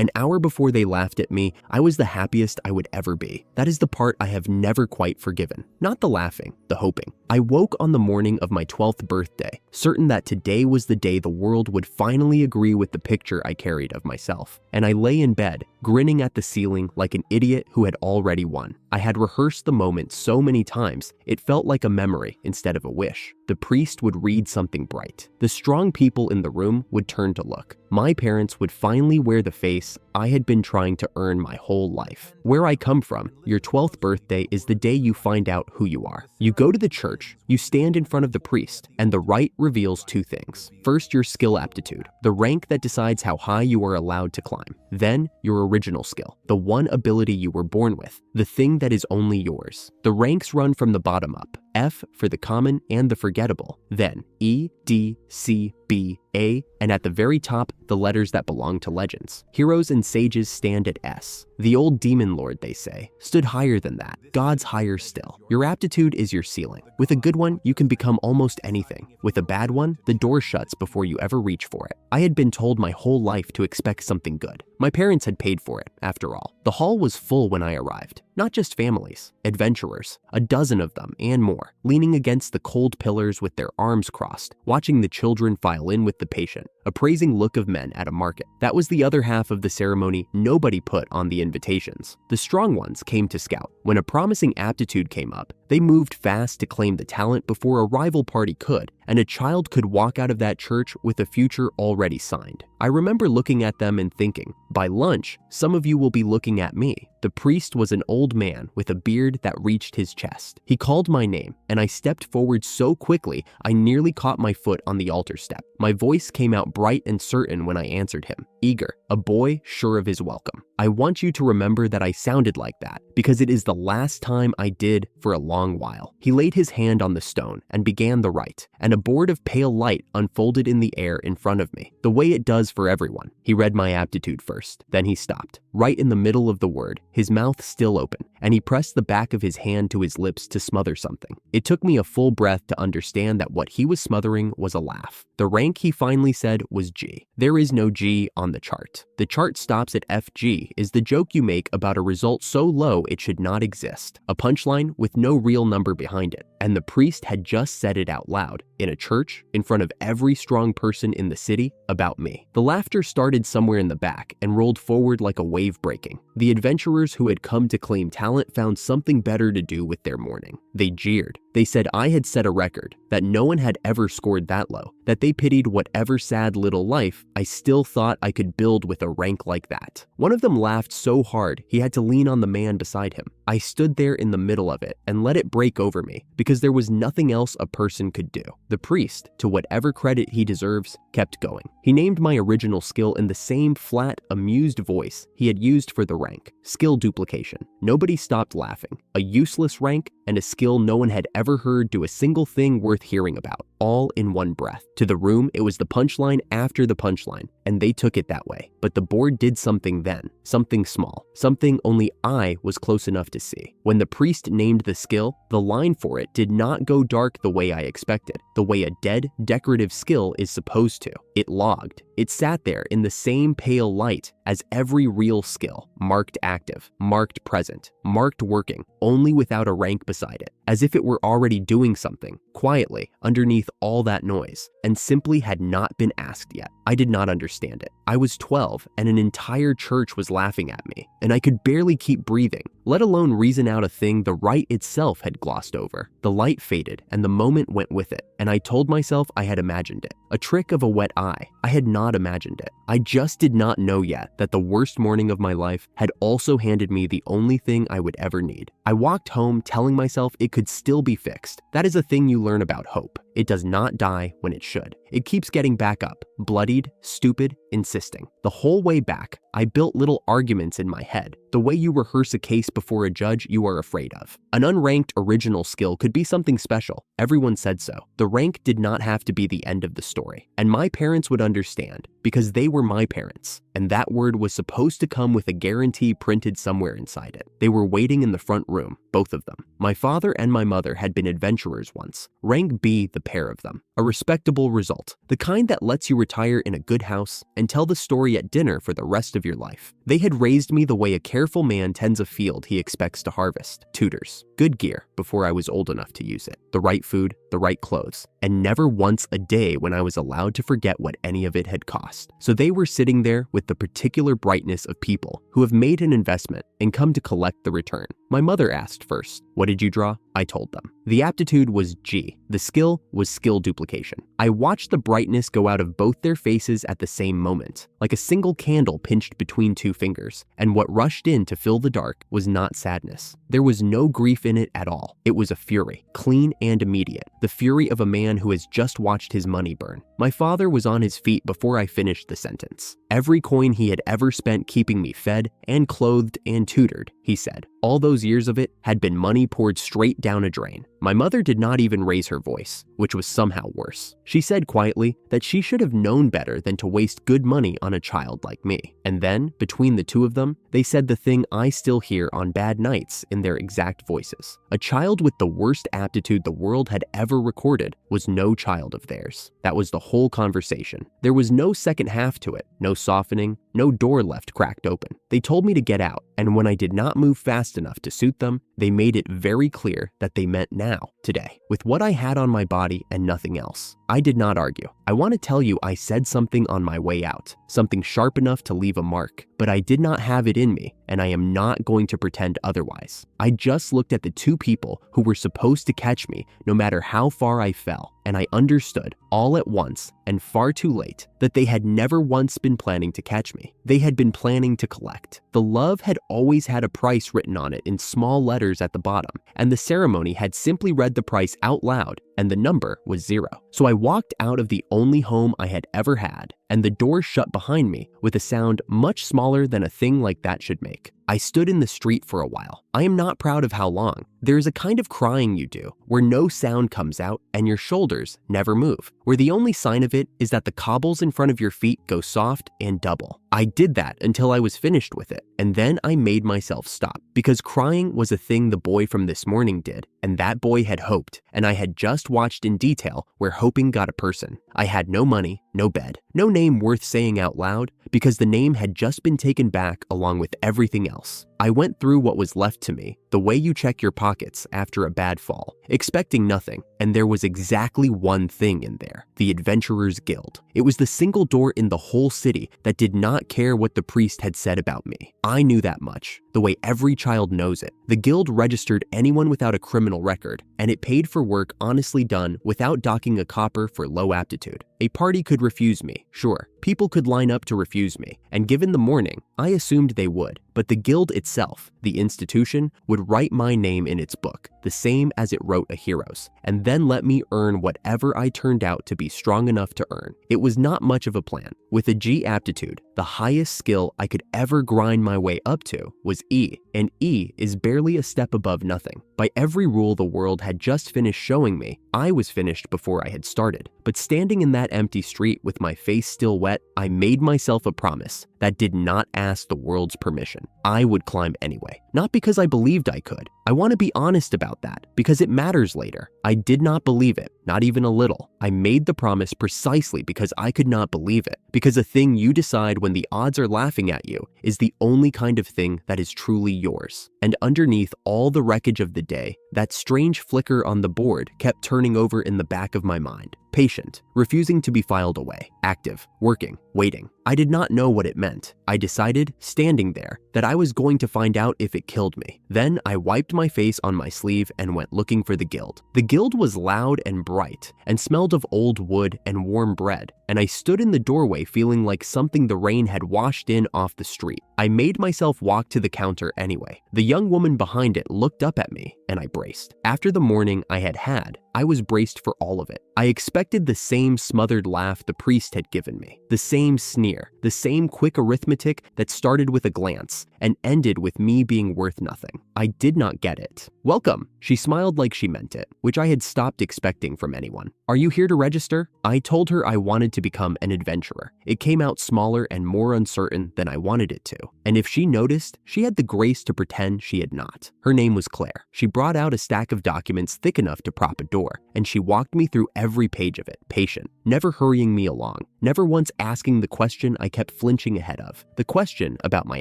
An hour before they laughed at me, I was the happiest I would ever be. That is the part I have never quite forgiven. Not the laughing, the hoping. I woke on the morning of my 12th birthday, certain that today was the day the world would finally agree with the picture I carried of myself. And I lay in bed, grinning at the ceiling like an idiot who had already won. I had rehearsed the moment so many times, it felt like a memory instead of a wish. The priest would read something bright. The strong people in the room would turn to look. My parents would finally wear the face I had been trying to earn my whole life. Where I come from, your 12th birthday is the day you find out who you are. You go to the church, you stand in front of the priest, and the rite reveals two things. First, your skill aptitude, the rank that decides how high you are allowed to climb. Then, your original skill, the one ability you were born with, the thing that is only yours. The ranks run from the bottom up. F for the common and the forgettable, then E, D, C, B, A, and at the very top, the letters that belong to legends. Heroes and sages stand at S. The old demon lord, they say, stood higher than that. God's higher still. Your aptitude is your ceiling. With a good one, you can become almost anything. With a bad one, the door shuts before you ever reach for it. I had been told my whole life to expect something good. My parents had paid for it, after all. The hall was full when I arrived. Not just families, adventurers, a dozen of them and more, leaning against the cold pillars with their arms crossed, watching the children file in with the patient, appraising look of men at a market. That was the other half of the ceremony nobody put on the invitations. The strong ones came to scout. When a promising aptitude came up, they moved fast to claim the talent before a rival party could, and a child could walk out of that church with a future already signed. I remember looking at them and thinking, by lunch, some of you will be looking at me. The priest was an old man with a beard that reached his chest. He called my name, and I stepped forward so quickly I nearly caught my foot on the altar step. My voice came out bright and certain when I answered him, eager, a boy sure of his welcome. I want you to remember that I sounded like that, because it is the last time I did for a long while. He laid his hand on the stone and began the rite, and a board of pale light unfolded in the air in front of me, the way it does for everyone. He read my aptitude first, then he stopped, right in the middle of the word, his mouth still open, and he pressed the back of his hand to his lips to smother something. It took me a full breath to understand that what he was smothering was a laugh. The rank he finally said was G. There is no G on the chart. The chart stops at FG is the joke you make about a result so low it should not exist. A punchline with no real number behind it. And the priest had just said it out loud, in a church, in front of every strong person in the city, about me. The laughter started somewhere in the back and rolled forward like a wave breaking. The adventurers who had come to claim talent found something better to do with their morning. They jeered. They said I had set a record, that no one had ever scored that low, that they pitied whatever sad little life I still thought I could build with a rank like that. One of them laughed so hard he had to lean on the man beside him. I stood there in the middle of it and let it break over me because there was nothing else a person could do. The priest, to whatever credit he deserves, kept going. He named my original skill in the same flat, amused voice he had used for the rank, skill duplication. Nobody stopped laughing. A useless rank and a skill no one had ever heard do a single thing worth hearing about, all in one breath. To the room, it was the punchline after the punchline, and they took it that way. But the board did something then, something small, something only I was close enough to see. When the priest named the skill, the line for it did not go dark the way I expected, the way a dead, decorative skill is supposed to. It logged. It sat there in the same pale light as every real skill, marked active, marked present, marked working, only without a rank beside it, as if it were already doing something, quietly, underneath all that noise, and simply had not been asked yet. I did not understand it. I was 12, and an entire church was laughing at me, and I could barely keep breathing, let alone reason out a thing the rite itself had glossed over. The light faded, and the moment went with it, and I told myself I had imagined it. A trick of a wet eye. I had not imagined it. I just did not know yet that the worst morning of my life had also handed me the only thing I would ever need. I walked home telling myself it could still be fixed. That is a thing you learn about hope. It does not die when it should. It keeps getting back up, bloodied, stupid, insisting. The whole way back, I built little arguments in my head, the way you rehearse a case before a judge you are afraid of. An unranked original skill could be something special. Everyone said so. The rank did not have to be the end of the story. And my parents would understand, because they were my parents. And that word was supposed to come with a guarantee printed somewhere inside it. They were waiting in the front room, both of them. My father and my mother had been adventurers once. Rank B, the pair of them. A respectable result. The kind that lets you retire in a good house and tell the story at dinner for the rest of your life. They had raised me the way a careful man tends a field he expects to harvest. Tutors. Good gear before I was old enough to use it. The right food, the right clothes. And never once a day when I was allowed to forget what any of it had cost. So they were sitting there with the particular brightness of people who have made an investment and come to collect the return. My mother asked first, "What did you draw?" I told them. The aptitude was G. The skill was skill duplication. I watched the brightness go out of both their faces at the same moment, like a single candle pinched between two fingers, and what rushed in to fill the dark was not sadness. There was no grief in it at all. It was a fury, clean and immediate, the fury of a man who has just watched his money burn. My father was on his feet before I finished the sentence. Every coin he had ever spent keeping me fed and clothed and tutored, he said, all those years of it had been money poured straight down a drain. My mother did not even raise her voice, which was somehow worse. She said quietly that she should have known better than to waste good money on a child like me. And then, between the two of them, they said the thing I still hear on bad nights in their exact voices. A child with the worst aptitude the world had ever recorded was no child of theirs. That was the whole conversation. There was no second half to it, no softening, no door left cracked open. They told me to get out, and when I did not move fast enough to suit them, they made it very clear that they meant now, today, with what I had on my body and nothing else. I did not argue. I want to tell you I said something on my way out, something sharp enough to leave a mark, but I did not have it in me, and I am not going to pretend otherwise. I just looked at the two people who were supposed to catch me no matter how far I fell, and I understood, all at once, and far too late, that they had never once been planning to catch me. They had been planning to collect. The love had always had a price written on it in small letters at the bottom, and the ceremony had simply read the price out loud, and the number was 0. So I walked out of the only home I had ever had, and the door shut behind me with a sound much smaller than a thing like that should make. I stood in the street for a while. I am not proud of how long. There is a kind of crying you do where no sound comes out and your shoulders never move, where the only sign of it is that the cobbles in front of your feet go soft and double. I did that until I was finished with it, and then I made myself stop, because crying was a thing the boy from this morning did, and that boy had hoped, and I had just watched in detail where hoping got a person. I had no money, no bed, no name worth saying out loud, because the name had just been taken back along with everything else. I went through what was left to me, the way you check your pockets after a bad fall, expecting nothing, and there was exactly one thing in there, the Adventurers Guild. It was the single door in the whole city that did not care what the priest had said about me. I knew that much, the way every child knows it. The guild registered anyone without a criminal record, and it paid for work honestly done without docking a copper for low aptitude. A party could refuse me, sure. People could line up to refuse me, and given the morning, I assumed they would. But the guild itself, the institution, would write my name in its book, the same as it wrote a hero's, and then let me earn whatever I turned out to be strong enough to earn. It was not much of a plan. With a G aptitude, the highest skill I could ever grind my way up to was E, and E is barely a step above nothing. By every rule the world had just finished showing me, I was finished before I had started. But standing in that empty street with my face still wet, I made myself a promise that did not ask the world's permission. I would climb anyway. Not because I believed I could. I want to be honest about that, because it matters later. I did not believe it, not even a little. I made the promise precisely because I could not believe it, because a thing you decide when the odds are laughing at you is the only kind of thing that is truly yours. And underneath all the wreckage of the day, that strange flicker on the board kept turning over in the back of my mind. Patient, refusing to be filed away, active, working, waiting. I did not know what it meant. I decided, standing there, that I was going to find out if it killed me. Then I wiped my face on my sleeve and went looking for the guild. The guild was loud and bright, and smelled of old wood and warm bread, and I stood in the doorway feeling like something the rain had washed in off the street. I made myself walk to the counter anyway. The young woman behind it looked up at me, and I braced. After the morning I had had, I was braced for all of it. I expected the same smothered laugh the priest had given me, the same sneer, the same quick arithmetic that started with a glance and ended with me being worth nothing. I did not get it. "Welcome," she smiled like she meant it, which I had stopped expecting from anyone. "Are you here to register?" I told her I wanted to become an adventurer. It came out smaller and more uncertain than I wanted it to. And if she noticed, she had the grace to pretend she had not. Her name was Claire. She brought out a stack of documents thick enough to prop a door, and she walked me through every page of it, patient, never hurrying me along, never once asking the question I kept flinching ahead of, the question about my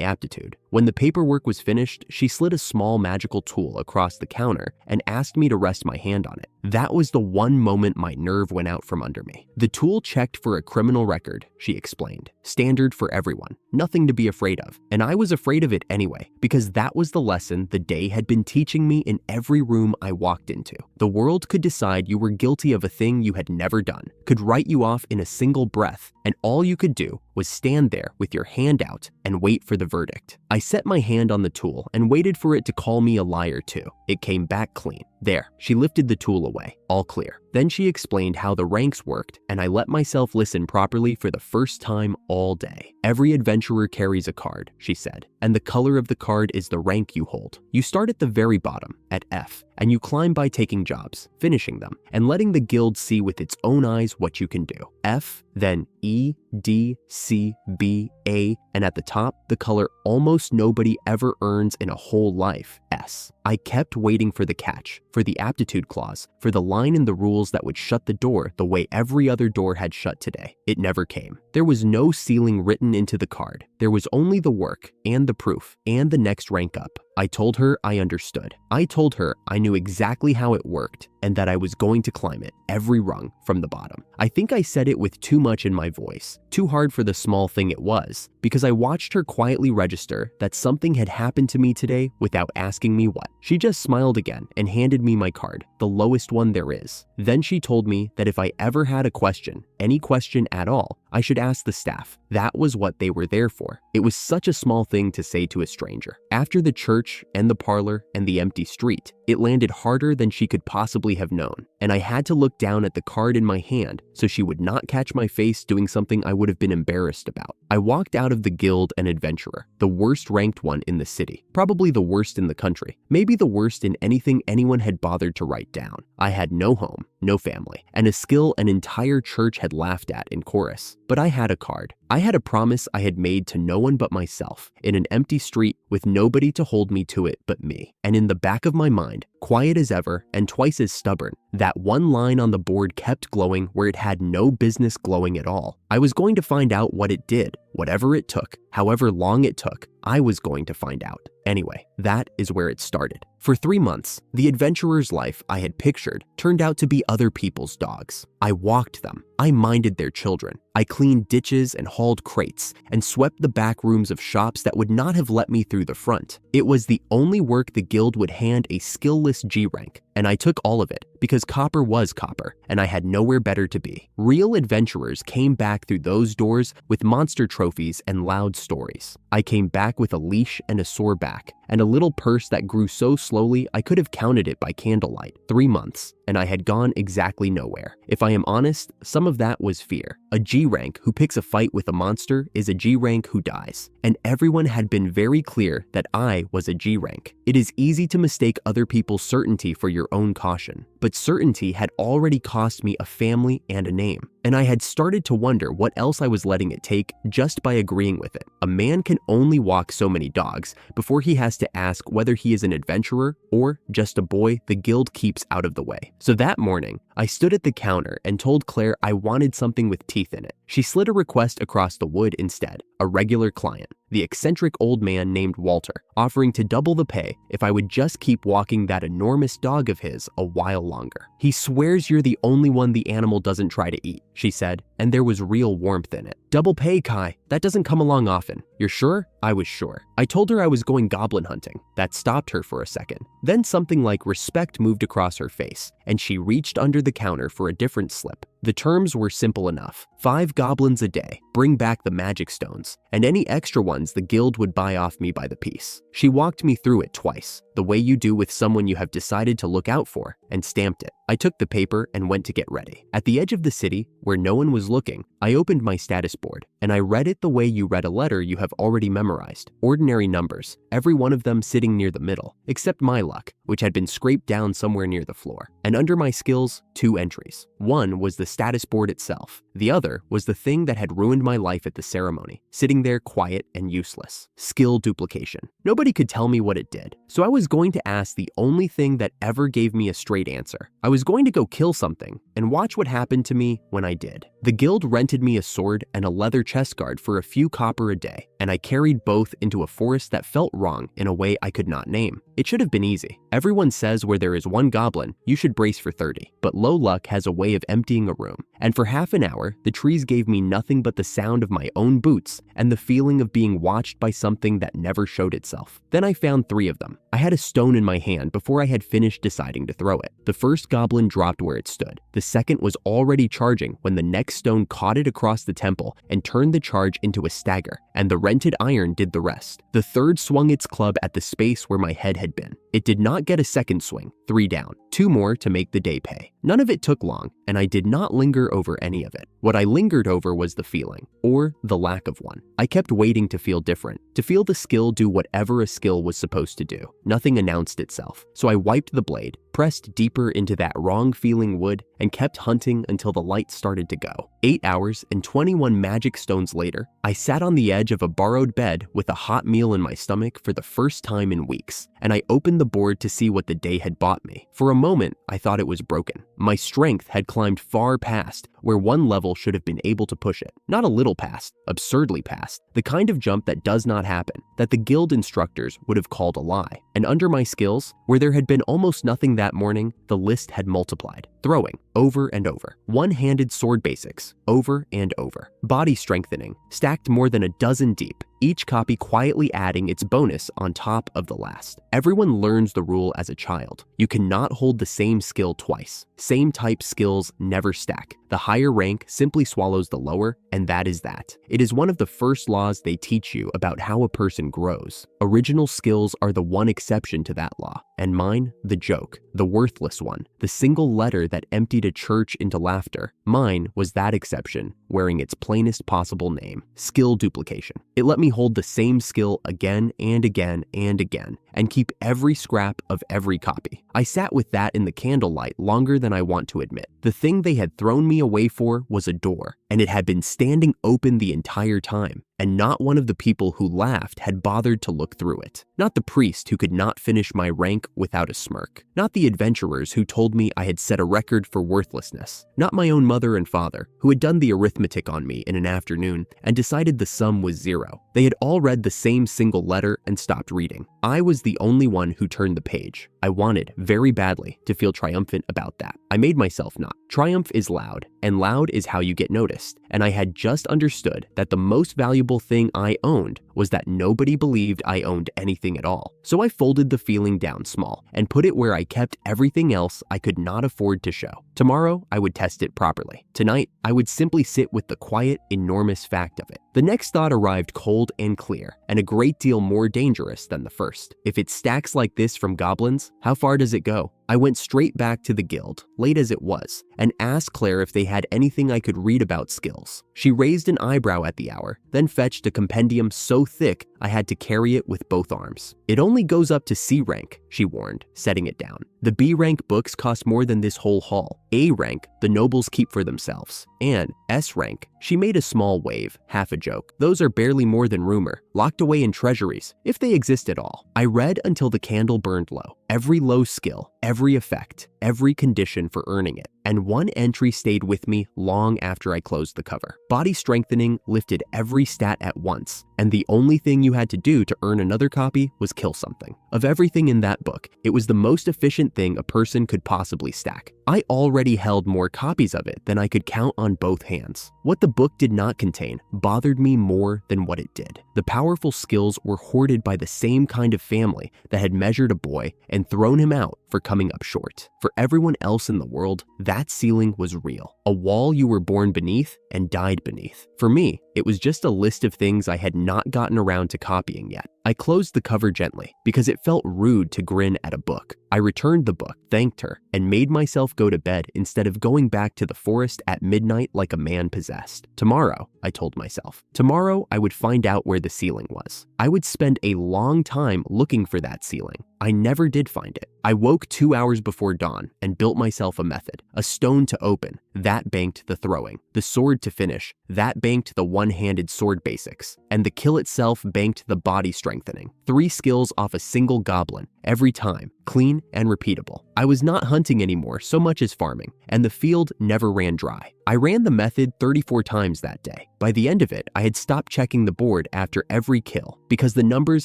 aptitude. When the paperwork was finished, she slid a small magical tool across the counter and asked me to rest my hand on it. That was the one moment my nerve went out from under me. The tool checked for a criminal record, she explained. Standard for everyone, nothing to be afraid of. And I was afraid of it anyway, because that was the lesson the day had been teaching me in every room I walked into. The world could decide you were guilty of a thing you had never done, could write you off in a single breath, and all you could do was stand there with your hand out and wait for the verdict. I set my hand on the tool and waited for it to call me a liar too. It came back clean. There, she lifted the tool away, all clear. Then she explained how the ranks worked, and I let myself listen properly for the first time all day. Every adventurer carries a card, she said, and the color of the card is the rank you hold. You start at the very bottom, at F, and you climb by taking jobs, finishing them, and letting the guild see with its own eyes what you can do. F, then E, D, C, B, A, and at the top, the color almost nobody ever earns in a whole life, S. I kept waiting for the catch, for the aptitude clause, for the line in the rules that would shut the door the way every other door had shut today. It never came. There was no ceiling written into the card. There was only the work and the proof and the next rank up. I told her I understood. I told her I knew exactly how it worked and that I was going to climb it, every rung from the bottom. I think I said it with too much in my voice, too hard for the small thing it was, because I watched her quietly register that something had happened to me today without asking me what. She just smiled again and handed me my card, the lowest one there is. Then she told me that if I ever had a question, any question at all, I should ask the staff. That was what they were there for. It was such a small thing to say to a stranger. After the church and the parlor and the empty street, it landed harder than she could possibly have known, and I had to look down at the card in my hand so she would not catch my face doing something I would have been embarrassed about. I walked out of the guild an adventurer, the worst ranked one in the city, probably the worst in the country, maybe the worst in anything anyone had bothered to write down. I had no home, no family, and a skill an entire church had laughed at in chorus. But I had a card. I had a promise I had made to no one but myself, in an empty street with nobody to hold me to it but me. And in the back of my mind, quiet as ever and twice as stubborn, that one line on the board kept glowing where it had no business glowing at all. I was going to find out what it did, whatever it took, however long it took. I was going to find out. Anyway, that is where it started. For 3 months, the adventurer's life I had pictured turned out to be other people's dogs. I walked them. I minded their children. I cleaned ditches and hauled crates and swept the back rooms of shops that would not have let me through the front. It was the only work the guild would hand a skillless G rank, and I took all of it because copper was copper and I had nowhere better to be. Real adventurers came back through those doors with monster trophies and loud stories. I came back with a leash and a sore back and a little purse that grew so slowly I could have counted it by candlelight. 3 months, and I had gone exactly nowhere. If I am honest, some of that was fear. A G rank who picks a fight with a monster is a G rank who dies. And everyone had been very clear that I was a G rank. It is easy to mistake other people's certainty for your own caution, but certainty had already cost me a family and a name. And I had started to wonder what else I was letting it take just by agreeing with it. A man can only walk so many dogs before he has to ask whether he is an adventurer or just a boy the guild keeps out of the way. So that morning, I stood at the counter and told Claire I wanted something with teeth in it. She slid a request across the wood instead, a regular client, the eccentric old man named Walter, offering to double the pay if I would just keep walking that enormous dog of his a while longer. He swears you're the only one the animal doesn't try to eat, she said, and there was real warmth in it. Double pay, Kai. That doesn't come along often. You're sure? I was sure. I told her I was going goblin hunting. That stopped her for a second. Then something like respect moved across her face, and she reached under the counter for a different slip. The terms were simple enough. 5 goblins a day, bring back the magic stones, and any extra ones the guild would buy off me by the piece. She walked me through it twice, the way you do with someone you have decided to look out for, and stamped it. I took the paper and went to get ready. At the edge of the city, where no one was looking, I opened my status board, and I read it the way you read a letter you have already memorized. Ordinary numbers, every one of them sitting near the middle, except my luck, which had been scraped down somewhere near the floor. And under my skills, 2 entries. One was the status board itself. The other was the thing that had ruined my life at the ceremony, sitting there quiet and useless. Skill duplication. Nobody could tell me what it did, so I was going to ask the only thing that ever gave me a straight answer. I was going to go kill something and watch what happened to me when I did. The guild rented me a sword and a leather chest guard for a few copper a day, and I carried both into a forest that felt wrong in a way I could not name. It should have been easy. Everyone says where there is 1 goblin, you should brace for 30, but low luck has a way of emptying a room. And for half an hour, the trees gave me nothing but the sound of my own boots and the feeling of being watched by something that never showed itself. Then I found 3 of them. I had a stone in my hand before I had finished deciding to throw it. The first goblin dropped where it stood. The second was already charging when the next stone caught it across the temple and turned the charge into a stagger, and the rented iron did the rest. The third swung its club at the space where my head had been. It did not get a second swing, 3 down, 2 more to make the day pay. None of it took long, and I did not linger over any of it. What I lingered over was the feeling, or the lack of one. I kept waiting to feel different, to feel the skill do whatever a skill was supposed to do. Nothing announced itself, so I wiped the blade, pressed deeper into that wrong-feeling wood, and kept hunting until the light started to go. 8 hours and 21 magic stones later, I sat on the edge of a borrowed bed with a hot meal in my stomach for the first time in weeks, and I opened the board to see what the day had bought me. For a moment, I thought it was broken. My strength had climbed far past where 1 level should have been able to push it. Not a little past, absurdly past. The kind of jump that does not happen, that the guild instructors would have called a lie. And under my skills, where there had been almost nothing that morning, the list had multiplied. Throwing, over and over. One-handed sword basics, over and over. Body strengthening, stacked more than a dozen deep, each copy quietly adding its bonus on top of the last. Everyone learns the rule as a child. You cannot hold the same skill twice. Same type skills never stack. The higher rank simply swallows the lower, and that is that. It is one of the first laws they teach you about how a person grows. Original skills are the one exception to that law, and mine, the joke, the worthless one, the single letter that emptied a church into laughter. Mine was that exception, wearing its plainest possible name, skill duplication. It let me hold the same skill again and again and again, and keep every scrap of every copy. I sat with that in the candlelight longer than I want to admit. The thing they had thrown me away for was a door, and it had been standing open the entire time, and not one of the people who laughed had bothered to look through it. Not the priest who could not finish my rank without a smirk. Not the adventurers who told me I had set a record for worthlessness. Not my own mother and father, who had done the arithmetic on me in an afternoon and decided the sum was 0. They had all read the same single letter and stopped reading. I was the only one who turned the page. I wanted, very badly, to feel triumphant about that. I made myself not. Triumph is loud, and loud is how you get noticed. And I had just understood that the most valuable thing I owned was that nobody believed I owned anything at all. So I folded the feeling down small and put it where I kept everything else I could not afford to show. Tomorrow, I would test it properly. Tonight, I would simply sit with the quiet, enormous fact of it. The next thought arrived cold and clear, and a great deal more dangerous than the first. If it stacks like this from goblins, how far does it go? I went straight back to the guild, late as it was, and asked Claire if they had anything I could read about skills. She raised an eyebrow at the hour, then fetched a compendium so thick I had to carry it with both arms. It only goes up to C rank, she warned, setting it down. The B rank books cost more than this whole haul. A rank, the nobles keep for themselves. And S rank, she made a small wave, half a joke. Those are barely more than rumor, locked away in treasuries, if they exist at all. I read until the candle burned low. Every low skill, every effect, every condition for earning it. And one entry stayed with me long after I closed the cover. Body strengthening lifted every stat at once, and the only thing you had to do to earn another copy was kill something. Of everything in that book, it was the most efficient thing a person could possibly stack. I already held more copies of it than I could count on both hands. What the book did not contain bothered me more than what it did. The powerful skills were hoarded by the same kind of family that had measured a boy and thrown him out for coming up short. For everyone else in the world, that ceiling was real. A wall you were born beneath and died beneath. For me, it was just a list of things I had not gotten around to copying yet. I closed the cover gently because it felt rude to grin at a book. I returned the book, thanked her, and made myself go to bed instead of going back to the forest at midnight like a man possessed. Tomorrow, I told myself, tomorrow I would find out where the ceiling was. I would spend a long time looking for that ceiling. I never did find it. I woke 2 hours before dawn and built myself a method. A stone to open, that banked the throwing. The sword to finish, that banked the one-handed sword basics. And the kill itself banked the body strengthening. 3 skills off a single goblin, every time, clean and repeatable. I was not hunting anymore so much as farming, and the field never ran dry. I ran the method 34 times that day. By the end of it, I had stopped checking the board after every kill because the numbers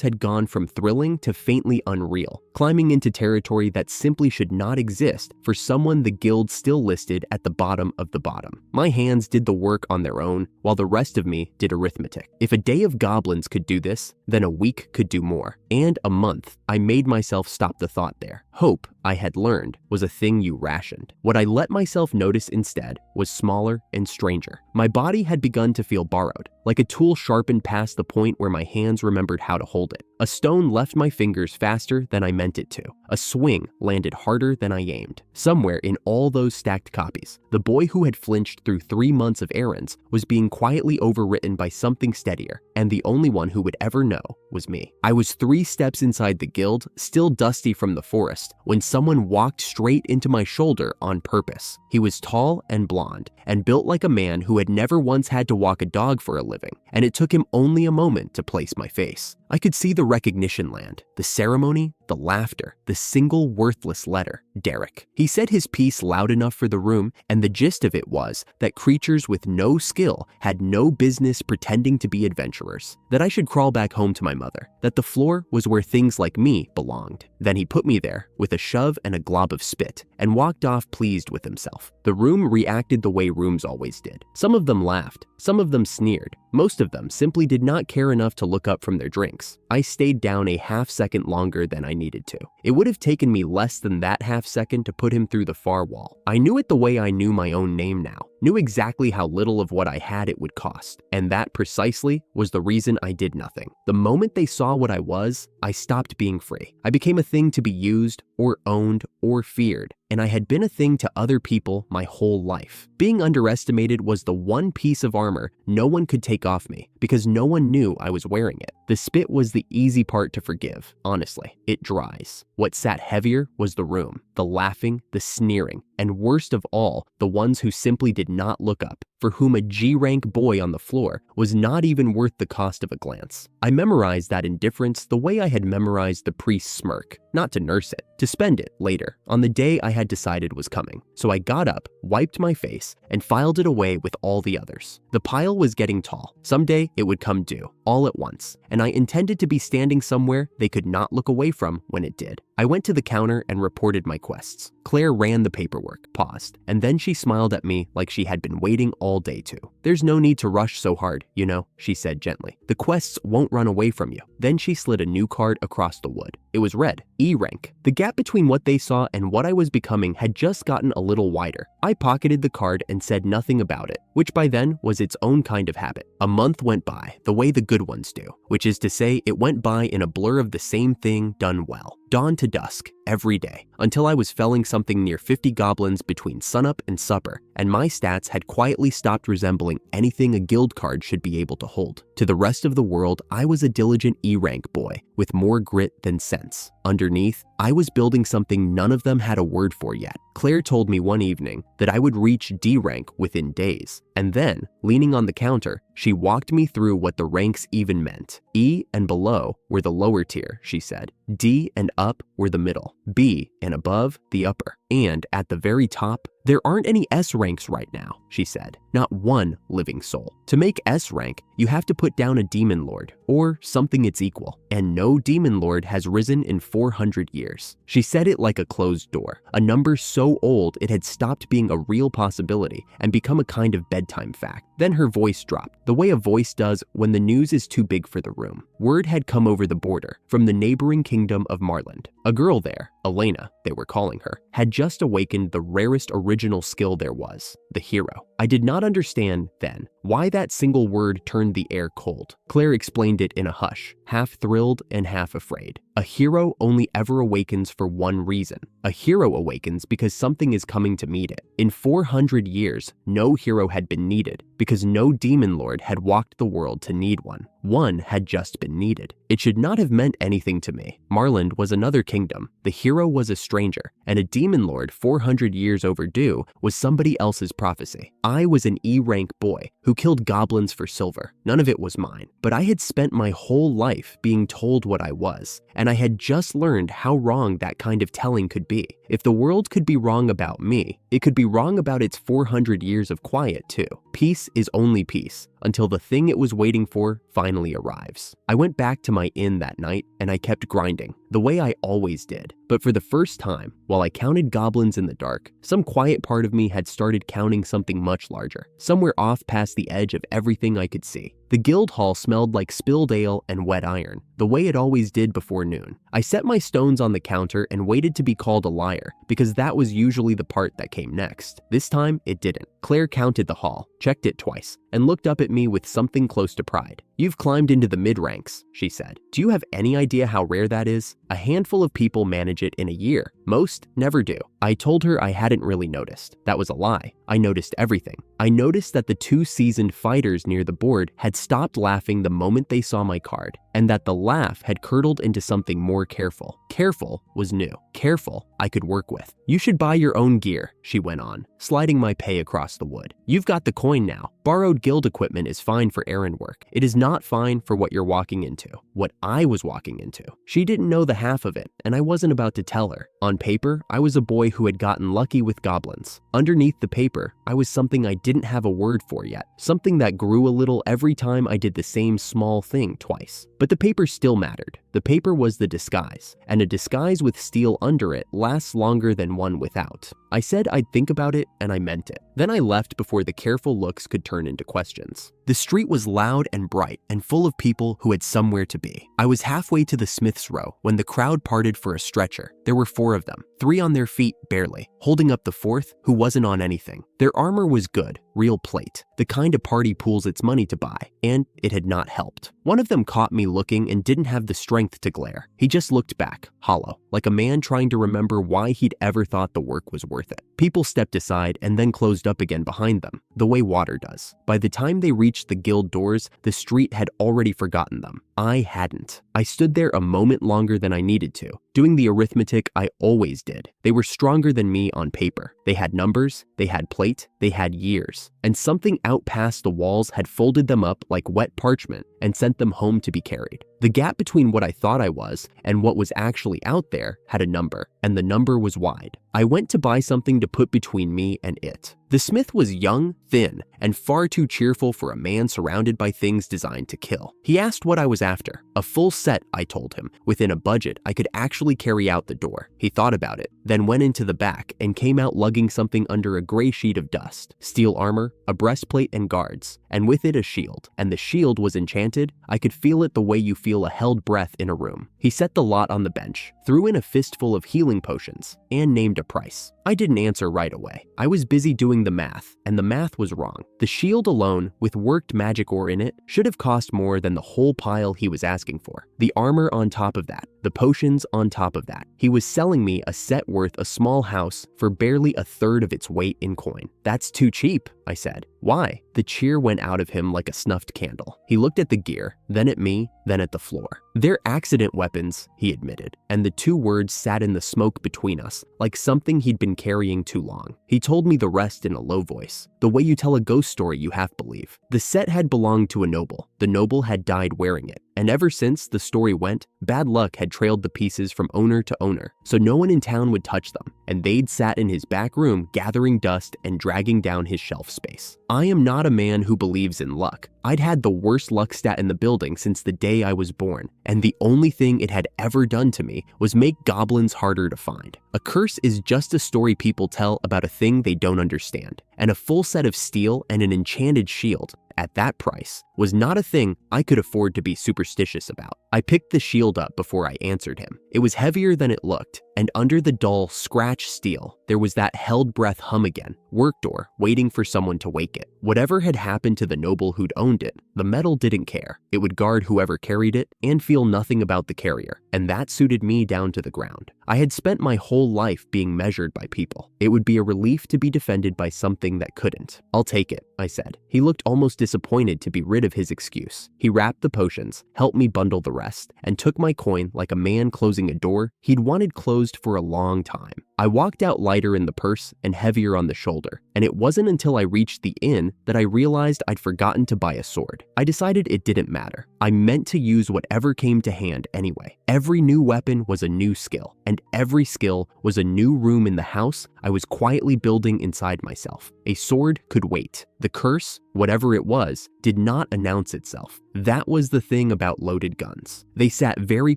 had gone from thrilling to faintly unreal, climbing into territory that simply should not exist for someone the guild still listed at the bottom of the bottom. My hands did the work on their own, while the rest of me did arithmetic. If a day of goblins could do this, then a week could do more. And a month. I made myself stop the thought there. Hope, I had learned, was a thing you rationed. What I let myself notice instead was smaller and stranger. My body had begun to feel borrowed, like a tool sharpened past the point where my hands remembered how to hold it. A stone left my fingers faster than I meant it to. A swing landed harder than I aimed. Somewhere in all those stacked copies, the boy who had flinched through 3 months of errands was being quietly overwritten by something steadier, and the only one who would ever know was me. I was 3 steps inside the guild, still dusty from the forest, when someone walked straight into my shoulder on purpose. He was tall and blonde, and built like a man who had never once had to walk a dog for a living, and it took him only a moment to place my face. I could see the recognition land, the ceremony, the laughter, the single worthless letter, Derek. He said his piece loud enough for the room, and the gist of it was that creatures with no skill had no business pretending to be adventurers, that I should crawl back home to my mother, that the floor was where things like me belonged. Then he put me there with a shove and a glob of spit, and walked off pleased with himself. The room reacted the way rooms always did. Some of them laughed, some of them sneered, most of them simply did not care enough to look up from their drinks. I stayed down a half-second longer than I needed to. It would have taken me less than that half-second to put him through the far wall. I knew it the way I knew my own name now, knew exactly how little of what I had it would cost, and that precisely was the reason I did nothing. The moment they saw what I was, I stopped being free. I became a thing to be used, or owned, or feared, and I had been a thing to other people my whole life. Being underestimated was the one piece of armor no one could take off me, because no one knew I was wearing it. The spit was the easy part to forgive, honestly. It dries. What sat heavier was the room, the laughing, the sneering, and worst of all, the ones who simply did not look up, for whom a G-rank boy on the floor was not even worth the cost of a glance. I memorized that indifference the way I had memorized the priest's smirk, not to nurse it, to spend it later, on the day I had decided was coming. So I got up, wiped my face, and filed it away with all the others. The pile was getting tall. Someday it would come due, all at once, and I intended to be standing somewhere they could not look away from when it did. I went to the counter and reported my quests. Claire ran the paperwork, paused, and then she smiled at me like she had been waiting all day to. "There's no need to rush so hard, you know," she said gently. "The quests won't run away from you." Then she slid a new card across the wood. It was red, E rank. The gap between what they saw and what I was becoming had just gotten a little wider. I pocketed the card and said nothing about it, which by then was its own kind of habit. A month went by, the way the good ones do, which is to say it went by in a blur of the same thing done well. Dawn to dusk, every day, until I was felling something near 50 goblins between sunup and supper, and my stats had quietly stopped resembling anything a guild card should be able to hold. To the rest of the world, I was a diligent E-rank boy, with more grit than sense. Underneath, I was building something none of them had a word for yet. Claire told me one evening that I would reach D rank within days, and then, leaning on the counter, she walked me through what the ranks even meant. E and below were the lower tier, she said. D and up were the middle. B and above, the upper. And at the very top, there aren't any S ranks right now, she said. Not one living soul. To make S rank, you have to put down a demon lord, or something its equal, and no demon lord has risen in 400 years. She said it like a closed door, a number so old it had stopped being a real possibility and become a kind of bedtime fact. Then her voice dropped, the way a voice does when the news is too big for the room. Word had come over the border from the neighboring kingdom of Marland. A girl there, Elena, they were calling her, had just awakened the rarest original skill there was, the hero. I did not understand then why that single word turned the air cold. Claire explained it in a hush, half thrilled and half afraid. A hero only ever awakens for one reason. A hero awakens because something is coming to meet it. In 400 years, no hero had been needed because no demon lord had walked the world to need one. One had just been needed. It should not have meant anything to me. Marland was another kingdom. The hero was a stranger, and a demon lord 400 years overdue was somebody else's prophecy. I was an E-rank boy who killed goblins for silver. None of it was mine, but I had spent my whole life being told what I was, and I had just learned how wrong that kind of telling could be. If the world could be wrong about me, it could be wrong about its 400 years of quiet too. Peace is only peace until the thing it was waiting for finally arrives. I went back to my inn that night and I kept grinding, the way I always did. But for the first time, while I counted goblins in the dark, some quiet part of me had started counting something much larger, somewhere off past the edge of everything I could see. The guild hall smelled like spilled ale and wet iron, the way it always did before noon. I set my stones on the counter and waited to be called a liar, because that was usually the part that came next. This time, it didn't. Claire counted the hall, checked it twice, and looked up at me with something close to pride. "You've climbed into the mid-ranks," she said. "Do you have any idea how rare that is? A handful of people manage it in a year. Most never do." I told her I hadn't really noticed. That was a lie. I noticed everything. I noticed that the two seasoned fighters near the board had stopped laughing the moment they saw my card, and that the laugh had curdled into something more careful. Careful was new. Careful I could work with. "You should buy your own gear," she went on, sliding my pay across the wood. "You've got the coin now. Borrowed guild equipment is fine for errand work. It is not fine for what you're walking into." What I was walking into. She didn't know the half of it, and I wasn't about to tell her. On paper, I was a boy who had gotten lucky with goblins. Underneath the paper, I was something I didn't have a word for yet. Something that grew a little every time I did the same small thing twice. But the paper still mattered. The paper was the disguise, and a disguise with steel under it lasts longer than one without. I said I'd think about it, and I meant it. Then I left before the careful looks could turn into questions. The street was loud and bright and full of people who had somewhere to be. I was halfway to the Smith's Row when the crowd parted for a stretcher. There were 4 of them, 3 on their feet barely, holding up the 4th, who wasn't on anything. Their armor was good, real plate, the kind a party pools its money to buy, and it had not helped. One of them caught me looking and didn't have the strength to glare. He just looked back, hollow, like a man trying to remember why he'd ever thought the work was worth it. People stepped aside and then closed up again behind them, the way water does. By the time they reached the guild doors, the street had already forgotten them. I hadn't. I stood there a moment longer than I needed to, doing the arithmetic I always did. They were stronger than me on paper. They had numbers, they had plate, they had years, and something out past the walls had folded them up like wet parchment and sent them home to be carried. The gap between what I thought I was and what was actually out there had a number, and the number was wide. I went to buy something to put between me and it. The smith was young, thin, and far too cheerful for a man surrounded by things designed to kill. He asked what I was after. A full set, I told him, within a budget I could actually carry out the door. He thought about it, then went into the back and came out lugging something under a gray sheet of dust. Steel armor, a breastplate and guards, and with it a shield. And the shield was enchanted. I could feel it the way you feel a held breath in a room. He set the lot on the bench, threw in a fistful of healing potions, and named a price. I didn't answer right away. I was busy doing the math, and the math was wrong. The shield alone, with worked magic ore in it, should have cost more than the whole pile he was asking for. The armor on top of that, the potions on top of that. He was selling me a set worth a small house for barely a third of its weight in coin. "That's too cheap," I said. "Why?" The cheer went out of him like a snuffed candle. He looked at the gear, then at me, then at the floor. "They're accident weapons," he admitted, and the 2 words sat in the smoke between us, like something he'd been carrying too long. He told me the rest in a low voice, the way you tell a ghost story you half believe. The set had belonged to a noble. The noble had died wearing it, And ever since, the story went, bad luck had trailed the pieces from owner to owner, so no one in town would touch them, and they'd sat in his back room gathering dust and dragging down his shelf space. I am not a man who believes in luck. I'd had the worst luck stat in the building since the day I was born, and the only thing it had ever done to me was make goblins harder to find. A curse is just a story people tell about a thing they don't understand, and a full set of steel and an enchanted shield, at that price, was not a thing I could afford to be superstitious about. I picked the shield up before I answered him. It was heavier than it looked, and under the dull, scratched steel, there was that held breath hum again, work door, waiting for someone to wake it. Whatever had happened to the noble who'd owned it, the metal didn't care. It would guard whoever carried it and feel nothing about the carrier, and that suited me down to the ground. I had spent my whole life being measured by people. It would be a relief to be defended by something that couldn't. "I'll take it," I said. He looked almost disappointed to be rid of his excuse. He wrapped the potions, helped me bundle the rest, and took my coin like a man closing a door he'd wanted closed for a long time. I walked out lighter in the purse and heavier on the shoulder, and it wasn't until I reached the inn that I realized I'd forgotten to buy a sword. I decided it didn't matter. I meant to use whatever came to hand anyway. Every new weapon was a new skill, and every skill was a new room in the house I was quietly building inside myself. A sword could wait. The curse, whatever it was, did not announce itself. That was the thing about loaded guns. They sat very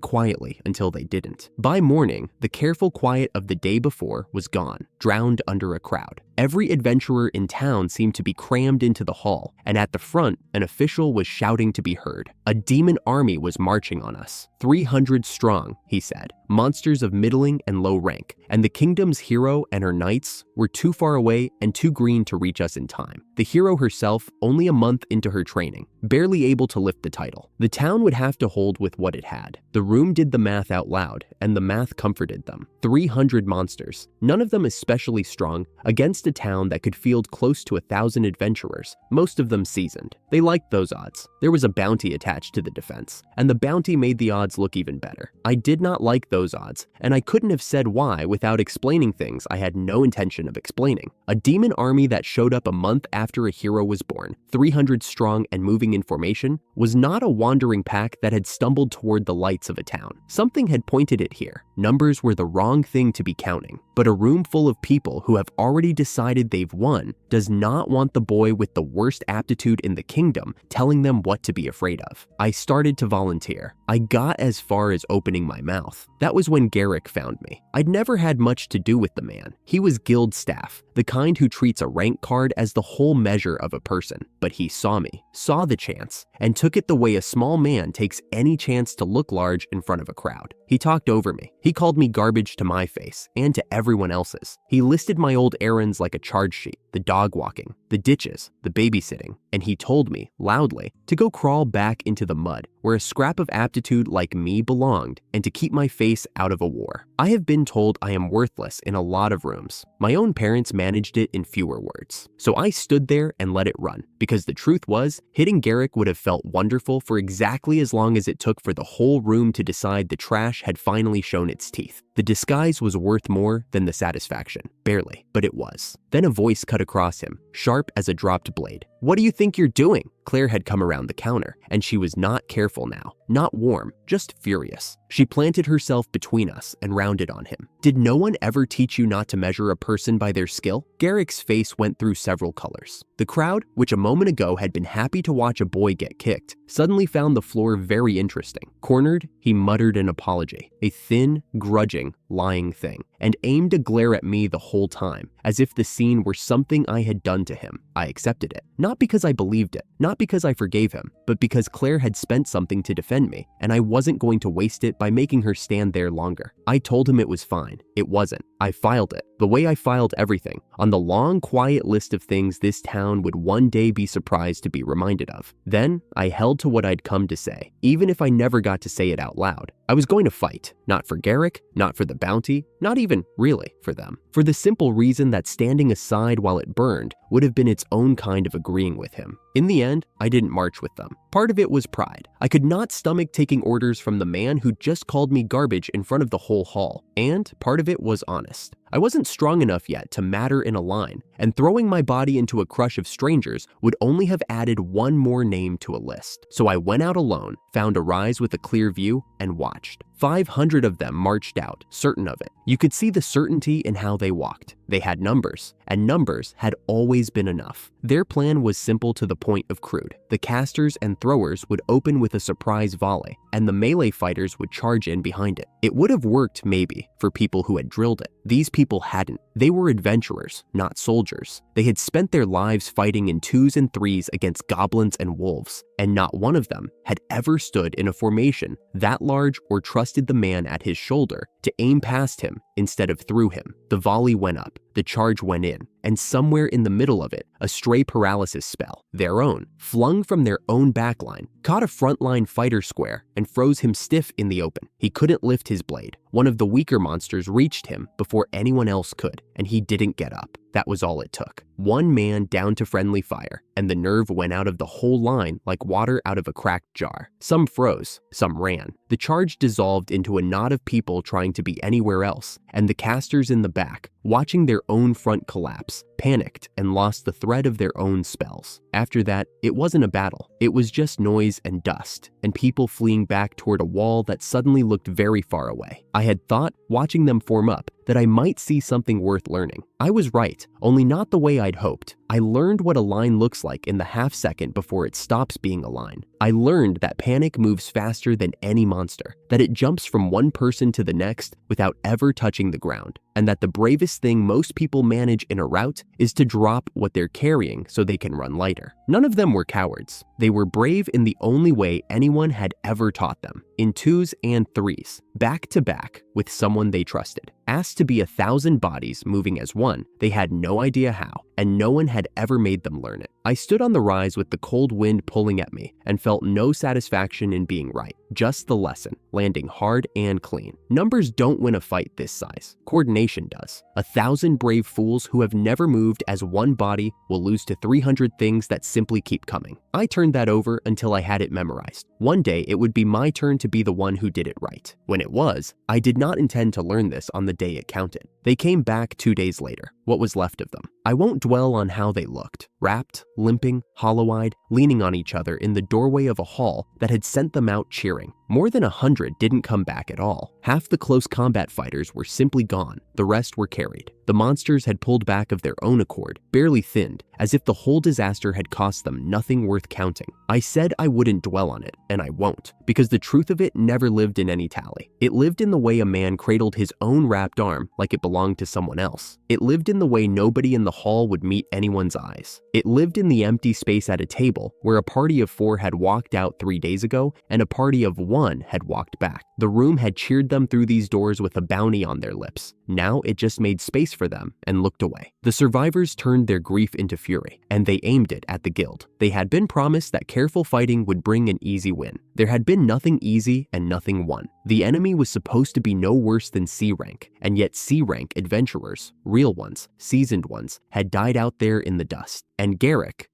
quietly until they didn't. By morning, the careful quiet of the day before was gone, drowned under a crowd. Every adventurer in town seemed to be crammed into the hall, and at the front, an official was shouting to be heard. A demon army was marching on us. 300 strong, he said, monsters of middling and low rank, and the kingdom's hero and her knights were too far away and too green to reach us in time. The hero herself, only a month into her training, barely able to lift the title. The town would have to hold with what it had. The room did the math out loud, and the math comforted them. 300 monsters, none of them especially strong, against a town that could field close to 1,000 adventurers, most of them seasoned. They liked those odds. There was a bounty attached to the defense, and the bounty made the odds look even better. I did not like those odds, and I couldn't have said why without explaining things I had no intention of explaining. A demon army that showed up a month after a hero was born, 300 strong and moving in formation, was not a wandering pack that had stumbled toward the lights of a town. Something had pointed it here. Numbers were the wrong thing to be counting, but a room full of people who have already decided they've won does not want the boy with the worst aptitude in the kingdom telling them what to be afraid of. I started to volunteer. I got as far as opening my mouth. That was when Garrick found me. I'd never had much to do with the man. He was guild staff, the kind who treats a rank card as the whole measure of a person. But he saw me, saw the chance, and took it the way a small man takes any chance to look large in front of a crowd. He talked over me. He called me garbage to my face and to everyone else's. He listed my old errands like a charge sheet, the dog walking, the ditches, the babysitting, and he told me, loudly, to go crawl back into the mud where a scrap of aptitude like me belonged and to keep my face out of a war. I have been told I am worthless in a lot of rooms. My own parents managed it in fewer words. So I stood there and let it run, because the truth was, hitting Garrick would have felt wonderful for exactly as long as it took for the whole room to decide the trash had finally shown its teeth. The disguise was worth more than the satisfaction. Barely, but it was. Then a voice cut across him, sharp as a dropped blade. "What do you think you're doing?" Claire had come around the counter, and she was not careful now, not warm, just furious. She planted herself between us and rounded on him. "Did no one ever teach you not to measure a person by their skill?" Garrick's face went through several colors. The crowd, which a moment ago had been happy to watch a boy get kicked, suddenly found the floor very interesting. Cornered, he muttered an apology, a thin, grudging, lying thing, and aimed a glare at me the whole time, as if the scene were something I had done to him. I accepted it, not because I believed it, not because I forgave him, but because Claire had spent something to defend me, and I wasn't going to waste it by making her stand there longer. I told him it was fine. It wasn't. I filed it, the way I filed everything, on the long, quiet list of things this town would one day be surprised to be reminded of. Then, I held to what I'd come to say, even if I never got to say it out loud. I was going to fight, not for Garrick, not for the bounty, not even, really, for them. For the simple reason that standing aside while it burned would have been its own kind of agreeing with him. In the end, I didn't march with them. Part of it was pride. I could not stomach taking orders from the man who just called me garbage in front of the whole hall. And part of it was honest. I wasn't strong enough yet to matter in a line, and throwing my body into a crush of strangers would only have added one more name to a list. So I went out alone, found a rise with a clear view, and watched. 500 of them marched out, certain of it. You could see the certainty in how they walked. They had numbers, and numbers had always been enough. Their plan was simple to the point of crude. The casters and throwers would open with a surprise volley, and the melee fighters would charge in behind it. It would have worked, maybe, for people who had drilled it. These people hadn't. They were adventurers, not soldiers. They had spent their lives fighting in 2s and 3s against goblins and wolves, and not one of them had ever stood in a formation that large or trusted the man at his shoulder to aim past him instead of through him. The volley went up, the charge went in, and somewhere in the middle of it, a stray paralysis spell, their own, flung from their own backline, caught a frontline fighter square and froze him stiff in the open. He couldn't lift his blade. One of the weaker monsters reached him before anyone else could, and he didn't get up. That was all it took. One man down to friendly fire, and the nerve went out of the whole line like water out of a cracked jar. Some froze, some ran. The charge dissolved into a knot of people trying to be anywhere else, and the casters in the back, watching their own front collapse, panicked and lost the thread of their own spells. After that, it wasn't a battle. It was just noise and dust, and people fleeing back toward a wall that suddenly looked very far away. I had thought, watching them form up, that I might see something worth learning. I was right, only not the way I'd hoped. I learned what a line looks like in the half second before it stops being a line. I learned that panic moves faster than any monster, that it jumps from one person to the next without ever touching the ground, and that the bravest thing most people manage in a rout is to drop what they're carrying so they can run lighter. None of them were cowards. They were brave in the only way anyone had ever taught them, in 2s and 3s, back to back with someone they trusted. Asked to be 1,000 bodies moving as one, they had no idea how, and no one had ever made them learn it. I stood on the rise with the cold wind pulling at me and felt no satisfaction in being right, just the lesson, landing hard and clean. Numbers don't win a fight this size. Coordination does. 1,000 brave fools who have never moved as one body will lose to 300 things that simply keep coming. I turned that over until I had it memorized. One day it would be my turn to be the one who did it right. When it was, I did not intend to learn this on the day it counted. They came back 2 days later, what was left of them. I won't dwell on how they looked, wrapped, limping, hollow-eyed, leaning on each other in the doorway of a hall that had sent them out cheering. More than 100 didn't come back at all. Half the close combat fighters were simply gone, the rest were carried. The monsters had pulled back of their own accord, barely thinned, as if the whole disaster had cost them nothing worth counting. I said I wouldn't dwell on it, and I won't, because the truth of it never lived in any tally. It lived in the way a man cradled his own wrapped arm like it belonged to someone else. It lived in the way nobody in the hall would meet anyone's eyes. It lived in the empty space at a table where a party of 4 had walked out 3 days ago and a party of 1 had walked back. The room had cheered them through these doors with a bounty on their lips. Now it just made space for them and looked away. The survivors turned their grief into fury, and they aimed it at the guild. They had been promised that careful fighting would bring an easy win. There had been nothing easy and nothing won. The enemy was supposed to be no worse than C rank, and yet C rank adventurers, real ones, seasoned ones, had died out there in the dust. And Garrick,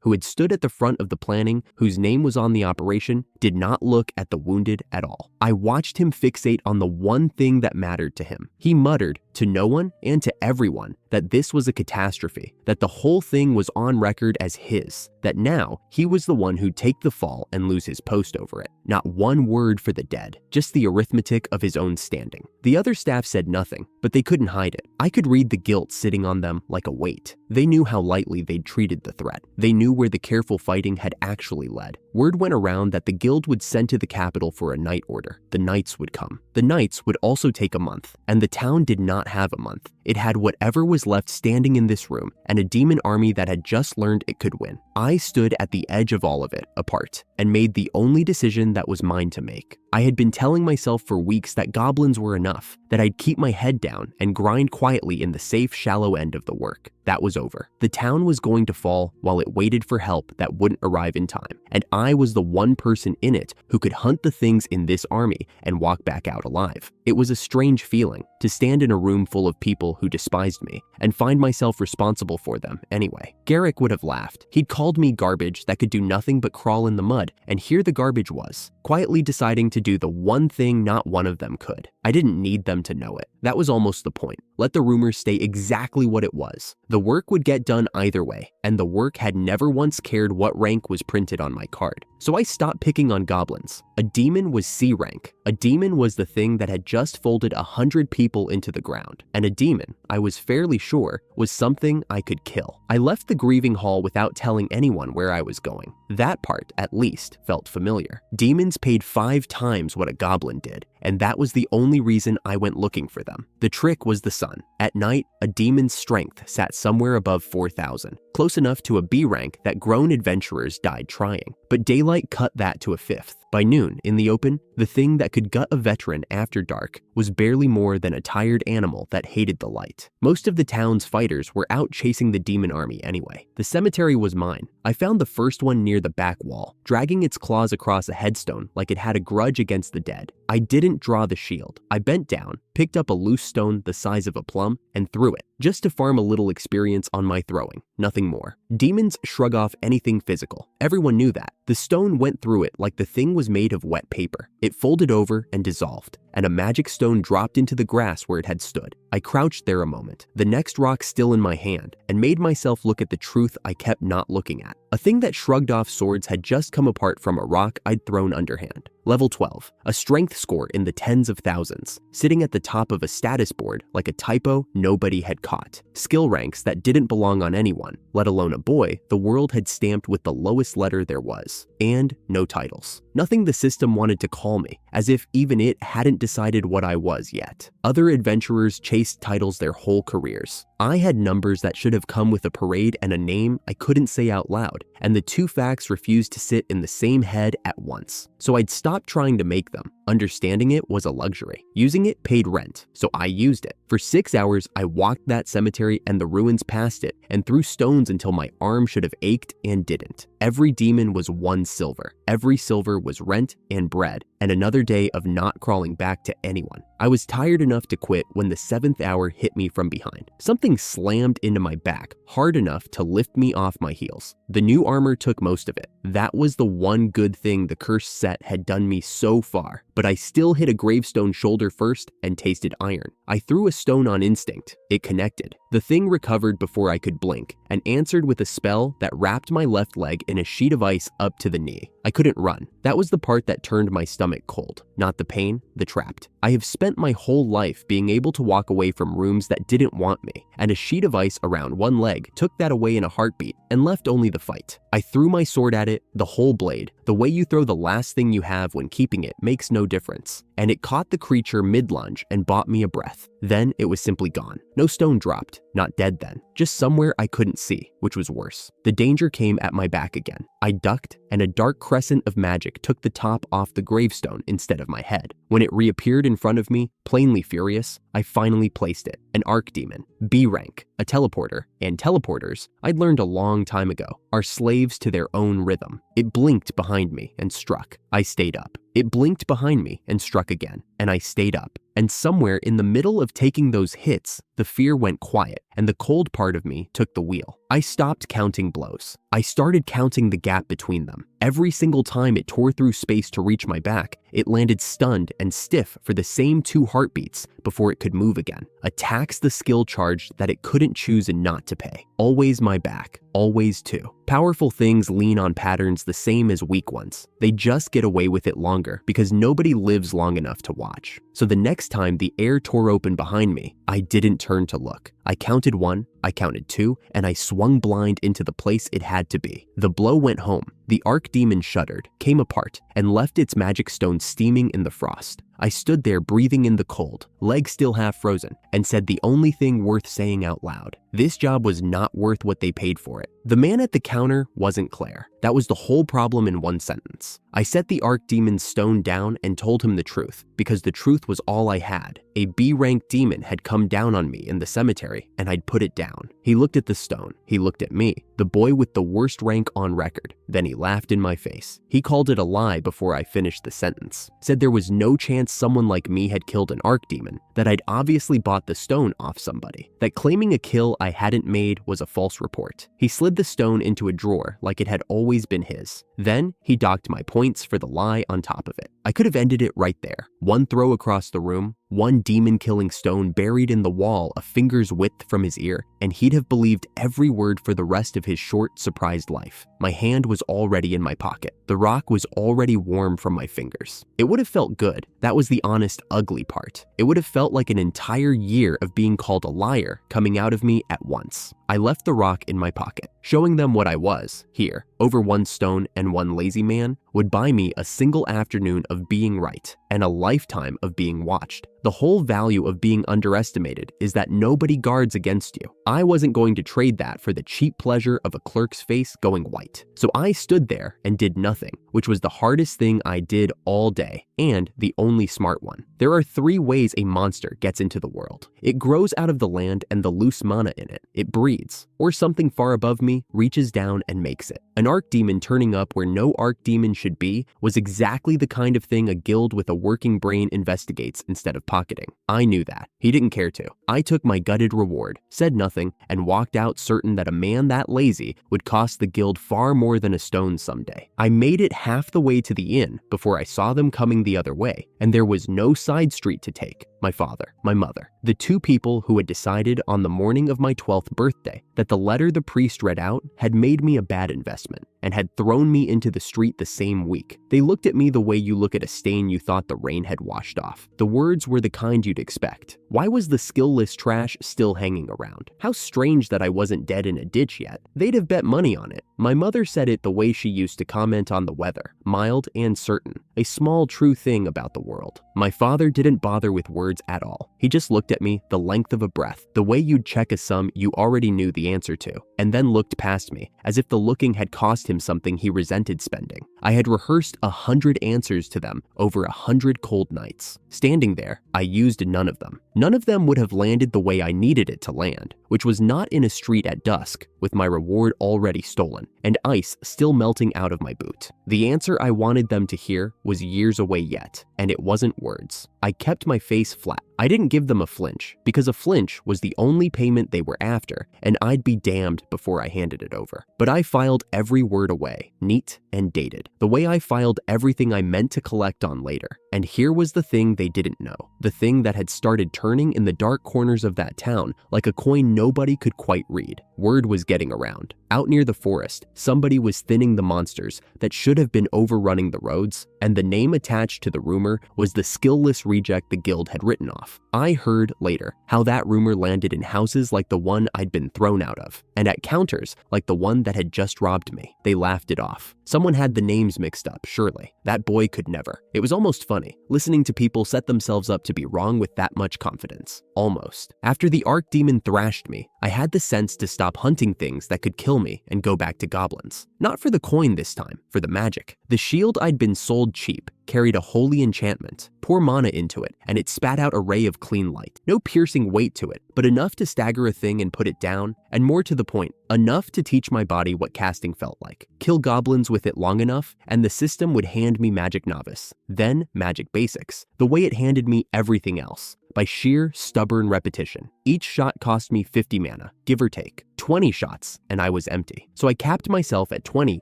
who had stood at the front of the planning, whose name was on the operation, did not look at the wounded at all. I watched him fixate on the one thing that mattered to him. He muttered to no one and to everyone that this was a catastrophe, that the whole thing was on record as his, that now he was the one who'd take the fall and lose his post over it. Not one word for the dead, just the arithmetic of his own standing. The other staff said nothing, but they couldn't hide it. I could read the guilt sitting on them like a weight. They knew how lightly they'd treated the threat. They knew where the careful fighting had actually led. Word went around that the guild would send to the capital for a night order. The knights would come. The knights would also take a month, and the town did not have a month. It had whatever was left standing in this room and a demon army that had just learned it could win. I stood at the edge of all of it, apart, and made the only decision that was mine to make. I had been telling myself for weeks that goblins were enough, that I'd keep my head down and grind quietly in the safe, shallow end of the work. That was over. The town was going to fall while it waited for help that wouldn't arrive in time, and I was the one person in it who could hunt the things in this army and walk back out alive. It was a strange feeling to stand in a room full of people who despised me and find myself responsible for them anyway. Garrick would have laughed. He'd called me garbage that could do nothing but crawl in the mud, and here the garbage was, quietly deciding to do the one thing not one of them could. I didn't need them to know it. That was almost the point. Let the rumor stay exactly what it was. The work would get done either way, and the work had never once cared what rank was printed on my card. So I stopped picking on goblins. A demon was C rank. A demon was the thing that had just folded 100 people into the ground. And a demon, I was fairly sure, was something I could kill. I left the grieving hall without telling anyone where I was going. That part, at least, felt familiar. Demons paid 5 times what a goblin did, and that was the only reason I went looking for them. The trick was the sun. At night, a demon's strength sat somewhere above 4,000, close enough to a B rank that grown adventurers died trying. But daylight cut that to a 5th. By noon, in the open, the thing that could gut a veteran after dark was barely more than a tired animal that hated the light. Most of the town's fighters were out chasing the demon army anyway. The cemetery was mine. I found the first one near the back wall, dragging its claws across a headstone like it had a grudge against the dead. I didn't draw the shield. I bent down, picked up a loose stone the size of a plum, and threw it, just to farm a little experience on my throwing, nothing more. Demons shrug off anything physical. Everyone knew that. The stone went through it like the thing was made of wet paper. It folded over and dissolved, and a magic stone dropped into the grass where it had stood. I crouched there a moment, the next rock still in my hand, and made myself look at the truth I kept not looking at. A thing that shrugged off swords had just come apart from a rock I'd thrown underhand. Level 12, a strength score in the tens of thousands, sitting at the top of a status board like a typo nobody had caught. Skill ranks that didn't belong on anyone, let alone a boy the world had stamped with the lowest letter there was. And no titles. Nothing the system wanted to call me, as if even it hadn't decided what I was yet. Other adventurers chased titles their whole careers. I had numbers that should have come with a parade and a name I couldn't say out loud, and the two facts refused to sit in the same head at once. So I'd stopped trying to make them. Understanding it was a luxury. Using it paid rent, so I used it. For 6 hours, I walked that cemetery and the ruins past it, and threw stones until my arm should have ached and didn't. Every demon was 1 silver. Every silver was rent and bread, and another day of not crawling back to anyone. I was tired enough to quit when the 7th hour hit me from behind. Something slammed into my back, hard enough to lift me off my heels. The new armor took most of it. That was the one good thing the cursed set had done me so far. But I still hit a gravestone shoulder first and tasted iron. I threw a stone on instinct. It connected. The thing recovered before I could blink and answered with a spell that wrapped my left leg in a sheet of ice up to the knee. I couldn't run. That was the part that turned my stomach cold. Not the pain, the trapped. I have spent my whole life being able to walk away from rooms that didn't want me, and a sheet of ice around one leg took that away in a heartbeat and left only the fight. I threw my sword at it, the whole blade. The way you throw the last thing you have when keeping it makes no difference. And it caught the creature mid-lunge and bought me a breath. Then it was simply gone. No stone dropped. Not dead then. Just somewhere I couldn't see, which was worse. The danger came at my back again. I ducked, and a dark crescent of magic took the top off the gravestone instead of my head. When it reappeared in front of me, plainly furious, I finally placed it. An archdemon, B rank, a teleporter, and teleporters, I'd learned a long time ago, are slaves to their own rhythm. It blinked behind me and struck. I stayed up. It blinked behind me and struck again, and I stayed up. And somewhere in the middle of taking those hits, the fear went quiet, and the cold part of me took the wheel. I stopped counting blows. I started counting the gap between them. Every single time it tore through space to reach my back, it landed stunned and stiff for the same 2 heartbeats before it could move again. A tax the skill charge that it couldn't choose and not to pay. Always my back. Always 2. Powerful things lean on patterns the same as weak ones. They just get away with it longer because nobody lives long enough to watch. So the next time the air tore open behind me, I didn't turn to look. I counted 1, I counted 2, and I swung blind into the place it had to be. The blow went home. The archdemon shuddered, came apart, and left its magic stone steaming in the frost. I stood there breathing in the cold, legs still half frozen, and said the only thing worth saying out loud. This job was not worth what they paid for it. The man at the counter wasn't Claire. That was the whole problem in one sentence. I set the archdemon's stone down and told him the truth, because the truth was all I had. A B-rank demon had come down on me in the cemetery, and I'd put it down. down. He looked at the stone. He looked at me, the boy with the worst rank on record. Then he laughed in my face. He called it a lie before I finished the sentence. Said there was no chance someone like me had killed an archdemon, that I'd obviously bought the stone off somebody, that claiming a kill I hadn't made was a false report. He slid the stone into a drawer like it had always been his. Then he docked my points for the lie on top of it. I could have ended it right there. One throw across the room, one demon-killing stone buried in the wall a finger's width from his ear, and he'd have believed every word for the rest of his short, surprised life. My hand was already in my pocket. The rock was already warm from my fingers. It would have felt good. That was the honest, ugly part. It would have felt like an entire year of being called a liar coming out of me at once. I left the rock in my pocket, showing them what I was, here, over one stone and one lazy man, would buy me a single afternoon of being right and a lifetime of being watched. The whole value of being underestimated is that nobody guards against you. I wasn't going to trade that for the cheap pleasure of a clerk's face going white. So I stood there and did nothing, which was the hardest thing I did all day, and the only smart one. There are 3 ways a monster gets into the world. It grows out of the land and the loose mana in it. It breeds, or something far above me reaches down and makes it. An archdemon turning up where no archdemon should be was exactly the kind of thing a guild with a working brain investigates instead of pocketing. I knew that. He didn't care to. I took my gutted reward, said nothing, and walked out certain that a man that lazy would cost the guild far more than a stone someday. I made it half the way to the inn before I saw them coming the other way, and there was no side street to take. My father, my mother, the 2 people who had decided on the morning of my 12th birthday that the letter the priest read out had made me a bad investment and had thrown me into the street the same week. They looked at me the way you look at a stain you thought the rain had washed off. The words were the kind you'd expect. Why was the skillless trash still hanging around? How strange that I wasn't dead in a ditch yet. They'd have bet money on it. My mother said it the way she used to comment on the weather, mild and certain, a small true thing about the world. My father didn't bother with words at all. He just looked at me the length of a breath, the way you'd check a sum you already knew the answer to, and then looked past me, as if the looking had cost him something he resented spending. I had rehearsed 100 answers to them over 100 cold nights. Standing there, I used none of them. None of them would have landed the way I needed it to land, which was not in a street at dusk, with my reward already stolen, and ice still melting out of my boot. The answer I wanted them to hear was years away yet, and it wasn't words. I kept my face flat. I didn't give them a flinch, because a flinch was the only payment they were after, and I'd be damned before I handed it over. But I filed every word away, neat and dated, the way I filed everything I meant to collect on later. And here was the thing they didn't know, the thing that had started turning in the dark corners of that town like a coin nobody could quite read. Word was getting around. Out near the forest, somebody was thinning the monsters that should have been overrunning the roads, and the name attached to the rumor was the skillless reject the guild had written off. I heard later how that rumor landed in houses like the one I'd been thrown out of, and at counters like the one that had just robbed me. They laughed it off. Someone had the names mixed up, surely. That boy could never. It was almost funny, listening to people set themselves up to be wrong with that much confidence. Almost. After the archdemon thrashed me, I had the sense to stop hunting things that could kill me and go back to goblins. Not for the coin this time, for the magic. The shield I'd been sold cheap carried a holy enchantment. Pour mana into it, and it spat out a ray of clean light. No piercing weight to it, but enough to stagger a thing and put it down, and more to the point, enough to teach my body what casting felt like. Kill goblins with it long enough, and the system would hand me Magic Novice, then Magic Basics, the way it handed me everything else, by sheer, stubborn repetition. Each shot cost me 50 mana, give or take. 20 shots, and I was empty. So I capped myself at 20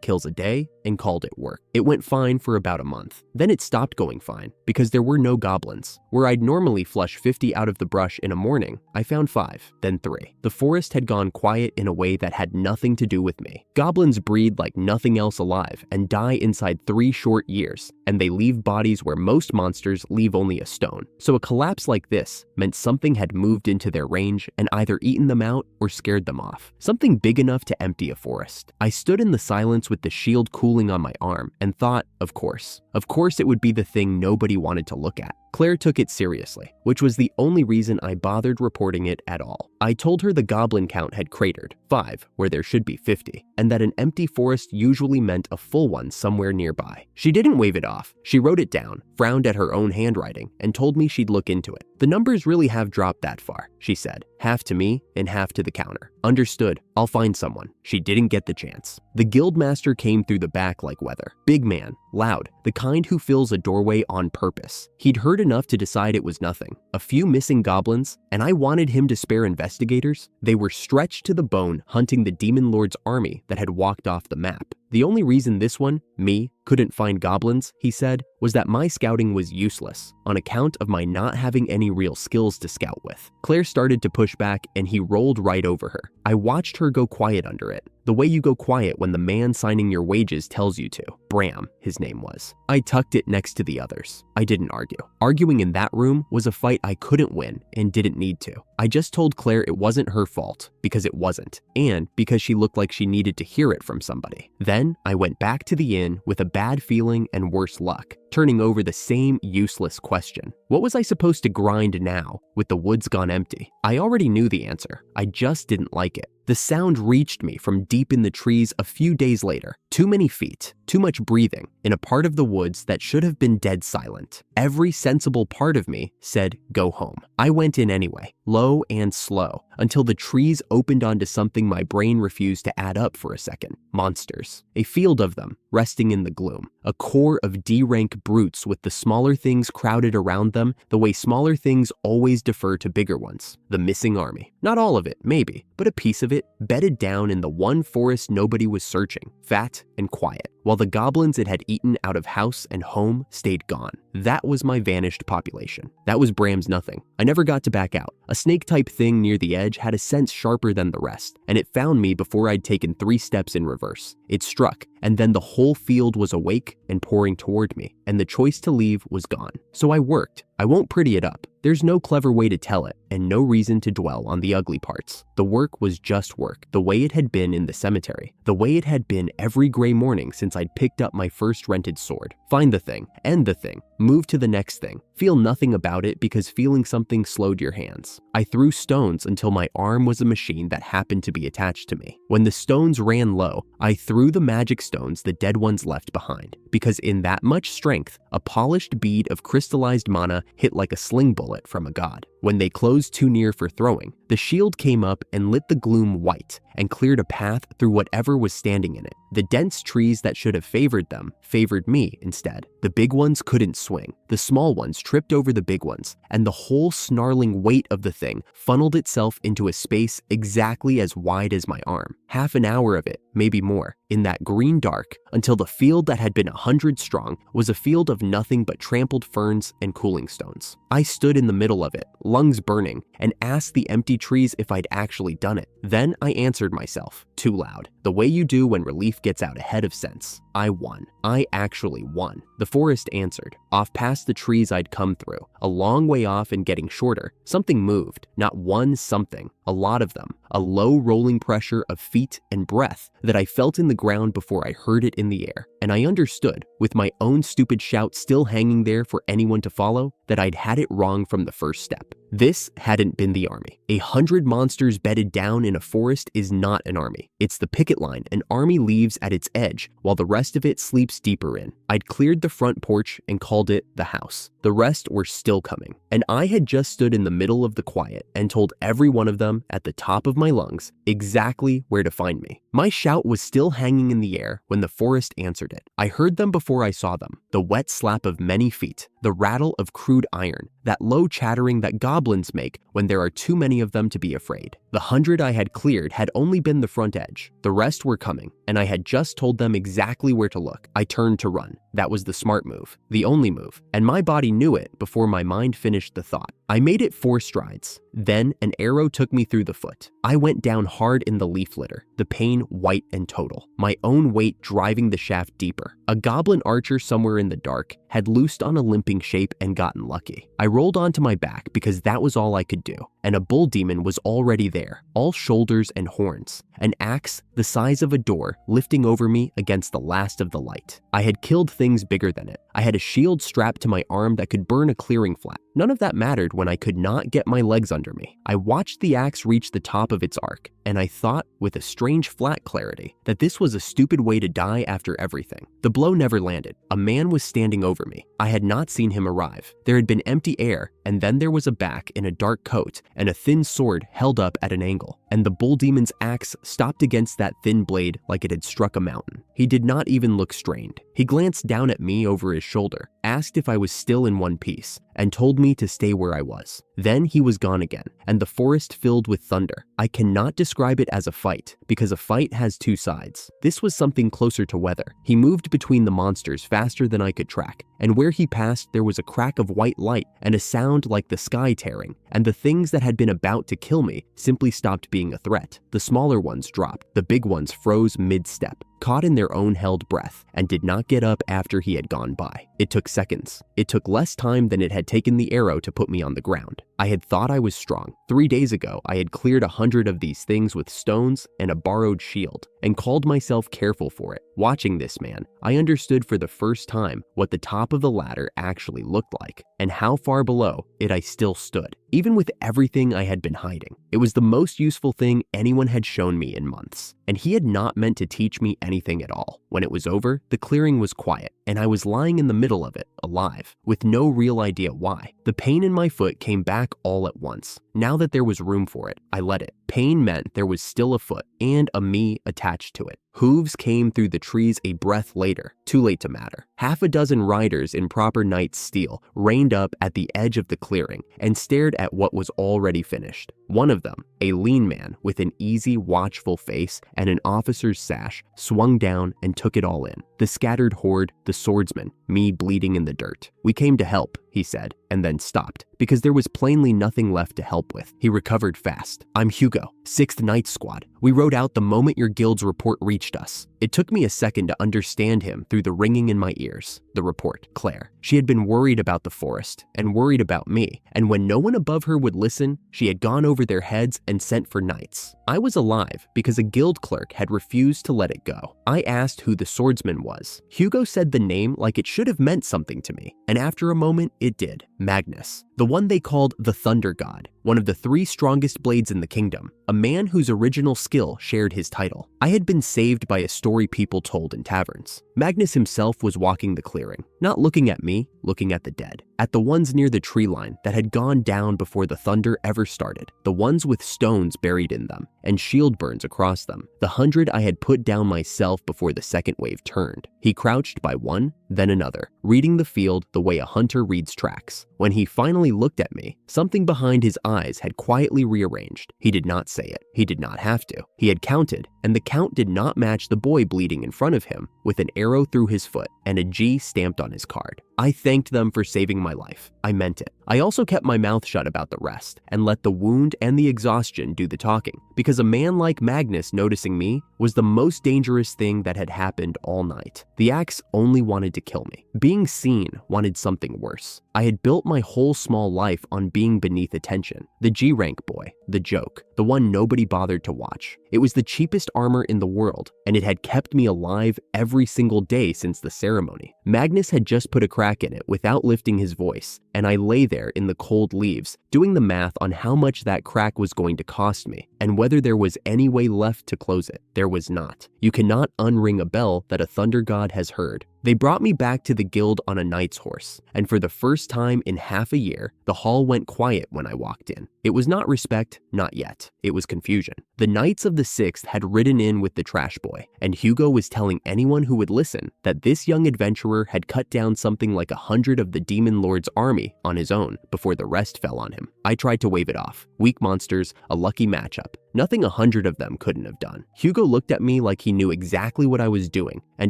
kills a day and called it work. It went fine for about a month. Then it stopped going fine, because there were no goblins. Where I'd normally flush 50 out of the brush in a morning, I found 5, then 3. The forest had gone quiet in a way that had nothing to do with me. Goblins breed like nothing else alive and die inside 3 short years, and they leave bodies where most monsters leave only a stone. So a collapse like this meant something had moved into their range and either eaten them out or scared them off. Something big enough to empty a forest. I stood in the silence with the shield cooling on my arm and thought, Of course. Of course it would be the thing nobody wanted to look at. Claire took it seriously, which was the only reason I bothered reporting it at all. I told her the goblin count had cratered, 5, where there should be 50, and that an empty forest usually meant a full one somewhere nearby. She didn't wave it off. She wrote it down, frowned at her own handwriting, and told me she'd look into it. The numbers really have dropped that far, she said. Half to me and half to the counter. Understood. I'll find someone. She didn't get the chance. The guildmaster came through the back like weather. Big man, loud, the kind who fills a doorway on purpose. He'd heard enough to decide it was nothing. A few missing goblins, and I wanted him to spare investigators. They were stretched to the bone hunting the demon lord's army that had walked off the map. The only reason this one, me, couldn't find goblins, he said, was that my scouting was useless on account of my not having any real skills to scout with. Claire started to push back and he rolled right over her. I watched her go quiet under it, the way you go quiet when the man signing your wages tells you to. Bram, his name was. I tucked it next to the others. I didn't argue. Arguing in that room was a fight I couldn't win and didn't need to. I just told Claire it wasn't her fault, because it wasn't, and because she looked like she needed to hear it from somebody. Then I went back to the inn with a bad feeling and worse luck, turning over the same useless question. What was I supposed to grind now, with the woods gone empty? I already knew the answer. I just didn't like it. The sound reached me from deep in the trees a few days later. Too many feet, too much breathing, in a part of the woods that should have been dead silent. Every sensible part of me said, go home. I went in anyway, low and slow, until the trees opened onto something my brain refused to add up for a second. Monsters. A field of them, resting in the gloom. A core of D-rank brutes with the smaller things crowded around them the way smaller things always defer to bigger ones. The missing army. Not all of it, maybe, but a piece of it, bedded down in the one forest nobody was searching, fat and quiet, while the goblins it had eaten out of house and home stayed gone. That was my vanished population. That was Bram's nothing. I never got to back out. A snake-type thing near the edge had a sense sharper than the rest, and it found me before I'd taken 3 steps in reverse. It struck, and then the whole field was awake and pouring toward me, and the choice to leave was gone. So I worked. I won't pretty it up. There's no clever way to tell it, and no reason to dwell on the ugly parts. The work was just work, the way it had been in the cemetery, the way it had been every gray morning since I'd picked up my first rented sword. Find the thing, end the thing, move to the next thing. Feel nothing about it because feeling something slowed your hands. I threw stones until my arm was a machine that happened to be attached to me. When the stones ran low, I threw the magic stones the dead ones left behind, because in that much strength, a polished bead of crystallized mana hit like a sling bullet from a god. When they closed too near for throwing, the shield came up and lit the gloom white and cleared a path through whatever was standing in it. The dense trees that should have favored them favored me instead. The big ones couldn't swing. The small ones tripped over the big ones, and the whole snarling weight of the thing funneled itself into a space exactly as wide as my arm. Half an hour of it, maybe more, in that green dark, until the field that had been 100 strong was a field of nothing but trampled ferns and cooling stones. I stood in the middle of it, lungs burning, and asked the empty trees if I'd actually done it. Then I answered myself, too loud, the way you do when relief gets out ahead of sense. I won. I actually won. The forest answered, off past the trees I'd come through, a long way off and getting shorter. Something moved, not one something, a lot of them, a low rolling pressure of feet and breath that I felt in the ground before I heard it in the air. And I understood, with my own stupid shout still hanging there for anyone to follow, that I'd had it wrong from the first step. This hadn't been the army. 100 monsters bedded down in a forest is not an army. It's the picket line an army leaves at its edge while the rest of it sleeps deeper in. I'd cleared the front porch and called it the house. The rest were still coming, and I had just stood in the middle of the quiet and told every one of them at the top of my lungs exactly where to find me. My shout was still hanging in the air when the forest answered it. I heard them before I saw them, the wet slap of many feet, the rattle of crude iron, that low chattering that goblins make when there are too many of them to be afraid. The 100 I had cleared had only been the front edge. The rest were coming, and I had just told them exactly where to look. I turned to run. That was the smart move, the only move, and my body knew it before my mind finished the thought. I made it 4 strides. Then an arrow took me through the foot. I went down hard in the leaf litter, the pain white and total, my own weight driving the shaft deeper. A goblin archer somewhere in the dark had loosed on a limping shape and gotten lucky. I rolled onto my back because that was all I could do, and a bull demon was already there, all shoulders and horns, an axe the size of a door lifting over me against the last of the light. I had killed things bigger than it. I had a shield strapped to my arm that could burn a clearing flat. None of that mattered when I could not get my legs under me. I watched the axe reach the top of its arc, and I thought, with a strange flat clarity, that this was a stupid way to die after everything. The blow never landed. A man was standing over me. I had not seen him arrive. There had been empty air, and then there was a back in a dark coat and a thin sword held up at an angle, and the bull demon's axe stopped against that thin blade like it had struck a mountain. He did not even look strained. He glanced down at me over his shoulder, asked if I was still in one piece, and told me to stay where I was. Then he was gone again, and the forest filled with thunder. I cannot describe it as a fight, because a fight has two sides. This was something closer to weather. He moved between the monsters faster than I could track, and where he passed there was a crack of white light and a sound like the sky tearing, and the things that had been about to kill me simply stopped being a threat. The smaller ones dropped. The big ones froze mid-step, caught in their own held breath, and did not get up after he had gone by. It took seconds. It took less time than it had taken the arrow to put me on the ground. I had thought I was strong. 3 days ago, I had cleared 100 of these things with stones and a borrowed shield, and called myself careful for it. Watching this man, I understood for the first time what the top of the ladder actually looked like, and how far below it I still stood, even with everything I had been hiding. It was the most useful thing anyone had shown me in months, and he had not meant to teach me anything at all. When it was over, the clearing was quiet, and I was lying in the middle of it, alive, with no real idea why. The pain in my foot came back all at once. Now that there was room for it, I let it. Pain meant there was still a foot and a me attached to it. Hooves came through the trees a breath later, too late to matter. Half a dozen riders in proper knight's steel reined up at the edge of the clearing and stared at what was already finished. One of them, a lean man with an easy, watchful face and an officer's sash, swung down and took it all in. The scattered horde, the swordsman, me bleeding in the dirt. "We came to help," he said, and then stopped, because there was plainly nothing left to help with. He recovered fast. "I'm Hugo, 6th Night Squad. We rode out the moment your guild's report reached us." It took me a second to understand him through the ringing in my ears. The report, Claire. She had been worried about the forest, and worried about me, and when no one above her would listen, she had gone over their heads and sent for knights. I was alive because a guild clerk had refused to let it go. I asked who the swordsman was. Hugo said the name like it should have meant something to me, and after a moment, it did. Magnus, the one they called the Thunder God, one of the 3 strongest blades in the kingdom, a man whose original skill shared his title. I had been saved by a story people told in taverns. Magnus himself was walking the clearing, not looking at me, looking at the dead, at the ones near the tree line that had gone down before the thunder ever started, the ones with stones buried in them and shield burns across them, the 100 I had put down myself before the second wave turned. He crouched by one, then another, reading the field the way a hunter reads tracks. When he finally looked at me, something behind his eyes had quietly rearranged. He did not say it. He did not have to. He had counted, and the count did not match the boy bleeding in front of him, with an arrow through his foot and a G stamped on his card. I thanked them for saving my life. I meant it. I also kept my mouth shut about the rest and let the wound and the exhaustion do the talking, because a man like Magnus noticing me was the most dangerous thing that had happened all night. The axe only wanted to kill me. Being seen wanted something worse. I had built my whole small life on being beneath attention. The G-rank boy, the joke, the one nobody bothered to watch. It was the cheapest armor in the world, and it had kept me alive every single day since the ceremony. Magnus had just put a crack in it without lifting his voice, and I lay there in the cold leaves, doing the math on how much that crack was going to cost me, and whether there was any way left to close it. There was not. You cannot unring a bell that a thunder god has heard. They brought me back to the guild on a knight's horse, and for the first time in half a year, the hall went quiet when I walked in. It was not respect, not yet. It was confusion. The knights of the 6th had ridden in with the trash boy, and Hugo was telling anyone who would listen that this young adventurer had cut down something like 100 of the demon lord's army on his own before the rest fell on him. I tried to wave it off. Weak monsters, a lucky matchup. Nothing 100 of them couldn't have done. Hugo looked at me like he knew exactly what I was doing and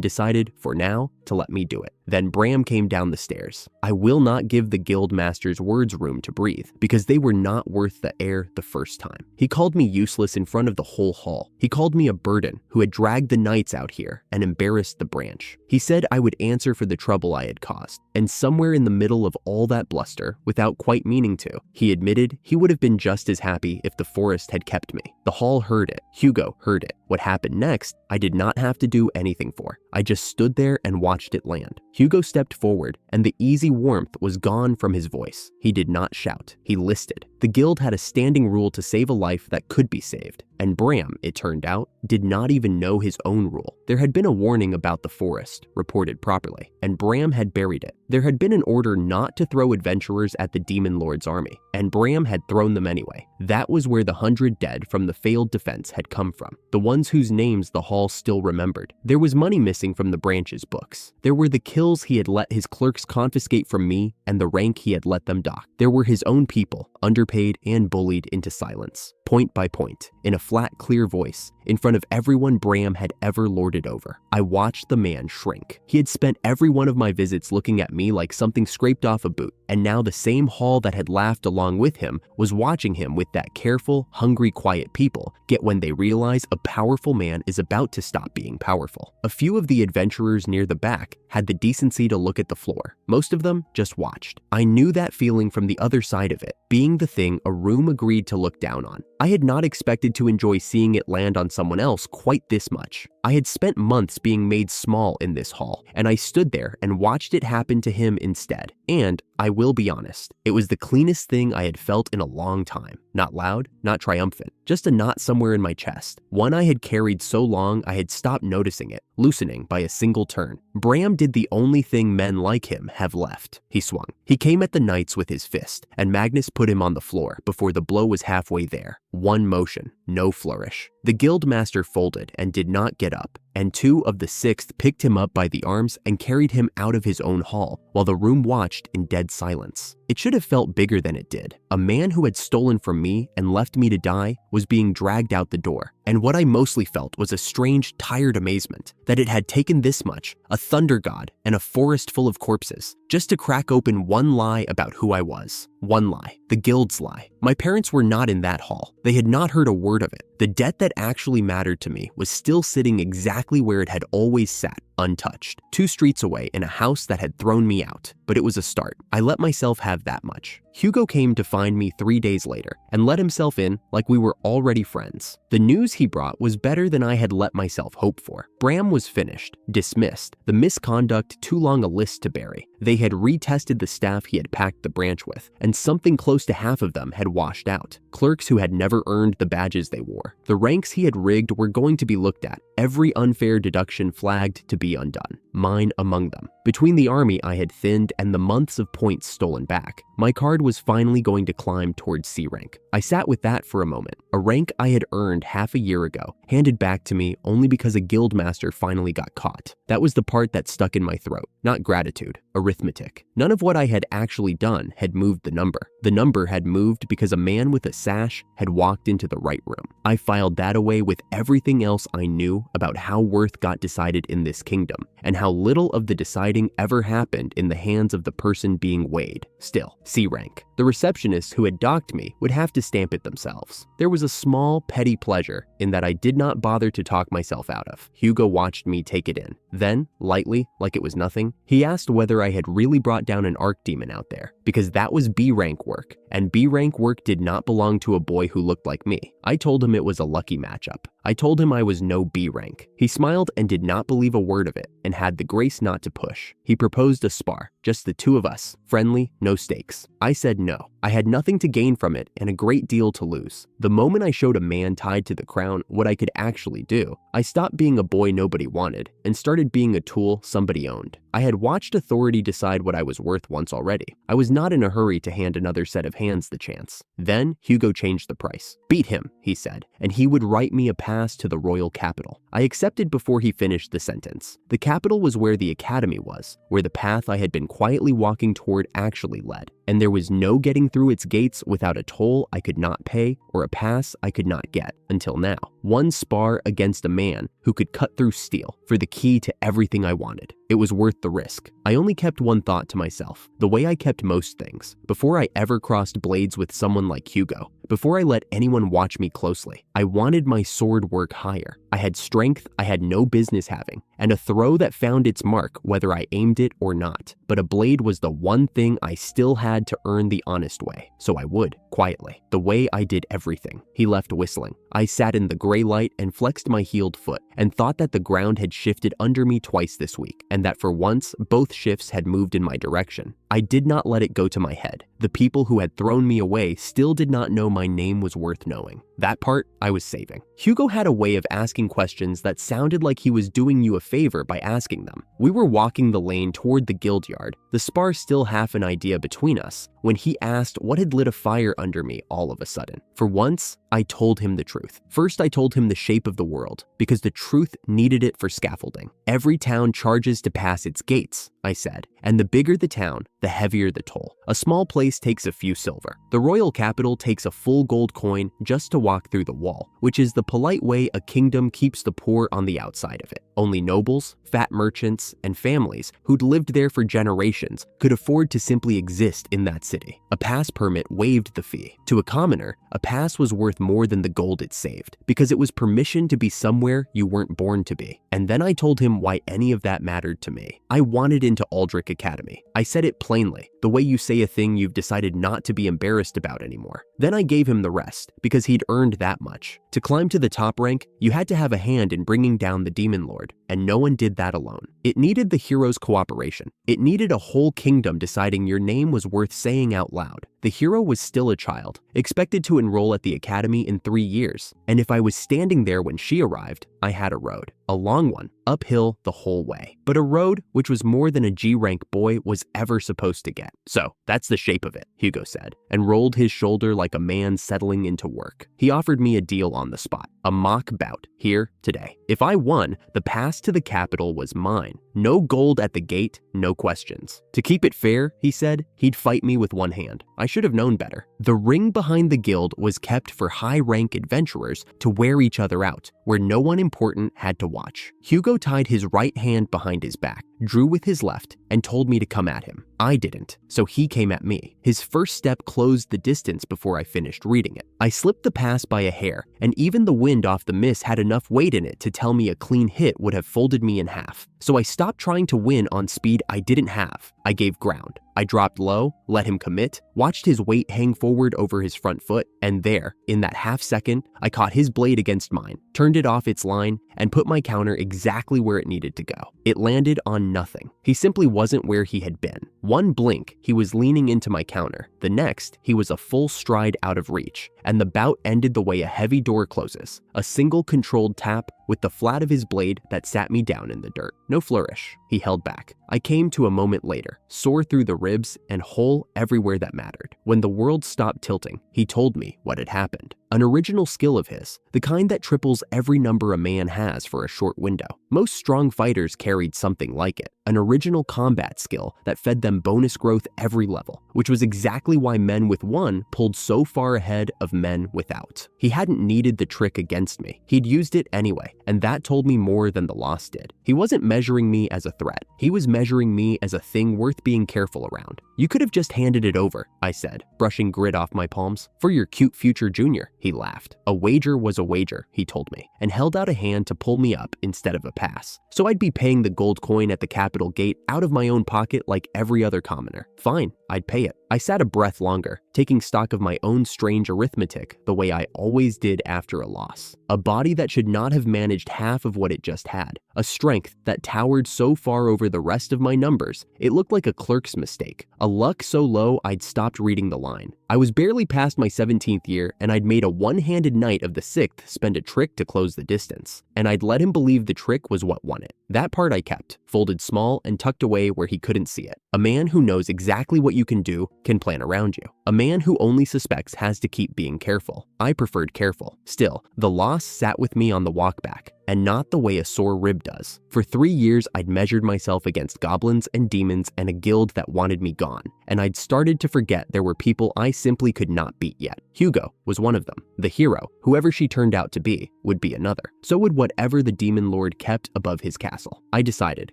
decided, for now, to let me do it. Then Bram came down the stairs. I will not give the guild master's words room to breathe, because they were not worth the air the first time. He called me useless in front of the whole hall. He called me a burden who had dragged the knights out here and embarrassed the branch. He said I would answer for the trouble I had caused. And somewhere in the middle of all that bluster, without quite meaning to, he admitted he would have been just as happy if the forest had kept me. The hall heard it. Hugo heard it. What happened next, I did not have to do anything for. I just stood there and watched it land. Hugo stepped forward, and the easy warmth was gone from his voice. He did not shout. He listed. The guild had a standing rule to save a life that could be saved. And Bram, it turned out, did not even know his own rule. There had been a warning about the forest, reported properly, and Bram had buried it. There had been an order not to throw adventurers at the Demon Lord's army, and Bram had thrown them anyway. That was where the 100 dead from the failed defense had come from, the ones whose names the hall still remembered. There was money missing from the branch's books. There were the kills he had let his clerks confiscate from me and the rank he had let them dock. There were his own people, underpaid and bullied into silence, point by point, in a flat, clear voice, in front of everyone Bram had ever lorded over. I watched the man shrink. He had spent every one of my visits looking at me like something scraped off a boot, and now the same hall that had laughed along with him was watching him with that careful, hungry, quiet people get when they realize a powerful man is about to stop being powerful. A few of the adventurers near the back had the decency to look at the floor. Most of them just watched. I knew that feeling from the other side of it, being the thing a room agreed to look down on. I had not expected to enjoy seeing it land on someone else quite this much. I had spent months being made small in this hall, and I stood there and watched it happen to him instead. And I will be honest, it was the cleanest thing I had felt in a long time. Not loud, not triumphant, just a knot somewhere in my chest. One I had carried so long I had stopped noticing it, loosening by a single turn. Bram did the only thing men like him have left. He swung. He came at the knights with his fist, and Magnus put him on the floor before the blow was halfway there. One motion, no flourish. The guild master folded and did not get up, and 2 of the 6th picked him up by the arms and carried him out of his own hall, while the room watched in dead silence. It should have felt bigger than it did. A man who had stolen from me and left me to die was being dragged out the door, and what I mostly felt was a strange, tired amazement that it had taken this much, a thunder god and a forest full of corpses, just to crack open one lie about who I was. One lie, the guild's lie. My parents were not in that hall. They had not heard a word of it. The debt that actually mattered to me was still sitting exactly where it had always sat, untouched, 2 streets away in a house that had thrown me out. But it was a start. I let myself have that much. Hugo came to find me 3 days later and let himself in like we were already friends. The news he brought was better than I had let myself hope for. Bram was finished, dismissed, the misconduct too long a list to bury. They had retested the staff he had packed the branch with, and something close to half of them had washed out. Clerks who had never earned the badges they wore. The ranks he had rigged were going to be looked at, every unfair deduction flagged to be undone, mine among them. Between the army I had thinned and the months of points stolen back, my card was finally going to climb towards C rank. I sat with that for a moment, a rank I had earned half a year ago, handed back to me only because a guild master finally got caught. That was the part that stuck in my throat, not gratitude, arithmetic. None of what I had actually done had moved the number. The number had moved because a man with a sash had walked into the right room. I filed that away with everything else I knew about how worth got decided in this kingdom, and how little of the deciding ever happened in the hands of the person being weighed. Still, C rank. The receptionists who had docked me would have to stamp it themselves. There was a small, petty pleasure in that I did not bother to talk myself out of. Hugo watched me take it in. Then, lightly, like it was nothing, he asked whether I had really brought down an archdemon out there, because that was B rank work, and B rank work did not belong to a boy who looked like me. I told him it was a lucky matchup. I told him I was no B rank. He smiled and did not believe a word of it, and had the grace not to push. He proposed a spar, just the 2 of us, friendly, no stakes. I said no. I had nothing to gain from it and a great deal to lose. The moment I showed a man tied to the crown what I could actually do, I stopped being a boy nobody wanted and started being a tool somebody owned. I had watched authority decide what I was worth once already. I was not in a hurry to hand another set of hands the chance. Then Hugo changed the price. Beat him, he said, and he would write me a pass to the royal capital. I accepted before he finished the sentence. The capital was where the academy was, where the path I had been quietly walking toward actually led, and there was no getting through its gates without a toll I could not pay or a pass I could not get until now. One spar against a man who could cut through steel for the key to everything I wanted. It was worth the risk. I only kept one thought to myself, the way I kept most things. Before I ever crossed blades with someone like Hugo, before I let anyone watch me closely, I wanted my sword work higher. I had strength I had no business having, and a throw that found its mark whether I aimed it or not. But a blade was the one thing I still had to earn the honest way, so I would, quietly, the way I did everything. He left whistling. I sat in the gray light and flexed my healed foot, and thought that the ground had shifted under me twice this week, and that for once, both shifts had moved in my direction. I did not let it go to my head. The people who had thrown me away still did not know my name was worth knowing. That part I was saving. Hugo had a way of asking questions that sounded like he was doing you a favor by asking them. We were walking the lane toward the guild yard, the spar still half an idea between us, when he asked what had lit a fire under me all of a sudden. For once, I told him the truth. First, I told him the shape of the world, because the truth needed it for scaffolding. Every town charges to pass its gates, I said, and the bigger the town, the heavier the toll. A small place takes a few silver. The royal capital takes a full gold coin just to walk through the wall, which is the polite way a kingdom keeps the poor on the outside of it. Only nobles, fat merchants, and families who'd lived there for generations could afford to simply exist in that city. A pass permit waived the fee. To a commoner, a pass was worth more than the gold it saved, because it was permission to be somewhere you weren't born to be. And then I told him why any of that mattered to me. I wanted into Aldrich Academy. I said it plainly, the way you say a thing you've decided not to be embarrassed about anymore. Then I gave him the rest, because he'd earned that much. To climb to the top rank, you had to have a hand in bringing down the Demon Lord, and no one did that alone. It needed the hero's cooperation. It needed a whole kingdom deciding your name was worth saying out loud. The hero was still a child, expected to enroll at the academy in 3 years, and if I was standing there when she arrived, I had a road. A long one, uphill the whole way, but a road which was more than a G-rank boy was ever supposed to get. So that's the shape of it, Hugo said, and rolled his shoulder like a man settling into work. He offered me a deal on the spot, a mock bout, here, today. If I won, the pass to the capital was mine. No gold at the gate, no questions. To keep it fair, he said, he'd fight me with one hand. I should have known better. The ring behind the guild was kept for high-rank adventurers to wear each other out, where no one important had to watch. Hugo tied his right hand behind his back, drew with his left, and told me to come at him. I didn't, so he came at me. His first step closed the distance before I finished reading it. I slipped the pass by a hair, and even the wind off the miss had enough weight in it to tell me a clean hit would have folded me in half. So I stopped trying to win on speed I didn't have. I gave ground. I dropped low, let him commit, watched his weight hang forward over his front foot, and there, in that half second, I caught his blade against mine, turned it off its line, and put my counter exactly where it needed to go. It landed on nothing. He simply wasn't where he had been. One blink, he was leaning into my counter. The next, he was a full stride out of reach, and the bout ended the way a heavy door closes. A single controlled tap with the flat of his blade that sat me down in the dirt. No flourish. He held back. I came to a moment later, sore through the ribs and whole everywhere that mattered. When the world stopped tilting, he told me what had happened. An original skill of his, the kind that triples every number a man has for a short window. Most strong fighters carried something like it, an original combat skill that fed them bonus growth every level, which was exactly why men with one pulled so far ahead of men without. He hadn't needed the trick against me. He'd used it anyway, and that told me more than the loss did. He wasn't measuring me as a threat. He was measuring me as a thing worth being careful around. You could have just handed it over, I said, brushing grit off my palms. For your cute future junior, he laughed. A wager was a wager, he told me, and held out a hand to pull me up instead of a pass. So I'd be paying the gold coin at the Capitol gate out of my own pocket like every other commoner. Fine, I'd pay it. I sat a breath longer, taking stock of my own strange arithmetic the way I always did after a loss. A body that should not have managed half of what it just had. A strength that towered so far over the rest of my numbers, it looked like a clerk's mistake. A luck so low I'd stopped reading the line. I was barely past my 17th year, and I'd made a one-handed knight of the 6th spend a trick to close the distance. And I'd let him believe the trick was what won it. That part I kept, folded small and tucked away where he couldn't see it. A man who knows exactly what you can do can plan around you. A man who only suspects has to keep being careful. I preferred careful. Still, the loss sat with me on the walk back. and not the way a sore rib does. For 3 years, I'd measured myself against goblins and demons and a guild that wanted me gone, and I'd started to forget there were people I simply could not beat yet. Hugo was one of them. The hero, whoever she turned out to be, would be another. So would whatever the demon lord kept above his castle. I decided,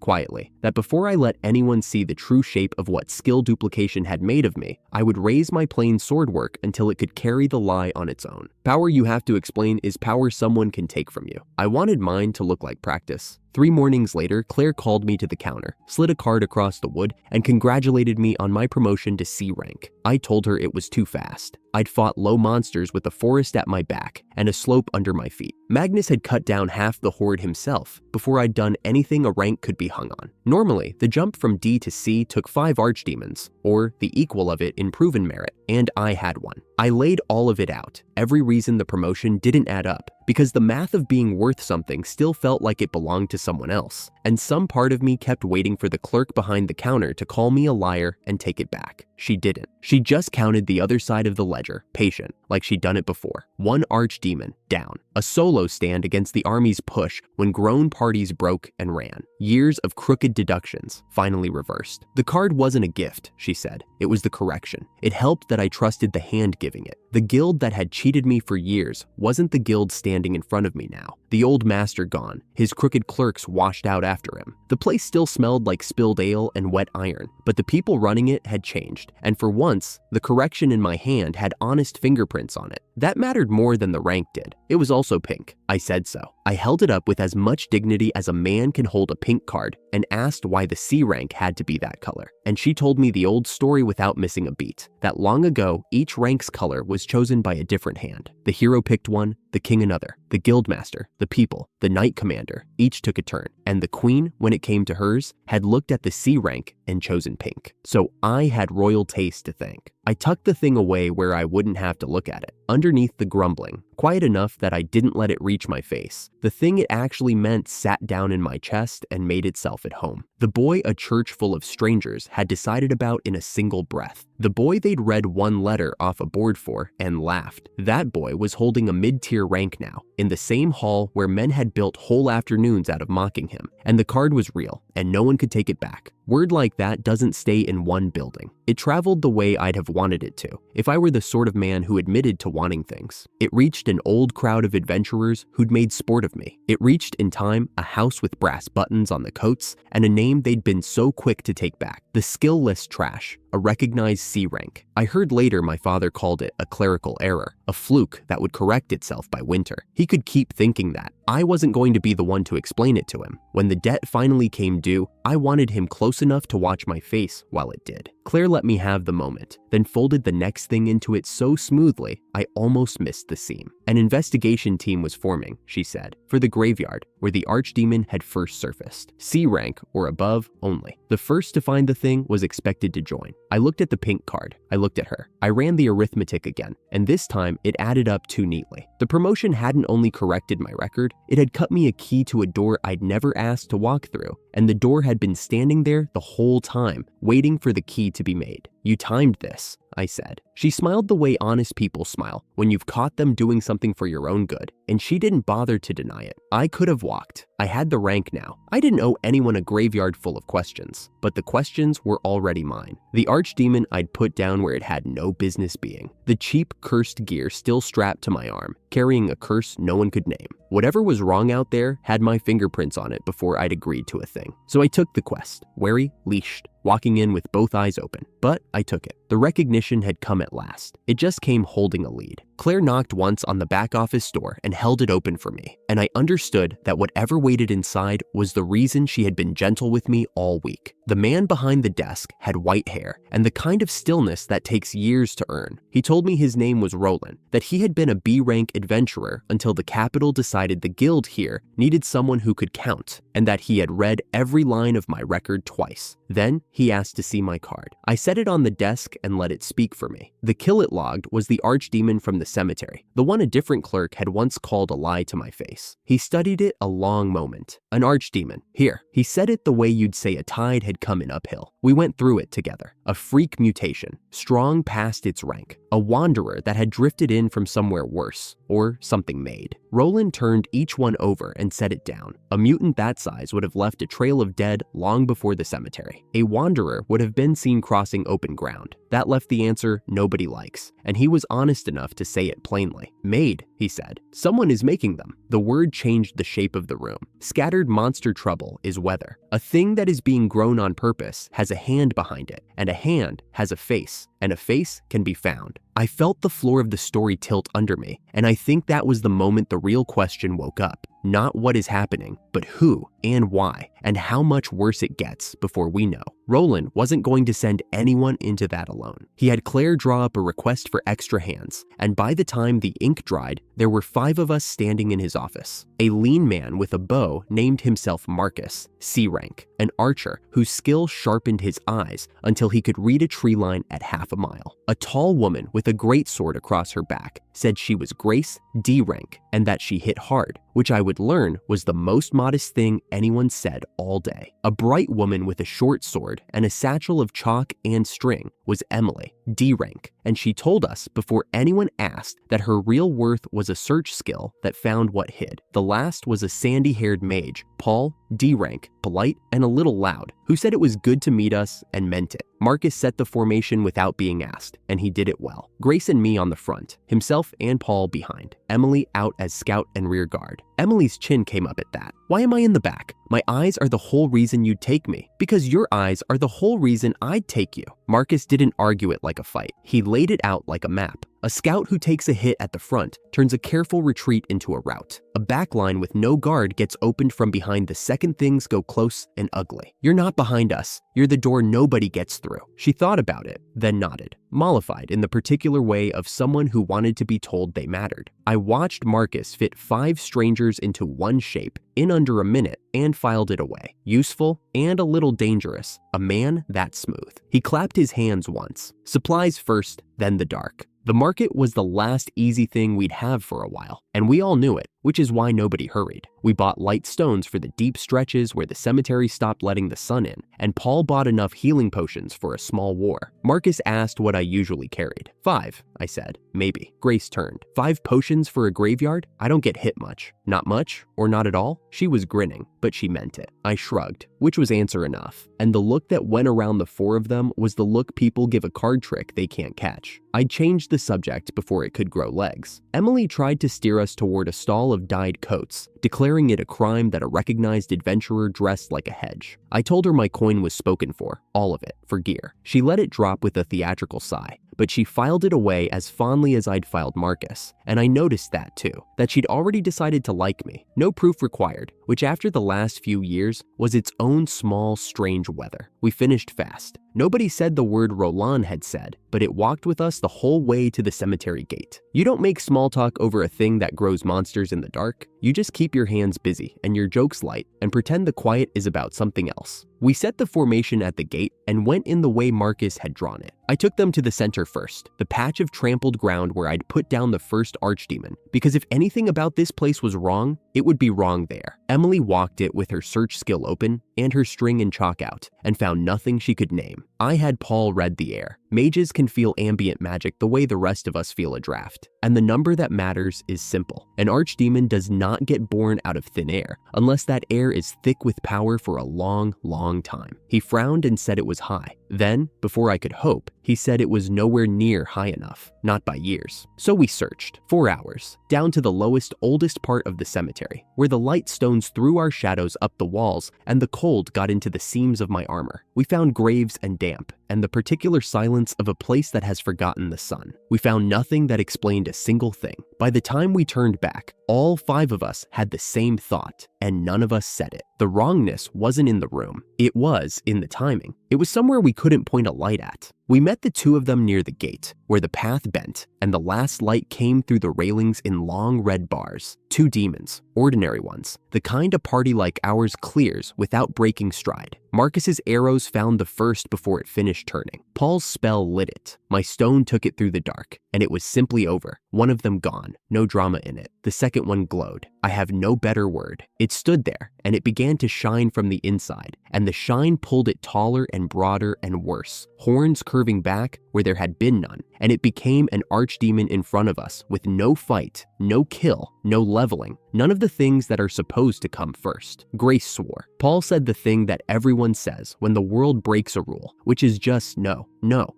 quietly, that before I let anyone see the true shape of what skill duplication had made of me, I would raise my plain sword work until it could carry the lie on its own. Power you have to explain is power someone can take from you. I wanted mine to look like practice. 3 mornings later, Claire called me to the counter, slid a card across the wood, and congratulated me on my promotion to C rank. I told her it was too fast. I'd fought low monsters with a forest at my back and a slope under my feet. Magnus had cut down half the horde himself before I'd done anything a rank could be hung on. Normally, the jump from D to C took 5 archdemons, or the equal of it in proven merit, and I had one. I laid all of it out, every reason the promotion didn't add up, because the math of being worth something still felt like it belonged to someone else, and some part of me kept waiting for the clerk behind the counter to call me a liar and take it back. She didn't. She just counted the other side of the ledger, patient, like she'd done it before. 1 archdemon, down. A solo stand against the army's push when grown parties broke and ran. Years of crooked deductions, finally reversed. The card wasn't a gift, she said. It was the correction. It helped that I trusted the hand giving it. The guild that had cheated me for years wasn't the guild standing in front of me now. The old master gone, his crooked clerks washed out after him. The place still smelled like spilled ale and wet iron, but the people running it had changed, and for once, the correction in my hand had honest fingerprints on it. That mattered more than the rank did. It was also pink. I said so. I held it up with as much dignity as a man can hold a pink card and asked why the C rank had to be that color. And she told me the old story without missing a beat, that long ago, each rank's color was chosen by a different hand. The hero picked one, the king another, the guildmaster, the people, the knight commander, each took a turn, and the queen, when it came to hers, had looked at the C rank and chosen pink. So I had royal taste to thank. I tucked the thing away where I wouldn't have to look at it, underneath the grumbling, quiet enough that I didn't let it reach my face. The thing it actually meant sat down in my chest and made itself at home. The boy a church full of strangers had decided about in a single breath. The boy they'd read 1 letter off a board for and laughed. That boy was holding a mid-tier rank now, in the same hall where men had built whole afternoons out of mocking him. And the card was real, and no one could take it back. Word like that doesn't stay in one building. It traveled the way I'd have wanted it to, if I were the sort of man who admitted to wanting things. It reached an old crowd of adventurers who'd made sport of me. It reached, in time, a house with brass buttons on the coats and a name they'd been so quick to take back. The skill-less trash, a recognized C rank. I heard later my father called it a clerical error, a fluke that would correct itself by winter. He could keep thinking that. I wasn't going to be the one to explain it to him. When the debt finally came due, I wanted him close enough to watch my face while it did. Claire let me have the moment, then folded the next thing into it so smoothly, I almost missed the seam. An investigation team was forming, she said, for the graveyard, where the archdemon had first surfaced. C rank or above only. The first to find the thing was expected to join. I looked at the pink card. I looked at her. I ran the arithmetic again, and this time it added up too neatly. The promotion hadn't only corrected my record, it had cut me a key to a door I'd never asked to walk through, and the door had been standing there the whole time, waiting for the key to be made. You timed this, I said. She smiled the way honest people smile when you've caught them doing something for your own good, and she didn't bother to deny it. I could have walked. I had the rank now. I didn't owe anyone a graveyard full of questions, but the questions were already mine. The archdemon I'd put down where it had no business being. The cheap, cursed gear still strapped to my arm, carrying a curse no one could name. Whatever was wrong out there had my fingerprints on it before I'd agreed to a thing. So I took the quest, wary, leashed, walking in with both eyes open. But I took it. The recognition had come at last. It just came holding a lead. Claire knocked once on the back office door and held it open for me, and I understood that whatever waited inside was the reason she had been gentle with me all week. The man behind the desk had white hair and the kind of stillness that takes years to earn. He told me his name was Roland, that he had been a B-rank adventurer until the capital decided the guild here needed someone who could count, and that he had read every line of my record twice. Then he asked to see my card. I set it on the desk and let it speak for me. The kill it logged was the archdemon from the cemetery, the one a different clerk had once called a lie to my face. He studied it a long moment. An archdemon. Here. He said it the way you'd say a tide had come in uphill. We went through it together. A freak mutation, strong past its rank. A wanderer that had drifted in from somewhere worse, or something made. Roland turned each one over and set it down. A mutant that size would have left a trail of dead long before the cemetery. A wanderer would have been seen crossing open ground. That left the answer nobody likes, and he was honest enough to say it plainly. Made, he said. Someone is making them. The word changed the shape of the room. Scattered monster trouble is weather. A thing that is being grown on purpose has a hand behind it, and a hand has a face, and a face can be found. I felt the floor of the story tilt under me, and I think that was the moment the real question woke up. Not what is happening, but who and why, and how much worse it gets before we know. Roland wasn't going to send anyone into that alone. He had Claire draw up a request for extra hands, and by the time the ink dried, there were 5 of us standing in his office. A lean man with a bow named himself Marcus, C rank, an archer whose skill sharpened his eyes until he could read a tree line at half a mile. A tall woman with a great sword across her back said she was Grace, D rank, and that she hit hard, which I would learn was the most modest thing anyone said all day. A bright woman with a short sword and a satchel of chalk and string was Emily, D rank, and she told us before anyone asked that her real worth was a search skill that found what hid. The last was a sandy-haired mage, Paul, D rank, polite and a little loud, who said it was good to meet us and meant it. Marcus set the formation without being asked, and he did it well. Grace and me on the front, himself and Paul behind, Emily out as scout and rear guard. Emily's chin came up at that. Why am I in the back? My eyes are the whole reason you'd take me, because your eyes are the whole reason I'd take you. Marcus didn't argue it like a fight. He laid it out like a map. A scout who takes a hit at the front turns a careful retreat into a rout. A backline with no guard gets opened from behind the second things go close and ugly. You're not behind us. You're the door nobody gets through. She thought about it, then nodded, mollified in the particular way of someone who wanted to be told they mattered. I watched Marcus fit 5 strangers into one shape in under a minute and filed it away. Useful and a little dangerous. A man that smooth. He clapped his hands once. Supplies first, then the dark. The market was the last easy thing we'd have for a while, and we all knew it, which is why nobody hurried. We bought light stones for the deep stretches where the cemetery stopped letting the sun in, and Paul bought enough healing potions for a small war. Marcus asked what I usually carried. 5, I said. Maybe. Grace turned. 5 potions for a graveyard? I don't get hit much. Not much, or not at all? She was grinning, but she meant it. I shrugged, which was answer enough, and the look that went around the 4 of them was the look people give a card trick they can't catch. I changed the subject before it could grow legs. Emily tried to steer us toward a stall of dyed coats, declaring it a crime that a recognized adventurer dressed like a hedge. I told her my coin was spoken for, all of it, for gear. She let it drop with a theatrical sigh, but she filed it away as fondly as I'd filed Marcus, and I noticed that too, that she'd already decided to like me. No proof required, which after the last few years was its own small, strange weather. We finished fast. Nobody said the word Roland had said, but it walked with us the whole way to the cemetery gate. You don't make small talk over a thing that grows monsters in the dark. You just keep your hands busy and your jokes light and pretend the quiet is about something else. We set the formation at the gate and went in the way Marcus had drawn it. I took them to the center first, the patch of trampled ground where I'd put down the first archdemon, because if anything about this place was wrong, it would be wrong there. Emily walked it with her search skill open and her string and chalk out, and found nothing she could name. I had Paul read the air. Mages can feel ambient magic the way the rest of us feel a draft, and the number that matters is simple. An archdemon does not get born out of thin air, unless that air is thick with power for a long, long time. He frowned and said it was high. Then, before I could hope, he said it was nowhere near high enough, not by years. So we searched, 4 hours, down to the lowest, oldest part of the cemetery, where the light stones threw our shadows up the walls and the cold got into the seams of my armor. We found graves and damp, and the particular silence of a place that has forgotten the sun. We found nothing that explained a single thing. By the time we turned back, all 5 of us had the same thought, and none of us said it. The wrongness wasn't in the room. It was in the timing. It was somewhere we couldn't point a light at. We met the two of them near the gate, where the path bent, and the last light came through the railings in long red bars. Two demons, ordinary ones, the kind a party like ours clears without breaking stride. Marcus's arrows found the first before it finished turning. Paul's spell lit it. My stone took it through the dark, and it was simply over. One of them gone, no drama in it. The second one glowed. I have no better word. It stood there, and it began to shine from the inside, and the shine pulled it taller and broader and worse, horns curving back where there had been none, and it became an archdemon in front of us with no fight, no kill, no leveling, none of the things that are supposed to come first. Grace swore. Paul said the thing that everyone says when the world breaks a rule, which is just no,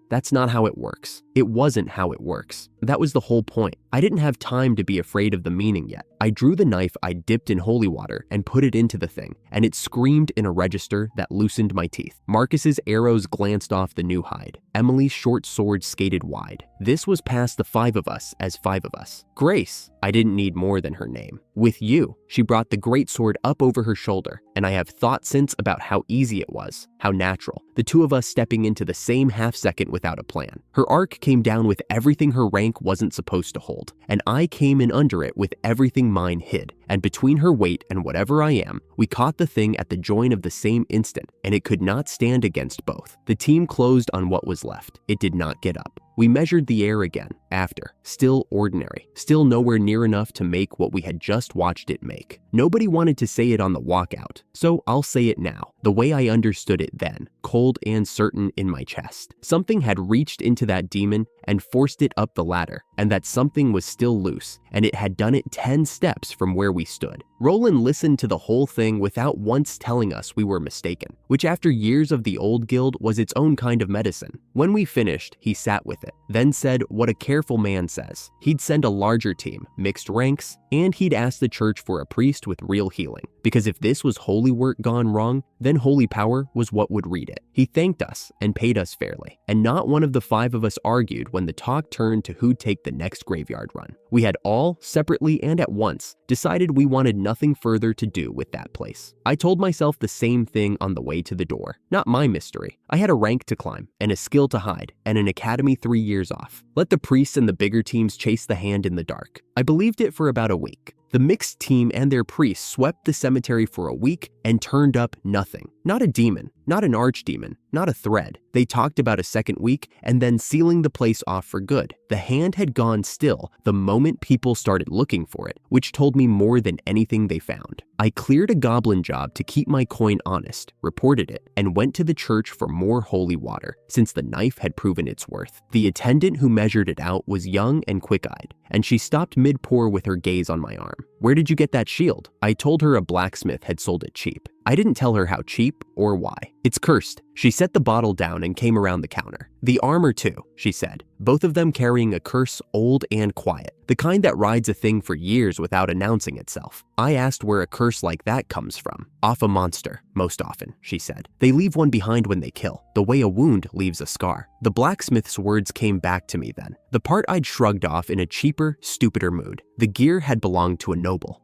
that's not how it works. It wasn't how it works. That was the whole point. I didn't have time to be afraid of the meaning yet. I drew the knife I dipped in holy water and put it into the thing, and it screamed in a register that loosened my teeth. Marcus's arrows glanced off the new hide. Emily's short sword skated wide. This was past the five of us as five of us. Grace, I didn't need more than her name. With you, she brought the great sword up over her shoulder, and I have thought since about how easy it was, how natural. The two of us stepping into the same half second without a plan. Her arc came down with everything her rank wasn't supposed to hold, and I came in under it with everything mine hid. And between her weight and whatever I am, we caught the thing at the join of the same instant, and it could not stand against both. The team closed on what was left. It did not get up. We measured the air again, after. Still ordinary. Still nowhere near enough to make what we had just watched it make. Nobody wanted to say it on the walkout, so I'll say it now, the way I understood it then, cold and certain in my chest. Something had reached into that demon and forced it up the ladder, and that something was still loose, and it had done it 10 steps from where we stood. Roland listened to the whole thing without once telling us we were mistaken, which after years of the old guild was its own kind of medicine. When we finished, he sat with it, then said what a careful man says. He'd send a larger team, mixed ranks, and he'd ask the church for a priest with real healing, because if this was holy work gone wrong, then holy power was what would read it. He thanked us and paid us fairly, and not one of the five of us argued when the talk turned to who'd take the next graveyard run. We had all, separately and at once, decided we wanted nothing further to do with that place. I told myself the same thing on the way to the door. Not my mystery. I had a rank to climb, and a skill to hide, and an academy 3 years off. Let the priests and the bigger teams chase the hand in the dark. I believed it for about a week. The mixed team and their priests swept the cemetery for a week and turned up nothing. Not a demon, not an archdemon, not a thread. They talked about a second week and then sealing the place off for good. The hand had gone still the moment people started looking for it, which told me more than anything they found. I cleared a goblin job to keep my coin honest, reported it, and went to the church for more holy water, since the knife had proven its worth. The attendant who measured it out was young and quick-eyed, and she stopped mid-pour with her gaze on my arm. "Where did you get that shield?" I told her a blacksmith had sold it cheap. I didn't tell her how cheap or why. "It's cursed." She set the bottle down and came around the counter. "The armor too," she said, both of them carrying a curse old and quiet, the kind that rides a thing for years without announcing itself. I asked where a curse like that comes from. "Off a monster, most often," she said. "They leave one behind when they kill, the way a wound leaves a scar." The blacksmith's words came back to me then, the part I'd shrugged off in a cheaper, stupider mood. The gear had belonged to a noble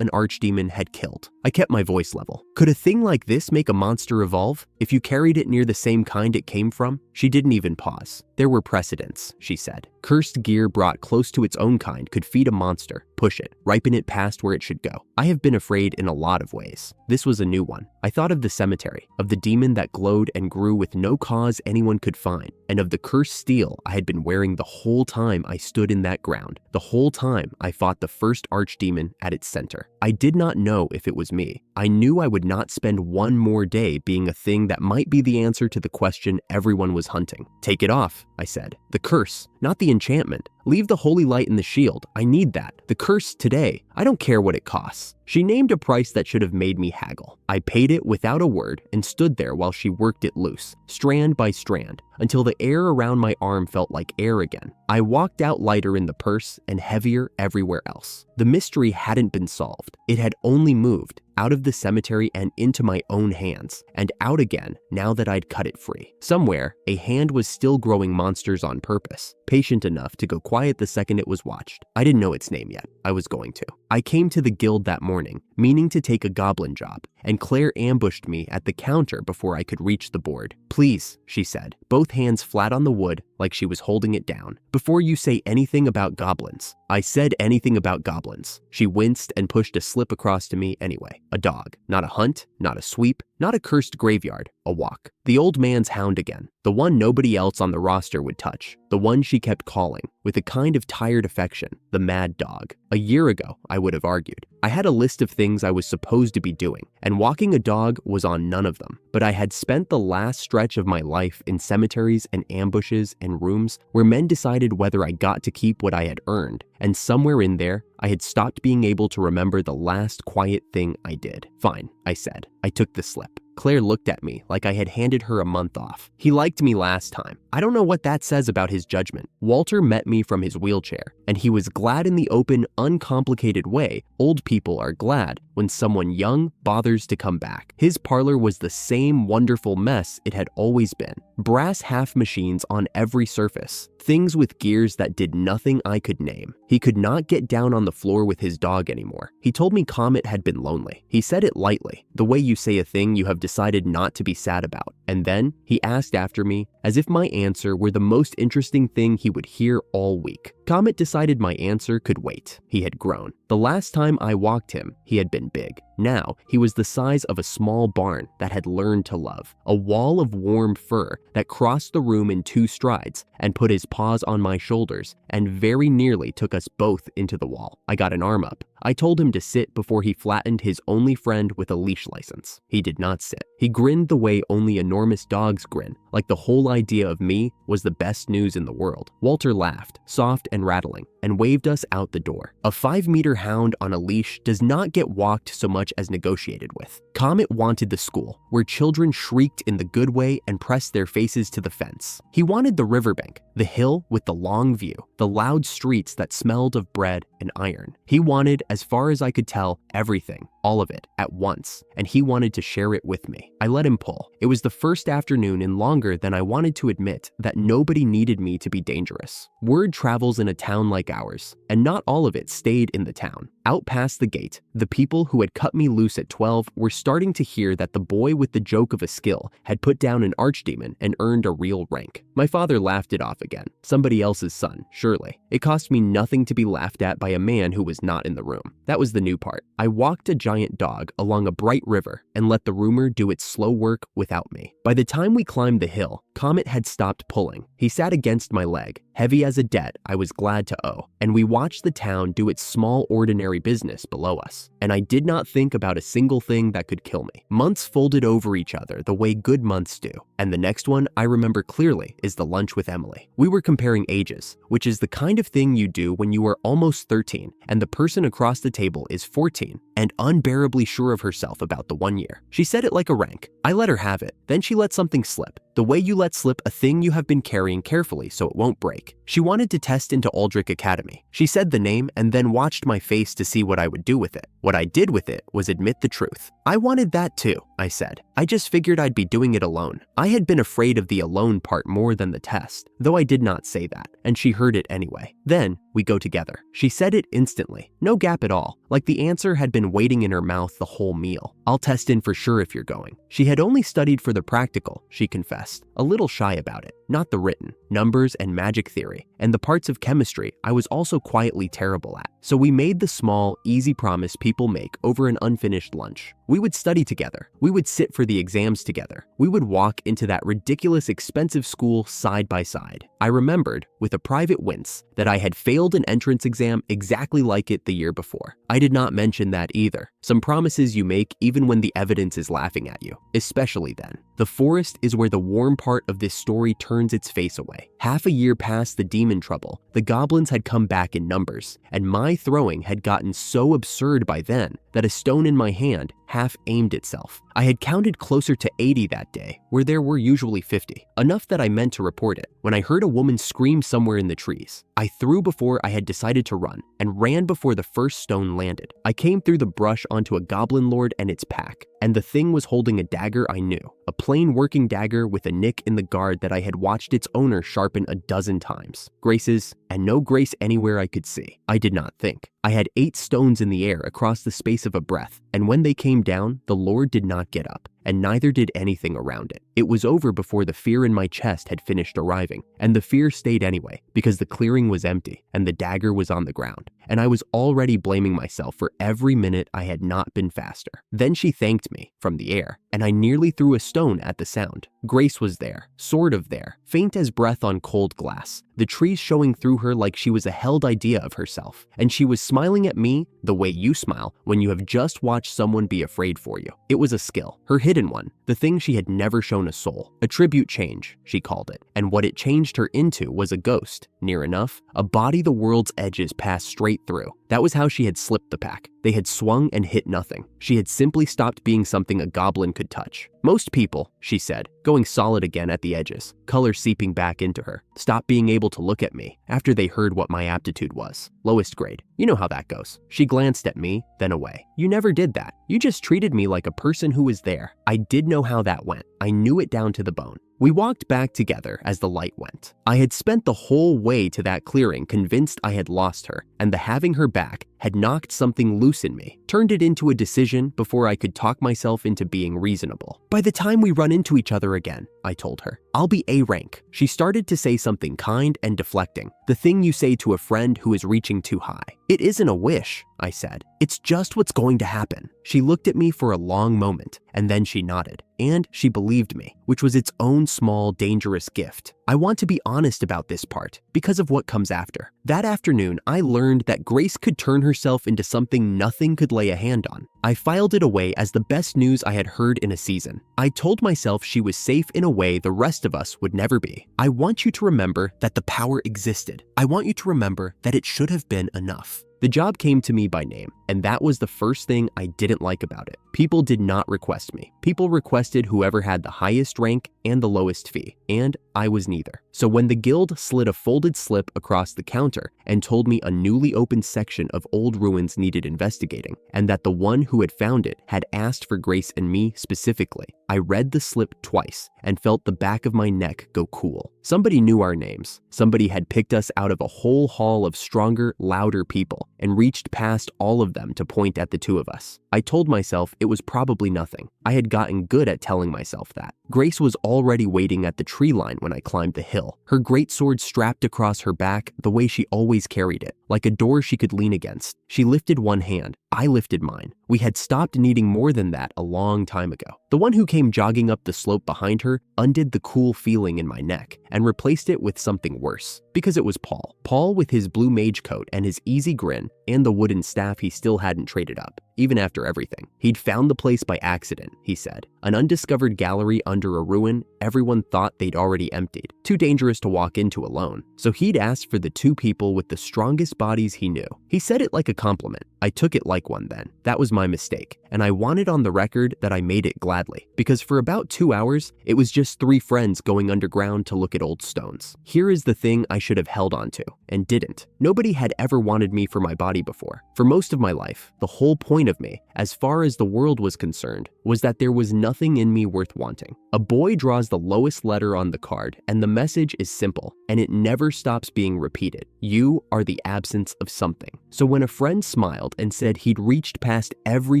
an archdemon had killed. I kept my voice level. Could a thing like this make a monster evolve if you carried it near the same kind it came from? She didn't even pause. "There were precedents," she said. Cursed gear brought close to its own kind could feed a monster, push it, ripen it past where it should go. I have been afraid in a lot of ways. This was a new one. I thought of the cemetery, of the demon that glowed and grew with no cause anyone could find, and of the cursed steel I had been wearing the whole time I stood in that ground, the whole time I fought the first archdemon at its center. I did not know if it was me. I knew I would not spend one more day being a thing that might be the answer to the question everyone was hunting. "Take it off," I said. "The curse, not the enchantment. Leave the holy light in the shield. I need that. The curse today. I don't care what it costs." She named a price that should have made me haggle. I paid it without a word and stood there while she worked it loose, strand by strand, until the air around my arm felt like air again. I walked out lighter in the purse and heavier everywhere else. The mystery hadn't been solved. It had only moved out of the cemetery and into my own hands, and out again now that I'd cut it free. Somewhere, a hand was still growing monsters on purpose, patient enough to go quiet the second it was watched. I didn't know its name yet. I was going to. I came to the guild that morning, meaning to take a goblin job, and Claire ambushed me at the counter before I could reach the board. "Please," she said, both hands flat on the wood like she was holding it down. "Before you say anything about goblins." I said anything about goblins. She winced and pushed a slip across to me anyway. A dog. Not a hunt, not a sweep, not a cursed graveyard, a walk. The old man's hound again. The one nobody else on the roster would touch. The one she kept calling, with a kind of tired affection, the mad dog. A year ago, I would have argued. I had a list of things I was supposed to be doing, and walking a dog was on none of them. But I had spent the last stretch of my life in cemeteries and ambushes and rooms where men decided whether I got to keep what I had earned, and somewhere in there, I had stopped being able to remember the last quiet thing I did. "Fine," I said. I took the slip. Claire looked at me like I had handed her a month off. "He liked me last time. I don't know what that says about his judgment." Walter met me from his wheelchair, and he was glad in the open, uncomplicated way old people are glad when someone young bothers to come back. His parlor was the same wonderful mess it had always been. Brass half machines on every surface. Things with gears that did nothing I could name. He could not get down on the floor with his dog anymore. He told me Comet had been lonely. He said it lightly, the way you say a thing you have decided not to be sad about. And then he asked after me, as if my answer were the most interesting thing he would hear all week. Comet decided my answer could wait. He had grown. The last time I walked him, he had been big. Now, he was the size of a small barn that had learned to love. A wall of warm fur that crossed the room in 2 strides and put his paws on my shoulders and very nearly took us both into the wall. I got an arm up. I told him to sit before he flattened his only friend with a leash license. He did not sit. He grinned the way only enormous dogs grin, like the whole idea of me was the best news in the world. Walter laughed, soft and rattling, and waved us out the door. A 5-meter hound on a leash does not get walked so much as negotiated with. Comet wanted the school, where children shrieked in the good way and pressed their faces to the fence. He wanted the riverbank, the hill with the long view, the loud streets that smelled of bread and iron. He wanted, as far as I could tell, everything, all of it, at once, and he wanted to share it with me. I let him pull. It was the first afternoon in longer than I wanted to admit that nobody needed me to be dangerous. Word travels in a town like ours, and not all of it stayed in the town. Out past the gate, the people who had cut me loose at 12 were starting to hear that the boy with the joke of a skill had put down an archdemon and earned a real rank. My father laughed it off again. Somebody else's son, surely. It cost me nothing to be laughed at by a man who was not in the room. That was the new part. I walked a giant dog along a bright river and let the rumor do its slow work without me. By the time we climbed the hill, Comet had stopped pulling. He sat against my leg, heavy as a debt I was glad to owe, and we watched the town do its small ordinary business below us, and I did not think about a single thing that could kill me. Months folded over each other the way good months do, and the next one I remember clearly is the lunch with Emily. We were comparing ages, which is the kind of thing you do when you are almost 13 and the person across the table is 14 and unbearably sure of herself about the 1 year. She said it like a rank. I let her have it. Then she let something slip. The way you let slip a thing you have been carrying carefully so it won't break. She wanted to test into Aldrich Academy. She said the name and then watched my face to see what I would do with it. What I did with it was admit the truth. I wanted that too, I said. I just figured I'd be doing it alone. I had been afraid of the alone part more than the test, though I did not say that, and she heard it anyway. Then we go together. She said it instantly, no gap at all, like the answer had been waiting in her mouth the whole meal. I'll test in for sure if you're going. She had only studied for the practical, she confessed, a little shy about it, not the written, numbers and magic theory, and the parts of chemistry I was also quietly terrible at. So we made the small, easy promise people make over an unfinished lunch. We would study together. We would sit for the exams together. We would walk into that ridiculous expensive school side by side. I remembered, with a private wince, that I had failed an entrance exam exactly like it the year before. I did not mention that either. Some promises you make even when the evidence is laughing at you, especially then. The forest is where the warm part of this story turns its face away. Half a year past the demon trouble, the goblins had come back in numbers, and my throwing had gotten so absurd by then that a stone in my hand half aimed itself. I had counted closer to 80 that day, where there were usually 50, enough that I meant to report it, when I heard a woman scream somewhere in the trees. I threw before I had decided to run, and ran before the first stone landed. I came through the brush onto a goblin lord and its pack. and the thing was holding a dagger I knew, a plain working dagger with a nick in the guard that I had watched its owner sharpen a dozen times. Grace's, and no Grace anywhere I could see. I did not think. I had 8 stones in the air across the space of a breath, and when they came down, the Lord did not get up, and neither did anything around it. It was over before the fear in my chest had finished arriving, and the fear stayed anyway, because the clearing was empty, and the dagger was on the ground, and I was already blaming myself for every minute I had not been faster. Then she thanked me, from the air, and I nearly threw a stone at the sound. Grace was there, sort of there, faint as breath on cold glass, the trees showing through her like she was a held idea of herself, and she was smiling at me the way you smile when you have just watched someone be afraid for you. It was a skill, her hidden one, the thing she had never shown a soul. A tribute change, she called it, and what it changed her into was a ghost, near enough, a body the world's edges passed straight through. That was how she had slipped the pack. They had swung and hit nothing. She had simply stopped being something a goblin could touch. Most people, she said, going solid again at the edges, color seeping back into her, stopped being able to look at me after they heard what my aptitude was. Lowest grade. You know how that goes. She glanced at me, then away. You never did that. You just treated me like a person who was there. I did know how that went. I knew it down to the bone. We walked back together as the light went. I had spent the whole way to that clearing convinced I had lost her, and the having her back had knocked something loose in me, turned it into a decision before I could talk myself into being reasonable. By the time we run into each other again, I told her, I'll be A rank. She started to say something kind and deflecting, the thing you say to a friend who is reaching too high. It isn't a wish, I said. It's just what's going to happen. She looked at me for a long moment, and then she nodded. And she believed me, which was its own small, dangerous gift. I want to be honest about this part, because of what comes after. That afternoon, I learned that Grace could turn herself into something nothing could lay a hand on. I filed it away as the best news I had heard in a season. I told myself she was safe in a way the rest of us would never be. I want you to remember that the power existed. I want you to remember that it should have been enough. The job came to me by name, and that was the first thing I didn't like about it. People did not request me. People requested whoever had the highest rank and the lowest fee, and I was neither. So when the guild slid a folded slip across the counter and told me a newly opened section of old ruins needed investigating, and that the one who had found it had asked for Grace and me specifically, I read the slip twice and felt the back of my neck go cool. Somebody knew our names. Somebody had picked us out of a whole hall of stronger, louder people and reached past all of them to point at the two of us. I told myself it was probably nothing. I had gotten good at telling myself that. Grace was already waiting at the tree line when I climbed the hill, her greatsword strapped across her back the way she always carried it, like a door she could lean against. She lifted one hand. I lifted mine. We had stopped needing more than that a long time ago. The one who came jogging up the slope behind her undid the cool feeling in my neck and replaced it with something worse, because it was Paul. Paul with his blue mage coat and his easy grin and the wooden staff he still hadn't traded up, even after everything. He'd found the place by accident, he said. An undiscovered gallery under a ruin everyone thought they'd already emptied, too dangerous to walk into alone. So he'd asked for the 2 people with the strongest bodies he knew. He said it like a compliment. I took it like one then. That was my mistake, and I wanted on the record that I made it gladly, because for about 2 hours, it was just 3 friends going underground to look at old stones. Here is the thing I should have held on to, and didn't. Nobody had ever wanted me for my body before. For most of my life, the whole point of me, as far as the world was concerned, was that there was nothing in me worth wanting. A boy draws the lowest letter on the card, and the message is simple, and it never stops being repeated. You are the absence of something. So when a friend smiled and said he'd reached past every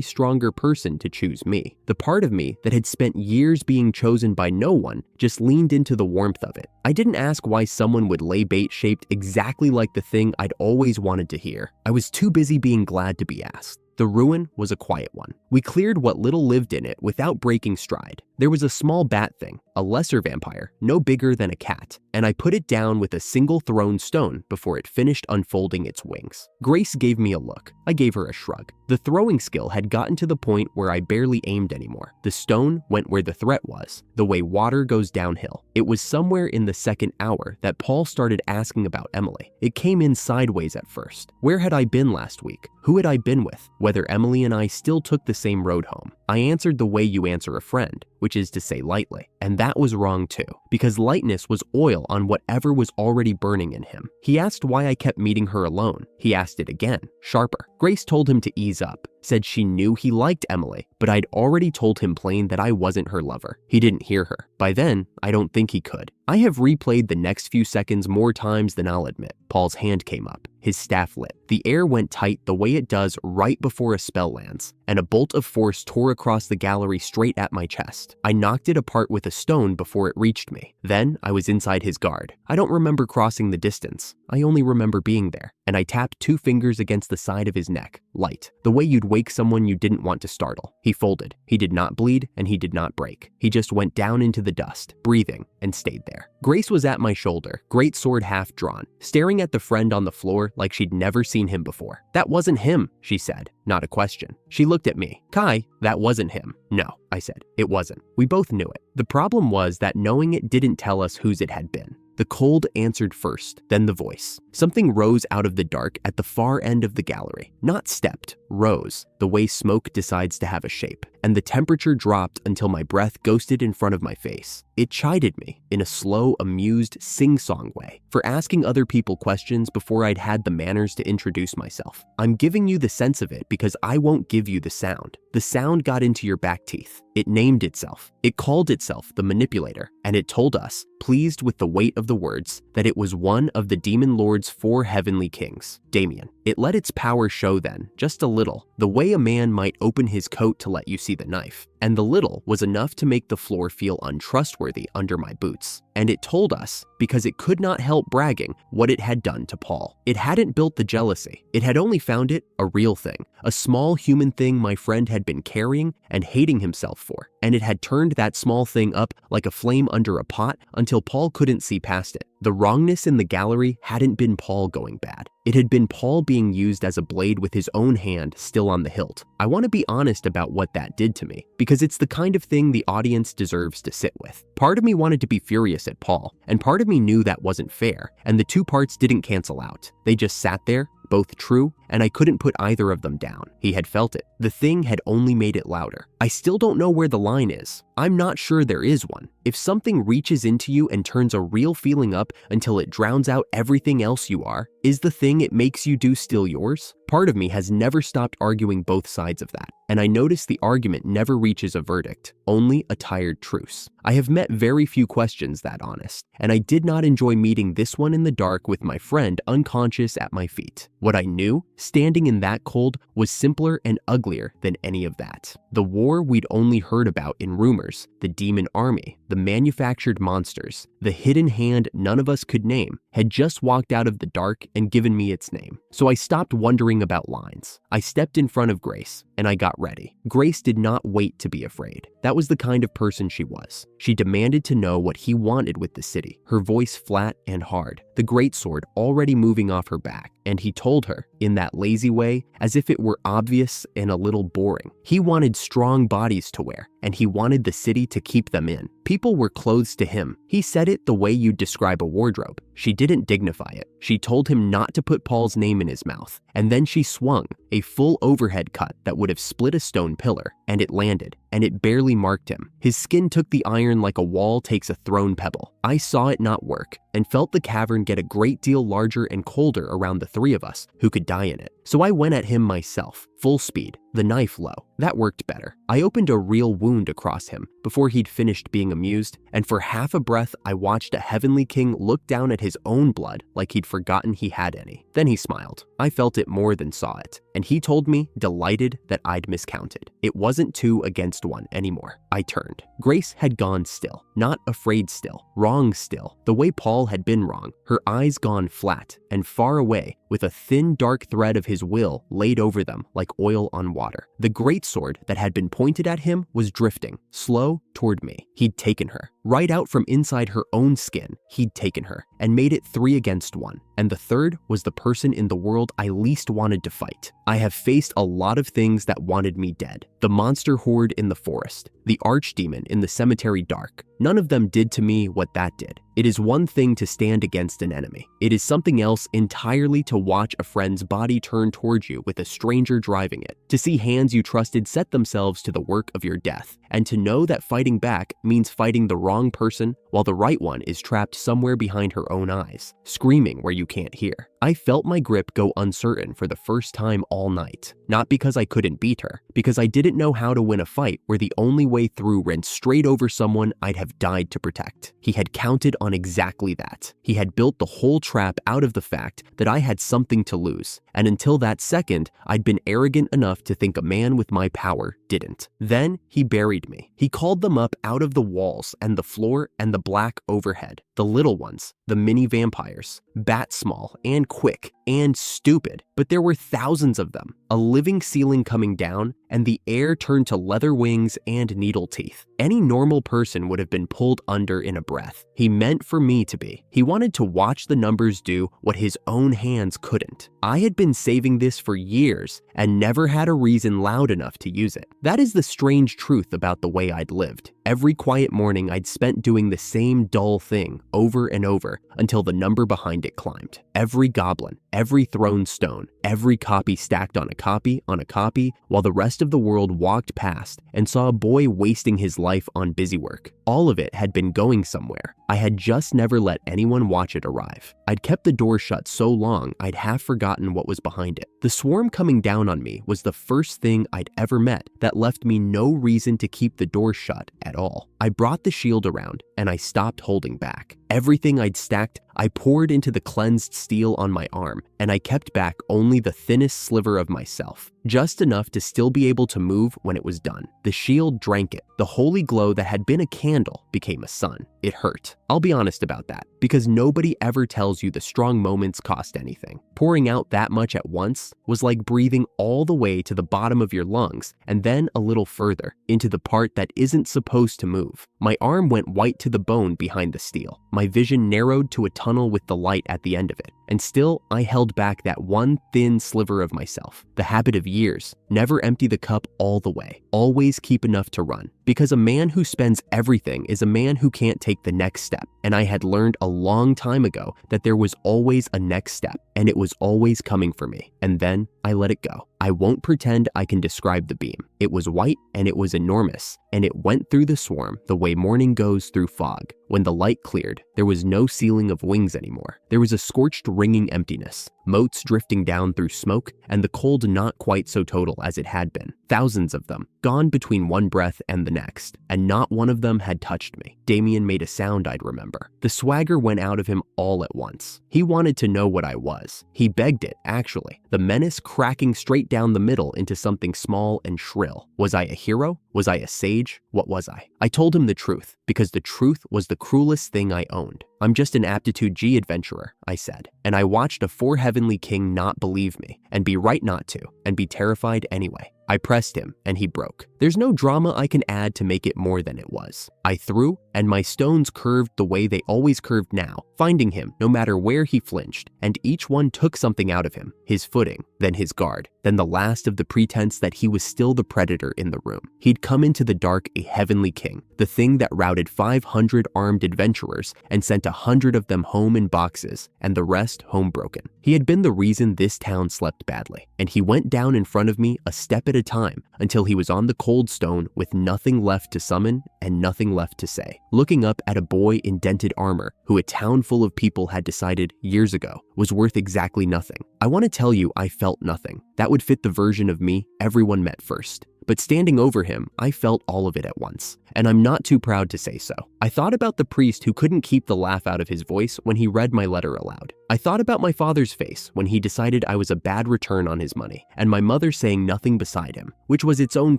stronger person to choose me, the part of me that had spent years being chosen by no one just leaned into the warmth of it. I didn't ask why someone would lay bait shaped exactly like the thing I'd always wanted to hear. I was too busy being glad to be asked. The ruin was a quiet one. We cleared what little lived in it without breaking stride. There was a small bat thing, a lesser vampire, no bigger than a cat, and I put it down with a single thrown stone before it finished unfolding its wings. Grace gave me a look. I gave her a shrug. The throwing skill had gotten to the point where I barely aimed anymore. The stone went where the threat was, the way water goes downhill. It was somewhere in the second hour that Paul started asking about Emily. It came in sideways at first. Where had I been last week? Who had I been with? Whether Emily and I still took the same road home. I answered the way you answer a friend, which is to say lightly. And that was wrong too, because lightness was oil on whatever was already burning in him. He asked why I kept meeting her alone. He asked it again, sharper. Grace told him to ease up, said she knew he liked Emily, but I'd already told him plain that I wasn't her lover. He didn't hear her. By then, I don't think he could. I have replayed the next few seconds more times than I'll admit. Paul's hand came up, his staff lit. The air went tight the way it does right before a spell lands, and a bolt of force tore across the gallery straight at my chest. I knocked it apart with a stone before it reached me. Then I was inside his guard. I don't remember crossing the distance. I only remember being there, and I tapped 2 fingers against the side of his neck, light, the way you'd wake someone you didn't want to startle. He folded. He did not bleed, and he did not break. He just went down into the dust, breathing, and stayed there. Grace was at my shoulder, great sword half drawn, staring at the friend on the floor like she'd never seen him before. "That wasn't him," she said, not a question. She looked at me. "Kai, that wasn't him." "No," I said, "it wasn't." We both knew it. The problem was that knowing it didn't tell us whose it had been. The cold answered first, then the voice. Something rose out of the dark at the far end of the gallery. Not stepped, rose, the way smoke decides to have a shape. And the temperature dropped until my breath ghosted in front of my face. It chided me, in a slow, amused, sing-song way, for asking other people questions before I'd had the manners to introduce myself. "I'm giving you the sense of it because I won't give you the sound. The sound got into your back teeth. It named itself. It called itself the manipulator, and it told us, pleased with the weight of the words, that it was one of the demon lord's 4 heavenly kings, Damien. It let its power show then, just a little, the way a man might open his coat to let you see the knife. And the little was enough to make the floor feel untrustworthy under my boots. And it told us, because it could not help bragging, what it had done to Paul. It hadn't built the jealousy. It had only found it a real thing, a small human thing my friend had been carrying and hating himself for. And it had turned that small thing up like a flame under a pot until Paul couldn't see past it. The wrongness in the gallery hadn't been Paul going bad. It had been Paul being used as a blade with his own hand still on the hilt. I want to be honest about what that did to me, because it's the kind of thing the audience deserves to sit with. Part of me wanted to be furious at Paul, and part of me knew that wasn't fair, and the 2 parts didn't cancel out. They just sat there, both true, and I couldn't put either of them down. He had felt it. The thing had only made it louder. I still don't know where the line is. I'm not sure there is one. If something reaches into you and turns a real feeling up until it drowns out everything else you are, is the thing it makes you do still yours? Part of me has never stopped arguing both sides of that, and I notice the argument never reaches a verdict, only a tired truce. I have met very few questions that honest, and I did not enjoy meeting this one in the dark with my friend unconscious at my feet. What I knew, standing in that cold, was simpler and uglier than any of that. The war we'd only heard about in rumors, the demon army, the manufactured monsters, the hidden hand none of us could name, had just walked out of the dark and given me its name. So I stopped wondering about lines. I stepped in front of Grace, and I got ready. Grace did not wait to be afraid. That was the kind of person she was. She demanded to know what he wanted with the city, her voice flat and hard, the greatsword already moving off her back, and he told her, in that lazy way, as if it were obvious and a little boring. He wanted strong bodies to wear, and he wanted the city to keep them in. People were clothes to him. He said it the way you'd describe a wardrobe. She didn't dignify it. She told him not to put Paul's name in his mouth, and then she swung, a full overhead cut that would have split a stone pillar, and it landed, and it barely marked him. His skin took the iron like a wall takes a thrown pebble. I saw it not work, and felt the cavern get a great deal larger and colder around the 3 of us who could die in it. So I went at him myself, full speed, the knife low. That worked better. I opened a real wound across him before he'd finished being amused, and for half a breath I watched a heavenly king look down at his own blood like he'd forgotten he had any. Then he smiled. I felt it more than saw it, and he told me, delighted, that I'd miscounted. It wasn't 2 against 1 anymore. I turned. Grace had gone still, not afraid still, wrong still, the way Paul had been wrong, her eyes gone flat and far away, with a thin dark thread of his will laid over them like oil on water. The greatsword that had been pointed at him was drifting, slow, toward me. He'd taken her. Right out from inside her own skin, he'd taken her, and made it 3 against 1. And the third was the person in the world I least wanted to fight. I have faced a lot of things that wanted me dead. The monster horde in the forest, the archdemon in the cemetery dark. None of them did to me what that did. It is one thing to stand against an enemy. It is something else entirely to watch a friend's body turn towards you with a stranger driving it, to see hands you trusted set themselves to the work of your death, and to know that fighting back means fighting the wrong person while the right one is trapped somewhere behind her own eyes, screaming where you can't hear. I felt my grip go uncertain for the first time all night. Not because I couldn't beat her, because I didn't know how to win a fight where the only way through ran straight over someone I'd have died to protect. He had counted on exactly that. He had built the whole trap out of the fact that I had something to lose, and until that second, I'd been arrogant enough to think a man with my power didn't. Then he buried me. He called them up out of the walls and the floor and the black overhead. The little ones, the mini vampires, bat small and quick and stupid, but there were thousands of them. A living ceiling coming down, and the air turned to leather wings and needle teeth. Any normal person would have been pulled under in a breath. He meant for me to be. He wanted to watch the numbers do what his own hands couldn't. I had been saving this for years and never had a reason loud enough to use it. That is the strange truth about the way I'd lived. Every quiet morning I'd spent doing the same dull thing over and over until the number behind it climbed. Every goblin, every thrown stone, every copy stacked on a copy, while the rest of the world walked past and saw a boy wasting his life on busy work. All of it had been going somewhere. I had just never let anyone watch it arrive. I'd kept the door shut so long I'd half forgotten what was behind it. The swarm coming down on me was the first thing I'd ever met that left me no reason to keep the door shut at all. I brought the shield around and I stopped holding back. Everything I'd stacked, I poured into the cleansed steel on my arm, and I kept back only the thinnest sliver of myself, just enough to still be able to move when it was done. The shield drank it. The holy glow that had been a candle became a sun. It hurt. I'll be honest about that, because nobody ever tells you the strong moments cost anything. Pouring out that much at once was like breathing all the way to the bottom of your lungs and then a little further into the part that isn't supposed to move. My arm went white to the bone behind the steel. My vision narrowed to a tunnel with the light at the end of it, and still I held back that one thin sliver of myself. The habit of years: never empty the cup all the way, always keep enough to run. Because a man who spends everything is a man who can't take the next step, and I had learned a long time ago that there was always a next step, and it was always coming for me. And then I let it go. I won't pretend I can describe the beam. It was white and it was enormous, and it went through the swarm the way morning goes through fog. When the light cleared, there was no ceiling of wings anymore. There was a scorched, ringing emptiness, motes drifting down through smoke, and the cold not quite so total as it had been. Thousands of them, gone between one breath and the next, and not one of them had touched me. Damien made a sound I'd remember. The swagger went out of him all at once. He wanted to know what I was. He begged it, actually. The menace cracking straight down the middle into something small and shrill. Was I a hero? Was I a sage? What was I? I told him the truth, because the truth was the cruelest thing I owned. I'm just an Aptitude G adventurer, I said, and I watched a four heavenly king not believe me, and be right not to, and be terrified anyway. I pressed him, and he broke. There's no drama I can add to make it more than it was. I threw, and my stones curved the way they always curved now, finding him no matter where he flinched, and each one took something out of him: his footing, then his guard, then the last of the pretense that he was still the predator in the room. He'd come into the dark a heavenly king, the thing that routed 500 armed adventurers and sent 100 of them home in boxes, and the rest home broken. He had been the reason this town slept badly, and he went down in front of me a step at a time until he was on the cold stone with nothing left to summon and nothing left to say, looking up at a boy in dented armor who a town full of people had decided years ago was worth exactly nothing. I want to tell you I felt nothing. That would fit the version of me everyone met first. But standing over him, I felt all of it at once, and I'm not too proud to say so. I thought about the priest who couldn't keep the laugh out of his voice when he read my letter aloud. I thought about my father's face when he decided I was a bad return on his money, and my mother saying nothing beside him, which was its own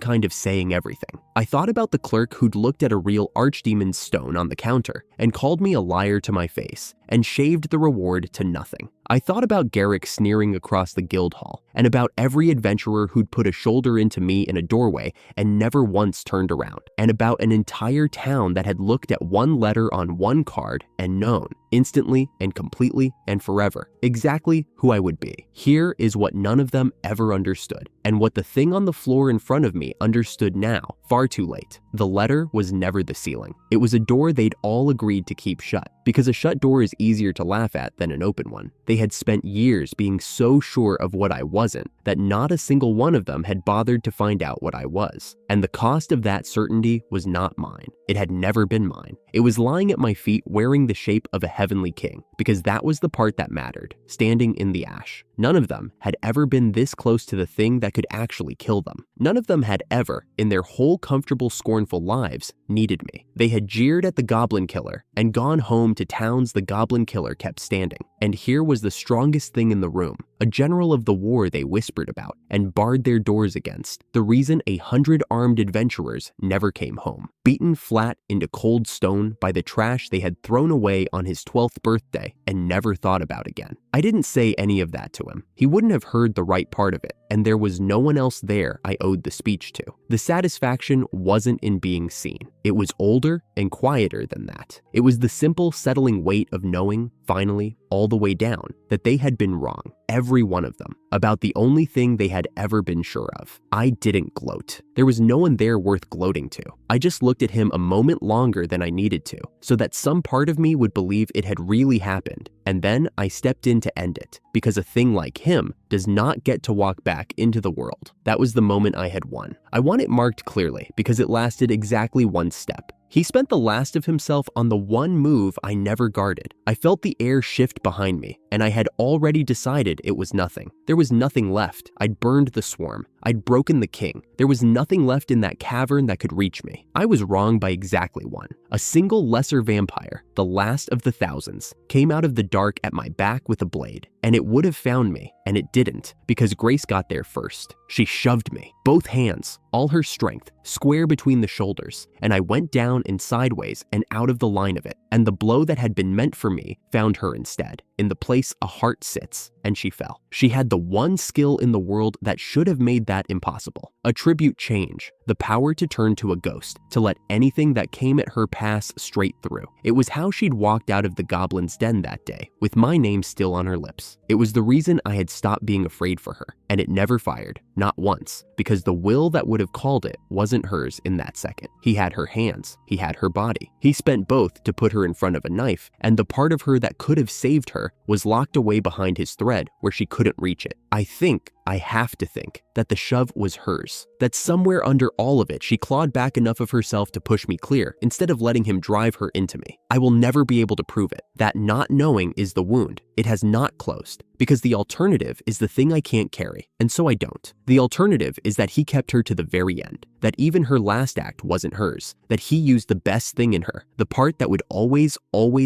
kind of saying everything. I thought about the clerk who'd looked at a real archdemon's stone on the counter and called me a liar to my face, and shaved the reward to nothing. I thought about Garrick sneering across the guild hall, and about every adventurer who'd put a shoulder into me in a doorway and never once turned around, and about an entire town that had looked at one letter on one card and known, instantly and completely and forever, exactly who I would be. Here is what none of them ever understood, and what the thing on the floor in front of me understood now, far too late. The letter was never the ceiling. It was a door they'd all agreed to keep shut, because a shut door is easier to laugh at than an open one. They had spent years being so sure of what I wasn't that not a single one of them had bothered to find out what I was. And the cost of that certainty was not mine. It had never been mine. It was lying at my feet wearing the shape of a heavenly king, because that was the part that mattered, standing in the ash. None of them had ever been this close to the thing that could actually kill them. None of them had ever, in their whole comfortable, scornful lives, needed me. They had jeered at the goblin killer and gone home to towns the goblin killer kept standing. And here was the strongest thing in the room, a general of the war they whispered about and barred their doors against, the reason 100 armed adventurers never came home, beaten flat into cold stone by the trash they had thrown away on his 12th birthday and never thought about again. I didn't say any of that to him. He wouldn't have heard the right part of it, and there was no one else there I owed the speech to. The satisfaction wasn't in being seen. It was older and quieter than that. It was the simple, settling weight of knowing, finally, all the way down, that they had been wrong, every one of them, about the only thing they had ever been sure of. I didn't gloat. There was no one there worth gloating to. I just looked at him a moment longer than I needed to, so that some part of me would believe it had really happened, and then I stepped in to end it, because a thing like him does not get to walk back into the world. That was the moment I had won. I want it marked clearly, because it lasted exactly one step. He spent the last of himself on the one move I never guarded. I felt the air shift behind me, and I had already decided it was nothing. There was nothing left. I'd burned the swarm. I'd broken the king. There was nothing left in that cavern that could reach me. I was wrong by exactly one. A single lesser vampire, the last of the thousands, came out of the dark at my back with a blade, and it would have found me, and it didn't, because Grace got there first. She shoved me, both hands, all her strength, square between the shoulders, and I went down and sideways and out of the line of it, and the blow that had been meant for me found her instead, in the place a heart sits, and she fell. She had the one skill in the world that should have made that impossible. Attribute change, the power to turn to a ghost, to let anything that came at her pass straight through. It was how she'd walked out of the goblin's den that day, with my name still on her lips. It was the reason I had stopped being afraid for her, and it never fired, not once, because the will that would have called it wasn't hers in that second. He had her hands, he had her body. He spent both to put her in front of a knife, and the part of her that could have saved her was locked away behind his thread where she couldn't reach it. I have to think, that the shove was hers, that somewhere under all of it she clawed back enough of herself to push me clear instead of letting him drive her into me. I will never be able to prove it. That not knowing is the wound. It has not closed, because the alternative is the thing I can't carry, and so I don't. The alternative is that he kept her to the very end, that even her last act wasn't hers, that he used the best thing in her, the part that would always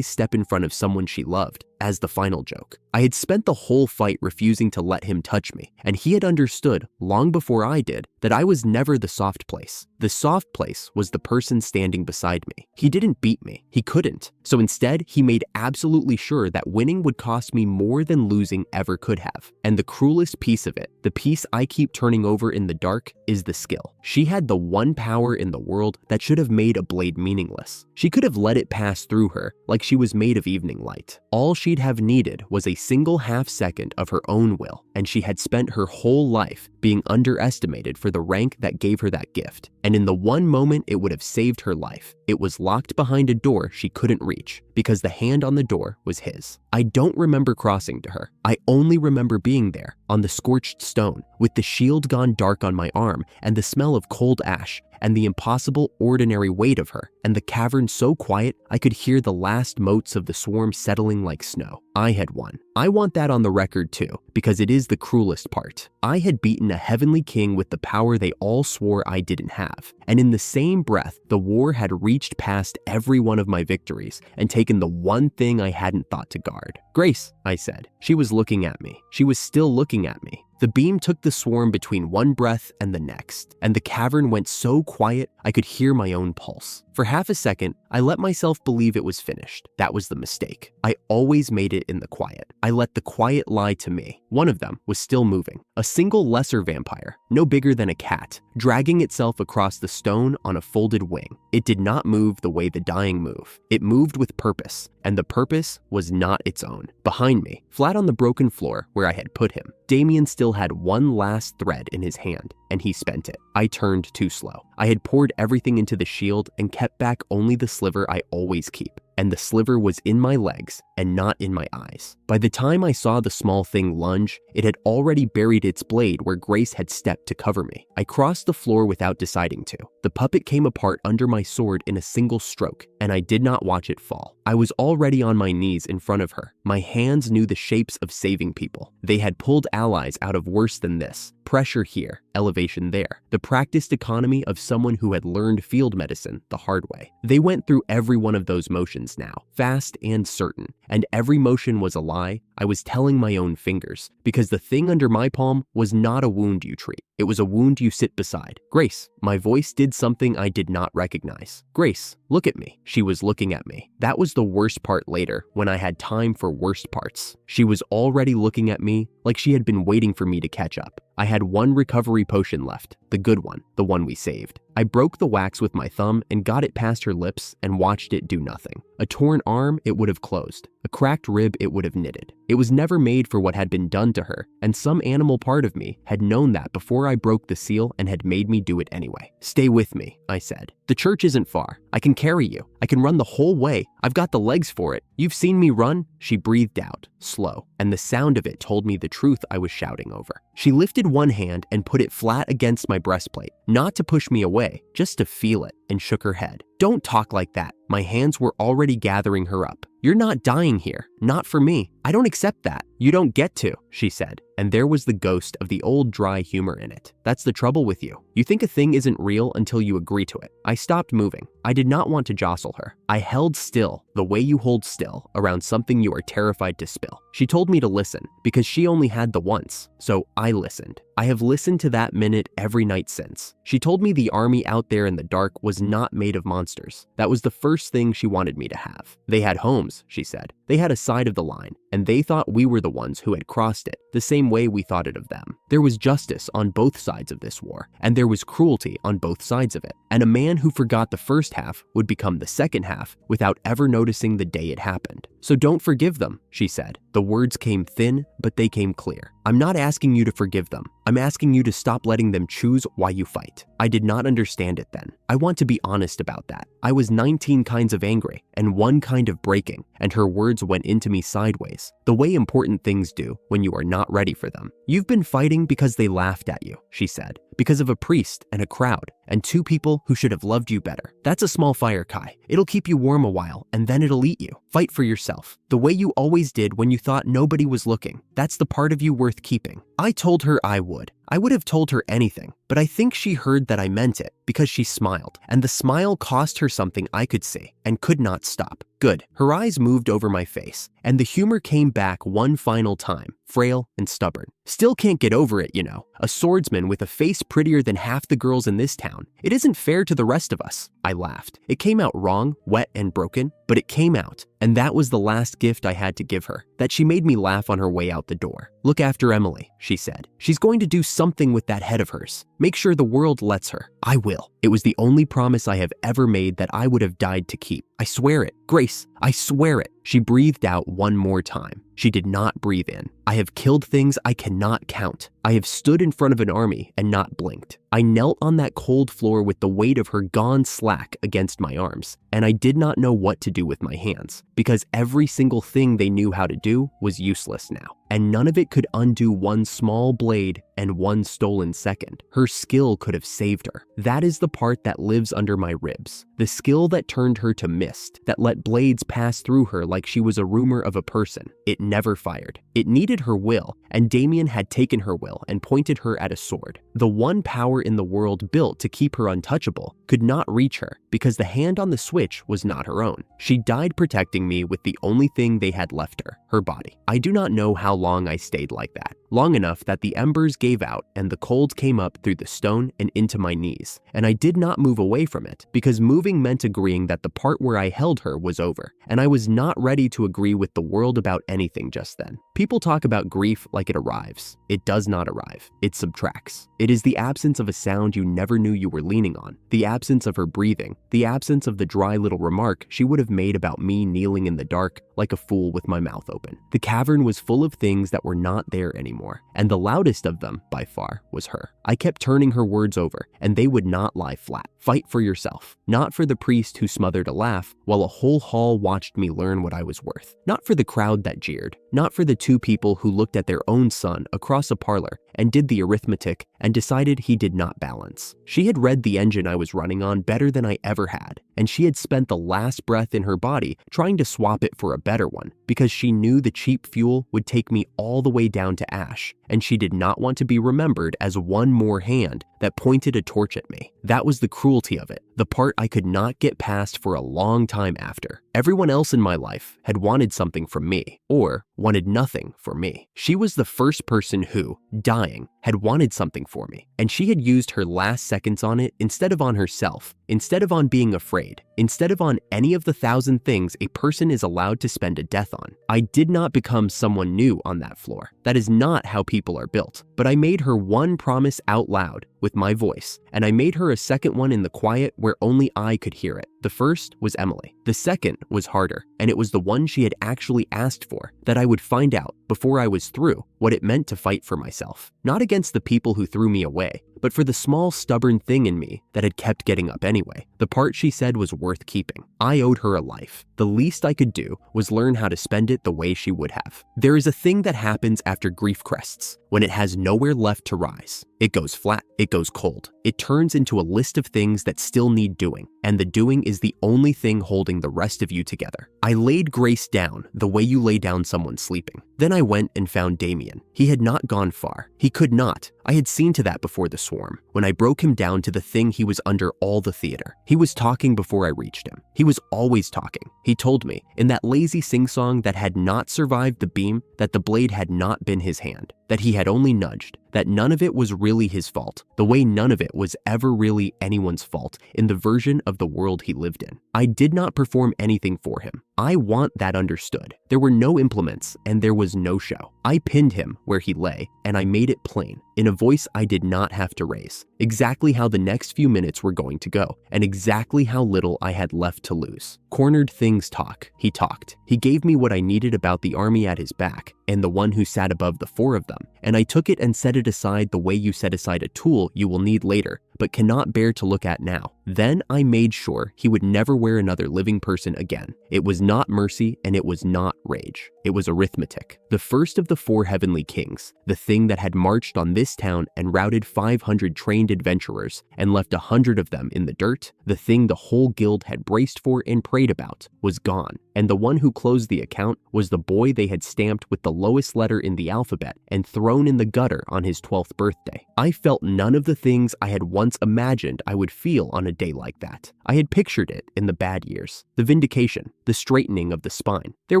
step in front of someone she loved, as the final joke. I had spent the whole fight refusing to let him touch me, and he had understood, long before I did, that I was never the soft place. The soft place was the person standing beside me. He didn't beat me. He couldn't. So instead, he made absolutely sure that winning would cost me more than losing ever could have. And the cruelest piece of it, the piece I keep turning over in the dark, is the skill. She had the one power in the world that should have made a blade meaningless. She could have let it pass through her like she was made of evening light. All she'd have needed was a single half second of her own will, and she had spent her whole life being underestimated for the rank that gave her that gift. And in the one moment it would have saved her life, it was locked behind a door she couldn't reach, because the hand on the door was his. I don't remember crossing to her. I only remember being there, on the scorched stone, with the shield gone dark on my arm, and the smell of cold ash, and the impossible ordinary weight of her, and the cavern so quiet I could hear the last motes of the swarm settling like snow. I had won. I want that on the record too, because it is the cruelest part. I had beaten a heavenly king with the power they all swore I didn't have, and in the same breath, the war had reached past every one of my victories and taken the one thing I hadn't thought to guard. "Grace," I said. She was looking at me. She was still looking at me. The beam took the swarm between one breath and the next, and the cavern went so quiet I could hear my own pulse. For half a second, I let myself believe it was finished. That was the mistake. I always made it in the quiet. I let the quiet lie to me. One of them was still moving. A single lesser vampire, no bigger than a cat, dragging itself across the stone on a folded wing. It did not move the way the dying move. It moved with purpose, and the purpose was not its own. Behind me, flat on the broken floor where I had put him, Damien still had one last thread in his hand, and he spent it. I turned too slow. I had poured everything into the shield and kept back only the sliver I always keep. and the sliver was in my legs and not in my eyes. By the time I saw the small thing lunge, it had already buried its blade where Grace had stepped to cover me. I crossed the floor without deciding to. The puppet came apart under my sword in a single stroke, and I did not watch it fall. I was already on my knees in front of her. My hands knew the shapes of saving people. They had pulled allies out of worse than this. Pressure here, elevation there. The practiced economy of someone who had learned field medicine the hard way. They went through every one of those motions now, fast and certain, and every motion was a lie. I was telling my own fingers, because the thing under my palm was not a wound you treat. It was a wound you sit beside. Grace, my voice did something I did not recognize. Grace, look at me. She was looking at me. That was the worst part later, when I had time for worst parts. She was already looking at me like she had been waiting for me to catch up. I had one recovery potion left, the good one, the one we saved. I broke the wax with my thumb and got it past her lips and watched it do nothing. A torn arm, it would have closed. A cracked rib, it would have knitted. It was never made for what had been done to her, and some animal part of me had known that before I broke the seal and had made me do it anyway. Stay with me, I said. The church isn't far. I can carry you. I can run the whole way. I've got the legs for it. You've seen me run? She breathed out, slow, and the sound of it told me the truth I was shouting over. She lifted one hand and put it flat against my breastplate, not to push me away, just to feel it, and shook her head. Don't talk like that. My hands were already gathering her up. You're not dying here. Not for me. I don't accept that. You don't get to, she said, and there was the ghost of the old dry humor in it. That's the trouble with you. You think a thing isn't real until you agree to it. I stopped moving. I did not want to jostle her. I held still, the way you hold still, around something you are terrified to spill. She told me to listen, because she only had the once, so I listened. I have listened to that minute every night since. She told me the army out there in the dark was not made of monsters. That was the first thing she wanted me to have. They had homes, she said. They had a side of the line, and they thought we were the ones who had crossed it, the same way we thought it of them. There was justice on both sides of this war, and there was cruelty on both sides of it. And a man who forgot the first half would become the second half without ever noticing the day it happened. So don't forgive them, she said. The words came thin, but they came clear. I'm not asking you to forgive them. I'm asking you to stop letting them choose why you fight. I did not understand it then. I want to be honest about that. I was 19 kinds of angry and one kind of breaking, and her words went into me sideways, the way important things do when you are not ready for them. You've been fighting because they laughed at you, she said, because of a priest and a crowd, and two people who should have loved you better. That's a small fire, Kai. It'll keep you warm a while, and then it'll eat you. Fight for yourself, the way you always did when you thought nobody was looking. That's the part of you worth keeping. I told her I would. I would have told her anything, but I think she heard that I meant it because she smiled, and the smile cost her something I could see and could not stop. Good. Her eyes moved over my face, and the humor came back one final time, frail and stubborn. Still can't get over it, you know. A swordsman with a face prettier than half the girls in this town. It isn't fair to the rest of us. I laughed. It came out wrong, wet and broken, but it came out. And that was the last gift I had to give her, that she made me laugh on her way out the door. Look after Emily, she said. She's going to do something with that head of hers. Make sure the world lets her. I will. It was the only promise I have ever made that I would have died to keep. I swear it. Grace, I swear it. She breathed out one more time. She did not breathe in. I have killed things I cannot count. I have stood in front of an army and not blinked. I knelt on that cold floor with the weight of her gone slack against my arms, and I did not know what to do with my hands, because every single thing they knew how to do was useless now, and none of it could undo one small blade and one stolen second. Her skill could have saved her. That is the part that lives under my ribs. The skill that turned her to mist, that let blades pass through her like she was a rumor of a person. It never fired. It needed her will, and Damien had taken her will and pointed her at a sword. The one power in the world built to keep her untouchable could not reach her because the hand on the switch was not her own. She died protecting me with the only thing they had left her body. I do not know how long I stayed like that. Long enough that the embers gave out and the cold came up through the stone and into my knees, and I did not move away from it because moving meant agreeing that the part where I held her was over, and I was not ready to agree with the world about anything just then. People talk about grief like it arrives. It does not arrive. It subtracts. It is the absence of a sound you never knew you were leaning on, the absence of her breathing, the absence of the dry little remark she would have made about me kneeling in the dark like a fool with my mouth open. The cavern was full of things that were not there anymore, and the loudest of them, by far, was her. I kept turning her words over, and they would not lie flat. Fight for yourself. Not for the priest who smothered a laugh while a whole hall watched me learn what I was worth. Not for the crowd that jeered. Not for the two people who looked at their own son across a parlor and did the arithmetic and decided he did not balance. She had read the engine I was running on better than I ever had, and she had spent the last breath in her body trying to swap it for a better one because she knew the cheap fuel would take me all the way down to ash, and she did not want to be remembered as one more hand that pointed a torch at me. That was the cruelty of it, the part I could not get past for a long time after. Everyone else in my life had wanted something from me, or wanted nothing for me. She was the first person who, dying, had wanted something for me, and she had used her last seconds on it instead of on herself, instead of on being afraid, instead of on any of the 1,000 things a person is allowed to spend a death on. I did not become someone new on that floor. That is not how people are built. But I made her one promise out loud with my voice, and I made her a second one in the quiet where only I could hear it. The first was Emily. The second was harder, and it was the one she had actually asked for, that I would find out, before I was through, what it meant to fight for myself. Not against the people who threw me away, but for the small stubborn thing in me that had kept getting up anyway. The part she said was worth keeping. I owed her a life. The least I could do was learn how to spend it the way she would have. There is a thing that happens after grief crests, when it has nowhere left to rise. It goes flat, it goes cold. It turns into a list of things that still need doing, and the doing is the only thing holding the rest of you together. I laid Grace down the way you lay down someone sleeping. Then I went and found Damien. He had not gone far. He could not. I had seen to that before the swarm, when I broke him down to the thing he was under all the theater. He was talking before I reached him. He was always talking. He told me, in that lazy sing-song that had not survived the beam, that the blade had not been his hand, that he had only nudged, that none of it was really his fault, the way none of it was ever really anyone's fault in the version of the world he lived in. I did not perform anything for him. I want that understood. There were no implements, and there was no show. I pinned him where he lay, and I made it plain, in a voice I did not have to raise, exactly how the next few minutes were going to go, and exactly how little I had left to lose. Cornered things talk. He talked. He gave me what I needed about the army at his back, and the one who sat above the four of them, and I took it and set it aside the way you set aside a tool you will need later, but cannot bear to look at now. Then I made sure he would never wear another living person again. It was not mercy, and it was not rage. It was arithmetic. The first of the 4 heavenly kings, the thing that had marched on this town and routed 500 trained adventurers and left 100 of them in the dirt, the thing the whole guild had braced for and prayed about, was gone. And the one who closed the account was the boy they had stamped with the lowest letter in the alphabet and thrown in the gutter on his 12th birthday. I felt none of the things I had once imagined I would feel on a day like that. I had pictured it in the bad years. The vindication, the straightening of the spine. There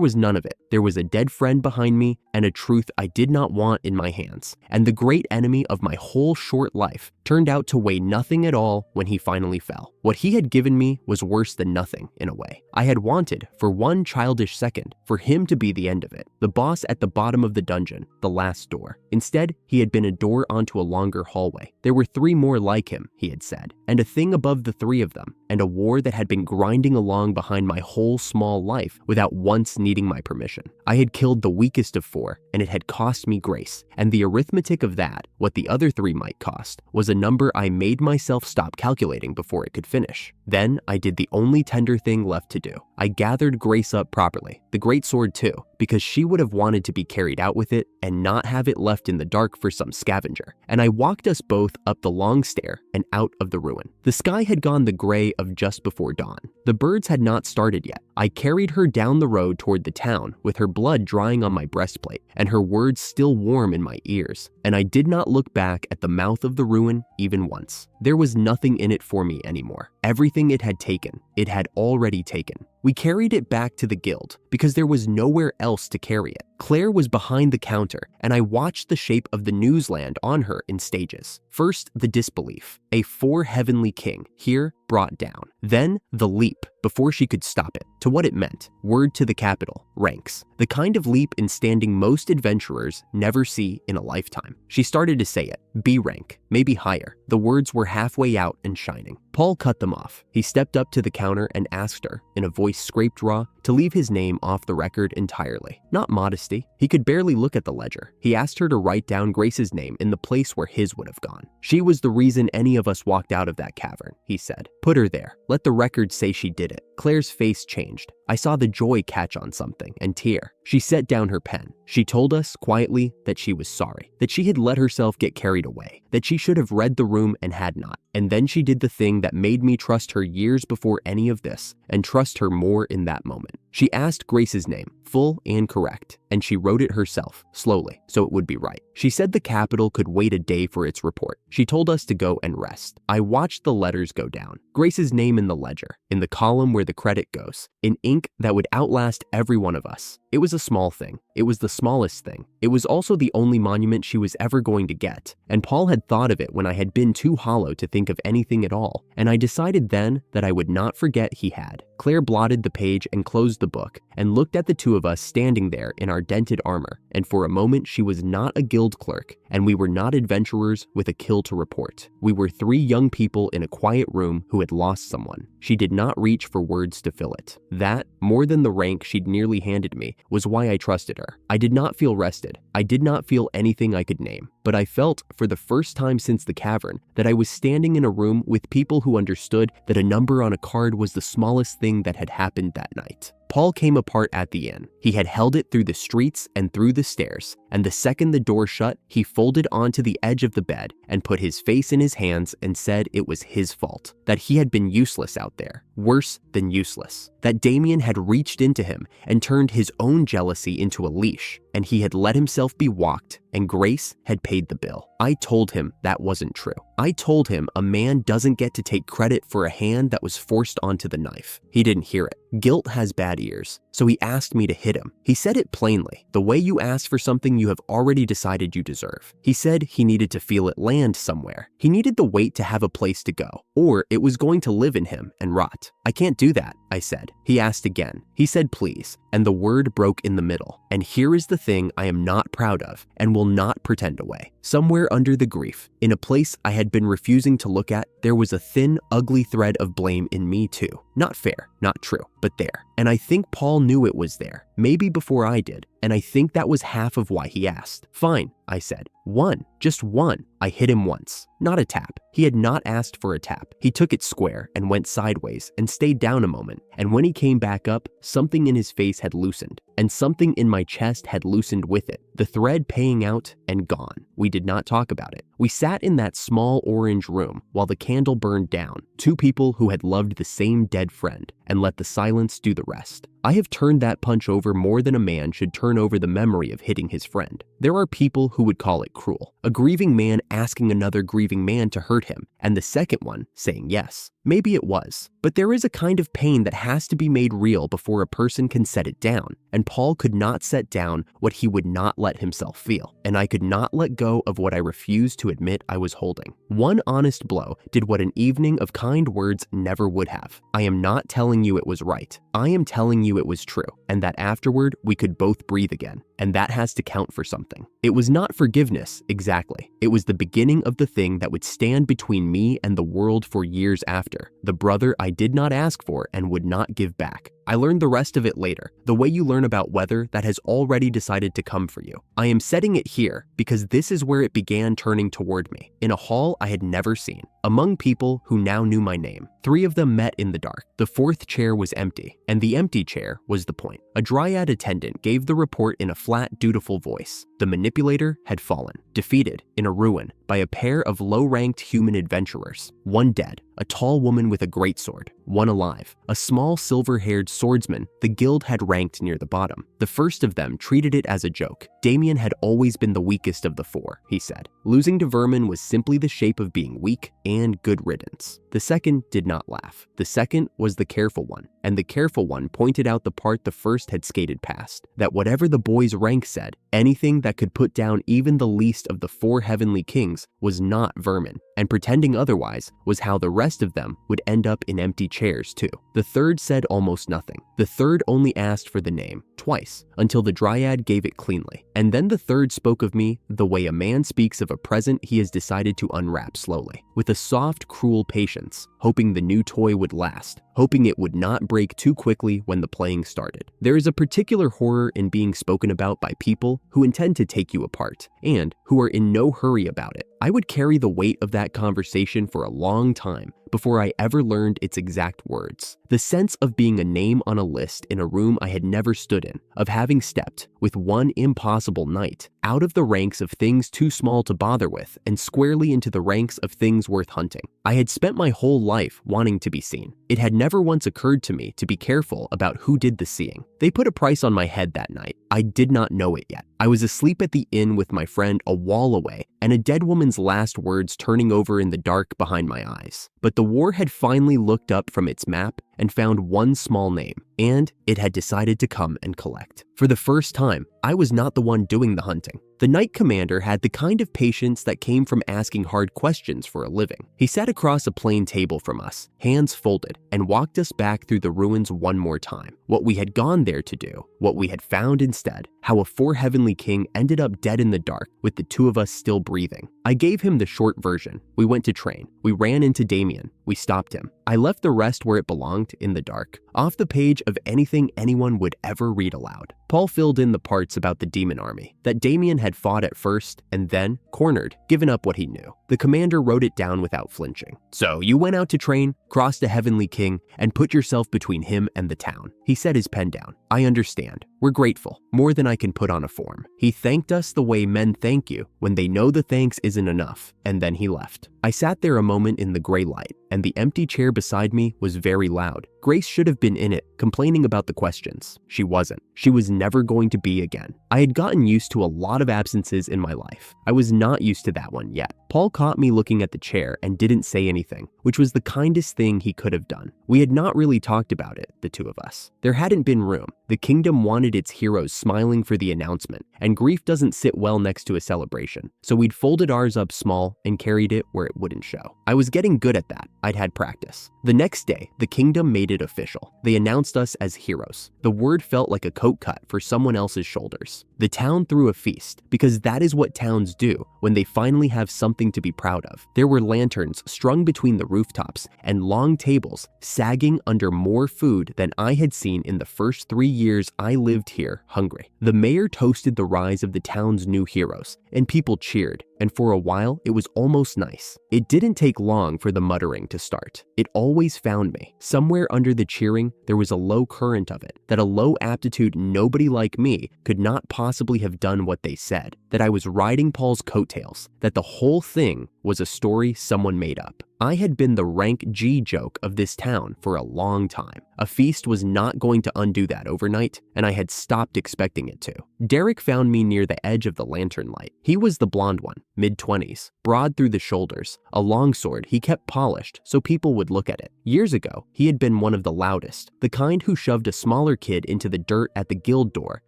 was none of it. There was a dead friend behind me and a truth I did not want in my hands. And the great enemy of my whole short life turned out to weigh nothing at all when he finally fell. What he had given me was worse than nothing, in a way. I had wanted, for one childish second, for him to be the end of it, the boss at the bottom of the dungeon, the last door. Instead, he had been a door onto a longer hallway. There were 3 more like him, he had said, and a thing above the 3 of them, and a war that had been grinding along behind my whole small life without once needing my permission. I had killed the weakest of 4, and it had cost me grace, and the arithmetic of that, what the other 3 might cost, was a number I made myself stop calculating before it could finish. Then I did the only tender thing left to do. I gathered Grace up properly, the great sword too, because she would have wanted to be carried out with it and not have it left in the dark for some scavenger. And I walked us both up the long stair and out of the ruin. The sky had gone the gray of just before dawn. The birds had not started yet. I carried her down the road toward the town with her blood drying on my breastplate and her words still warm in my ears, and I did not look back at the mouth of the ruin even once. There was nothing in it for me anymore. Everything it had taken, it had already taken. We carried it back to the guild because there was nowhere else to carry it. Claire was behind the counter, and I watched the shape of the newsland on her in stages. First, the disbelief, a 4 heavenly king, here brought down. Then, the leap, before she could stop it, to what it meant, word to the capital, ranks. The kind of leap in standing most adventurers never see in a lifetime. She started to say it, B rank, maybe higher. The words were halfway out and shining. Paul cut them off. He stepped up to the counter and asked her, in a voice scraped raw, to leave his name off the record entirely. Not modesty, honesty. He could barely look at the ledger. He asked her to write down Grace's name in the place where his would have gone. She was the reason any of us walked out of that cavern, he said. Put her there. Let the record say she did it. Claire's face changed. I saw the joy catch on something and tear. She set down her pen. She told us quietly that she was sorry, that she had let herself get carried away, that she should have read the room and had not. And then she did the thing that made me trust her years before any of this, and trust her more in that moment. She asked Grace's name, full and correct, and she wrote it herself, slowly, so it would be right. She said the Capitol could wait a day for its report. She told us to go and rest. I watched the letters go down. Grace's name in the ledger, in the column where the credit goes, in ink that would outlast every one of us. It was a small thing. It was the smallest thing. It was also the only monument she was ever going to get. And Paul had thought of it when I had been too hollow to think of anything at all. And I decided then that I would not forget he had. Claire blotted the page and closed the book and looked at the two of us standing there in our dented armor. And for a moment, she was not a guild clerk, and we were not adventurers with a kill to report. We were three young people in a quiet room who had lost someone. She did not reach for words to fill it. That, more than the rank she'd nearly handed me, was why I trusted her. I did not feel rested. I did not feel anything I could name. But I felt, for the first time since the cavern, that I was standing in a room with people who understood that a number on a card was the smallest thing that had happened that night. Paul came apart at the inn. He had held it through the streets and through the stairs, and the second the door shut, he folded onto the edge of the bed and put his face in his hands and said it was his fault, that he had been useless out there, worse than useless, that Damien had reached into him and turned his own jealousy into a leash, and he had let himself be walked, and Grace had paid the bill. I told him that wasn't true. I told him a man doesn't get to take credit for a hand that was forced onto the knife. He didn't hear it. Guilt has bad ears, so he asked me to hit him. He said it plainly, the way you ask for something you have already decided you deserve. He said he needed to feel it land somewhere. He needed the weight to have a place to go, or it was going to live in him and rot. I can't do that, I said. He asked again. He said please, and the word broke in the middle. And here is the thing I am not proud of and will not pretend away. Somewhere under the grief, in a place I had been refusing to look at, there was a thin, ugly thread of blame in me too. Not fair, not true, but there. And I think Paul knew it was there, maybe before I did, and I think that was half of why he asked. Fine, I said. One, just one. I hit him once. Not a tap. He had not asked for a tap. He took it square and went sideways and stayed down a moment, and when he came back up, something in his face had loosened, and something in my chest had loosened with it, the thread paying out and gone. We did not talk about it. We sat in that small orange room while the candle burned down, two people who had loved the same dead friend, and let the silence do the rest. I have turned that punch over more than a man should turn over the memory of hitting his friend. There are people who would call it cruel. A grieving man asking another grieving man to hurt him, and the second one saying yes. Maybe it was, but there is a kind of pain that has to be made real before a person can set it down, and Paul could not set down what he would not let himself feel, and I could not let go of what I refused to admit I was holding. One honest blow did what an evening of kind words never would have. I am not telling you it was right. I am telling you it was true, and that afterward we could both breathe again, and that has to count for something. It was not forgiveness, exactly. It was the beginning of the thing that would stand between me and the world for years after, the brother I did not ask for and would not give back. I learned the rest of it later, the way you learn about weather that has already decided to come for you. I am setting it here because this is where it began turning toward me, in a hall I had never seen, among people who now knew my name. Three of them met in the dark. The fourth chair was empty, and the empty chair was the point. A dryad attendant gave the report in a flat, dutiful voice. The manipulator had fallen, defeated, in a ruin, by a pair of low-ranked human adventurers. One dead, a tall woman with a greatsword, one alive, a small silver-haired swordsman the guild had ranked near the bottom. The first of them treated it as a joke. Damien had always been the weakest of the four, he said. Losing to Vermin was simply the shape of being weak and good riddance. The second did not laugh. The second was the careful one, and the careful one pointed out the part the first had skated past, that whatever the boy's rank said, anything that could put down even the least of the four heavenly kings was not Vermin, and pretending otherwise was how the rest of them would end up in empty chairs too. The third said almost nothing. The third only asked for the name, twice, until the dryad gave it cleanly. And then the third spoke of me the way a man speaks of a present he has decided to unwrap slowly. with a soft, cruel patience, hoping the new toy would last, hoping it would not break too quickly when the playing started. There is a particular horror in being spoken about by people who intend to take you apart, and who are in no hurry about it. I would carry the weight of that conversation for a long time before I ever learned its exact words. The sense of being a name on a list in a room I had never stood in, of having stepped, with one impossible night, out of the ranks of things too small to bother with and squarely into the ranks of things worth hunting. I had spent my whole life wanting to be seen. It had never once occurred to me to be careful about who did the seeing. They put a price on my head that night. I did not know it yet. I was asleep at the inn with my friend a wall away, and a dead woman's last words turning over in the dark behind my eyes. But the war had finally looked up from its map and found one small name, and it had decided to come and collect. For the first time, I was not the one doing the hunting. The knight commander had the kind of patience that came from asking hard questions for a living. He sat across a plain table from us, hands folded, and walked us back through the ruins one more time. What we had gone there to do, what we had found instead, how a four-heavenly king ended up dead in the dark with the two of us still breathing. I gave him the short version. We went to train. We ran into Damien. We stopped him. I left the rest where it belonged, in the dark, off the page of anything anyone would ever read aloud. Paul filled in the parts about the demon army, that Damien had fought at first and then, cornered, given up what he knew. The commander wrote it down without flinching. So you went out to train, crossed a heavenly king, and put yourself between him and the town. He set his pen down. I understand. We're grateful, more than I can put on a form. He thanked us the way men thank you when they know the thanks isn't enough, and then he left. I sat there a moment in the gray light, and the empty chair beside me was very loud. Grace should have been in it, complaining about the questions. She wasn't. She was never going to be again. I had gotten used to a lot of absences in my life. I was not used to that one yet. Paul caught me looking at the chair and didn't say anything, which was the kindest thing he could have done. We had not really talked about it, the two of us. There hadn't been room. The kingdom wanted its heroes smiling for the announcement, and grief doesn't sit well next to a celebration, so we'd folded ours up small and carried it where it wouldn't show. I was getting good at that. I'd had practice. The next day, the kingdom made it official. They announced us as heroes. The word felt like a coat cut for someone else's shoulders. The town threw a feast, because that is what towns do when they finally have something to be proud of. There were lanterns strung between the rooftops and long tables sagging under more food than I had seen in the first 3 years I lived here hungry. The mayor toasted the rise of the town's new heroes, and people cheered, and for a while it was almost nice. It didn't take long for the muttering to start. It always found me. Somewhere under the cheering, there was a low current of it, that a low aptitude nobody like me could not possibly have done what they said, that I was riding Paul's coattails, that the whole thing was a story someone made up. I had been the rank G joke of this town for a long time. A feast was not going to undo that overnight, and I had stopped expecting it to. Derek found me near the edge of the lantern light. He was the blonde one, mid-20s, broad through the shoulders, a longsword he kept polished so people would look at it. Years ago, he had been one of the loudest, the kind who shoved a smaller kid into the dirt at the guild door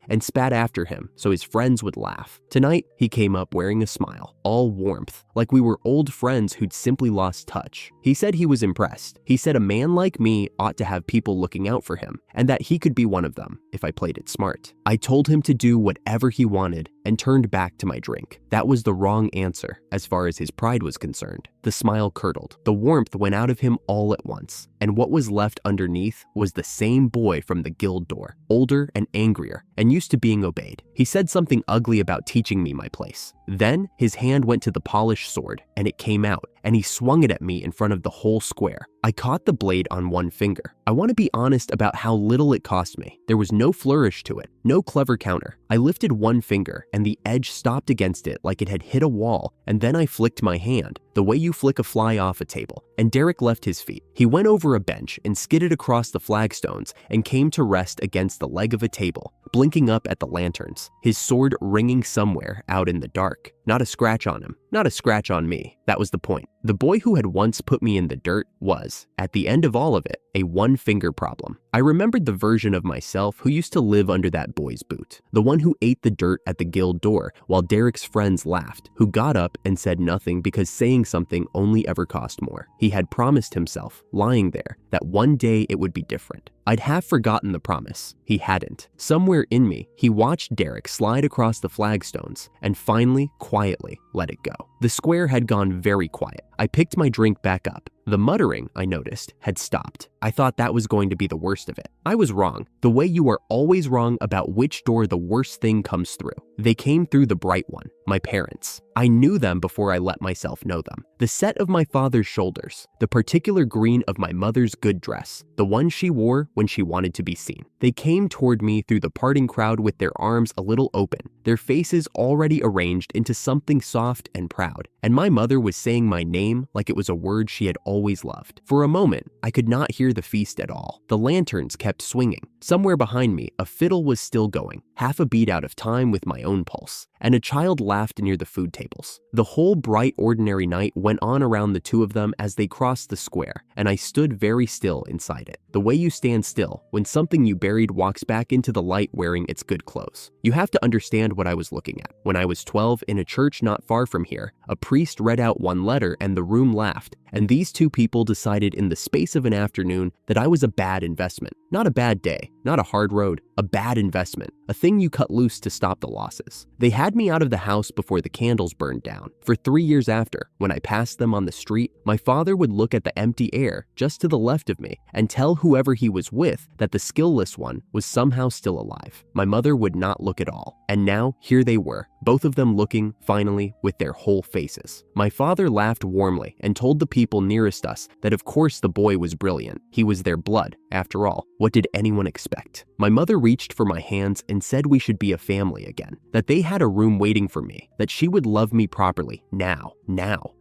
and spat after him so his friends would laugh. Tonight, he came up wearing a smile, all warmth, like we were old friends who'd simply lost touch. He said he was impressed. He said a man like me ought to have people looking out for him, and that he could be one of them if I played it smart. I told him to do whatever he wanted and turned back to my drink. That was the wrong answer as far as his pride was concerned. The smile curdled. The warmth went out of him all at once, and what was left underneath was the same boy from the guild door, older and angrier, and used to being obeyed. He said something ugly about teaching me my place. Then his hand went to the polished sword, and it came out, and he swung it at me in front of the whole square. I caught the blade on one finger. I want to be honest about how little it cost me. There was no flourish to it, no clever counter. I lifted one finger, and the edge stopped against it like it had hit a wall, and then I flicked my hand, the way you flick a fly off a table, and Derek left his feet. He went over a bench and skidded across the flagstones and came to rest against the leg of a table, blinking up at the lanterns, his sword ringing somewhere out in the dark. Not a scratch on him, not a scratch on me. That was the point. The boy who had once put me in the dirt was, at the end of all of it, a one-finger problem. I remembered the version of myself who used to live under that boy's boot, the one who ate the dirt at the guild door while Derek's friends laughed, who got up and said nothing because saying something only ever cost more. He had promised himself, lying there, that one day it would be different. I'd half forgotten the promise. He hadn't. Somewhere in me, he watched Derek slide across the flagstones and finally, quietly, let it go. The square had gone very quiet. I picked my drink back up. The muttering, I noticed, had stopped. I thought that was going to be the worst of it. I was wrong, the way you are always wrong about which door the worst thing comes through. They came through the bright one, my parents. I knew them before I let myself know them. The set of my father's shoulders, the particular green of my mother's good dress, the one she wore when she wanted to be seen. They came toward me through the parting crowd with their arms a little open, their faces already arranged into something soft and proud. And my mother was saying my name like it was a word she had always loved. For a moment, I could not hear the feast at all. The lanterns kept swinging. Somewhere behind me, a fiddle was still going, half a beat out of time with my own pulse, and a child laughed near the food tables. The whole bright, ordinary night went on around the two of them as they crossed the square, and I stood very still inside it. The way you stand still when something you buried walks back into the light wearing its good clothes. You have to understand what I was looking at. When I was 12, in a church not far from here, a priest read out one letter and the room laughed, and these two people decided in the space of an afternoon that I was a bad investment. Not a bad day, not a hard road, a bad investment, a thing you cut loose to stop the losses. They had me out of the house before the candles burned down. For 3 years after, when I passed them on the street, my father would look at the empty air just to the left of me and tell whoever he was with that the skillless one was somehow still alive. My mother would not look at all. And now, here they were, both of them looking, finally, with their whole faces. My father laughed warmly and told the people nearest us that of course the boy was brilliant. He was their blood, after all. What did anyone expect? My mother reached for my hands and said we should be a family again, that they had a room waiting for me, that she would love me properly, now.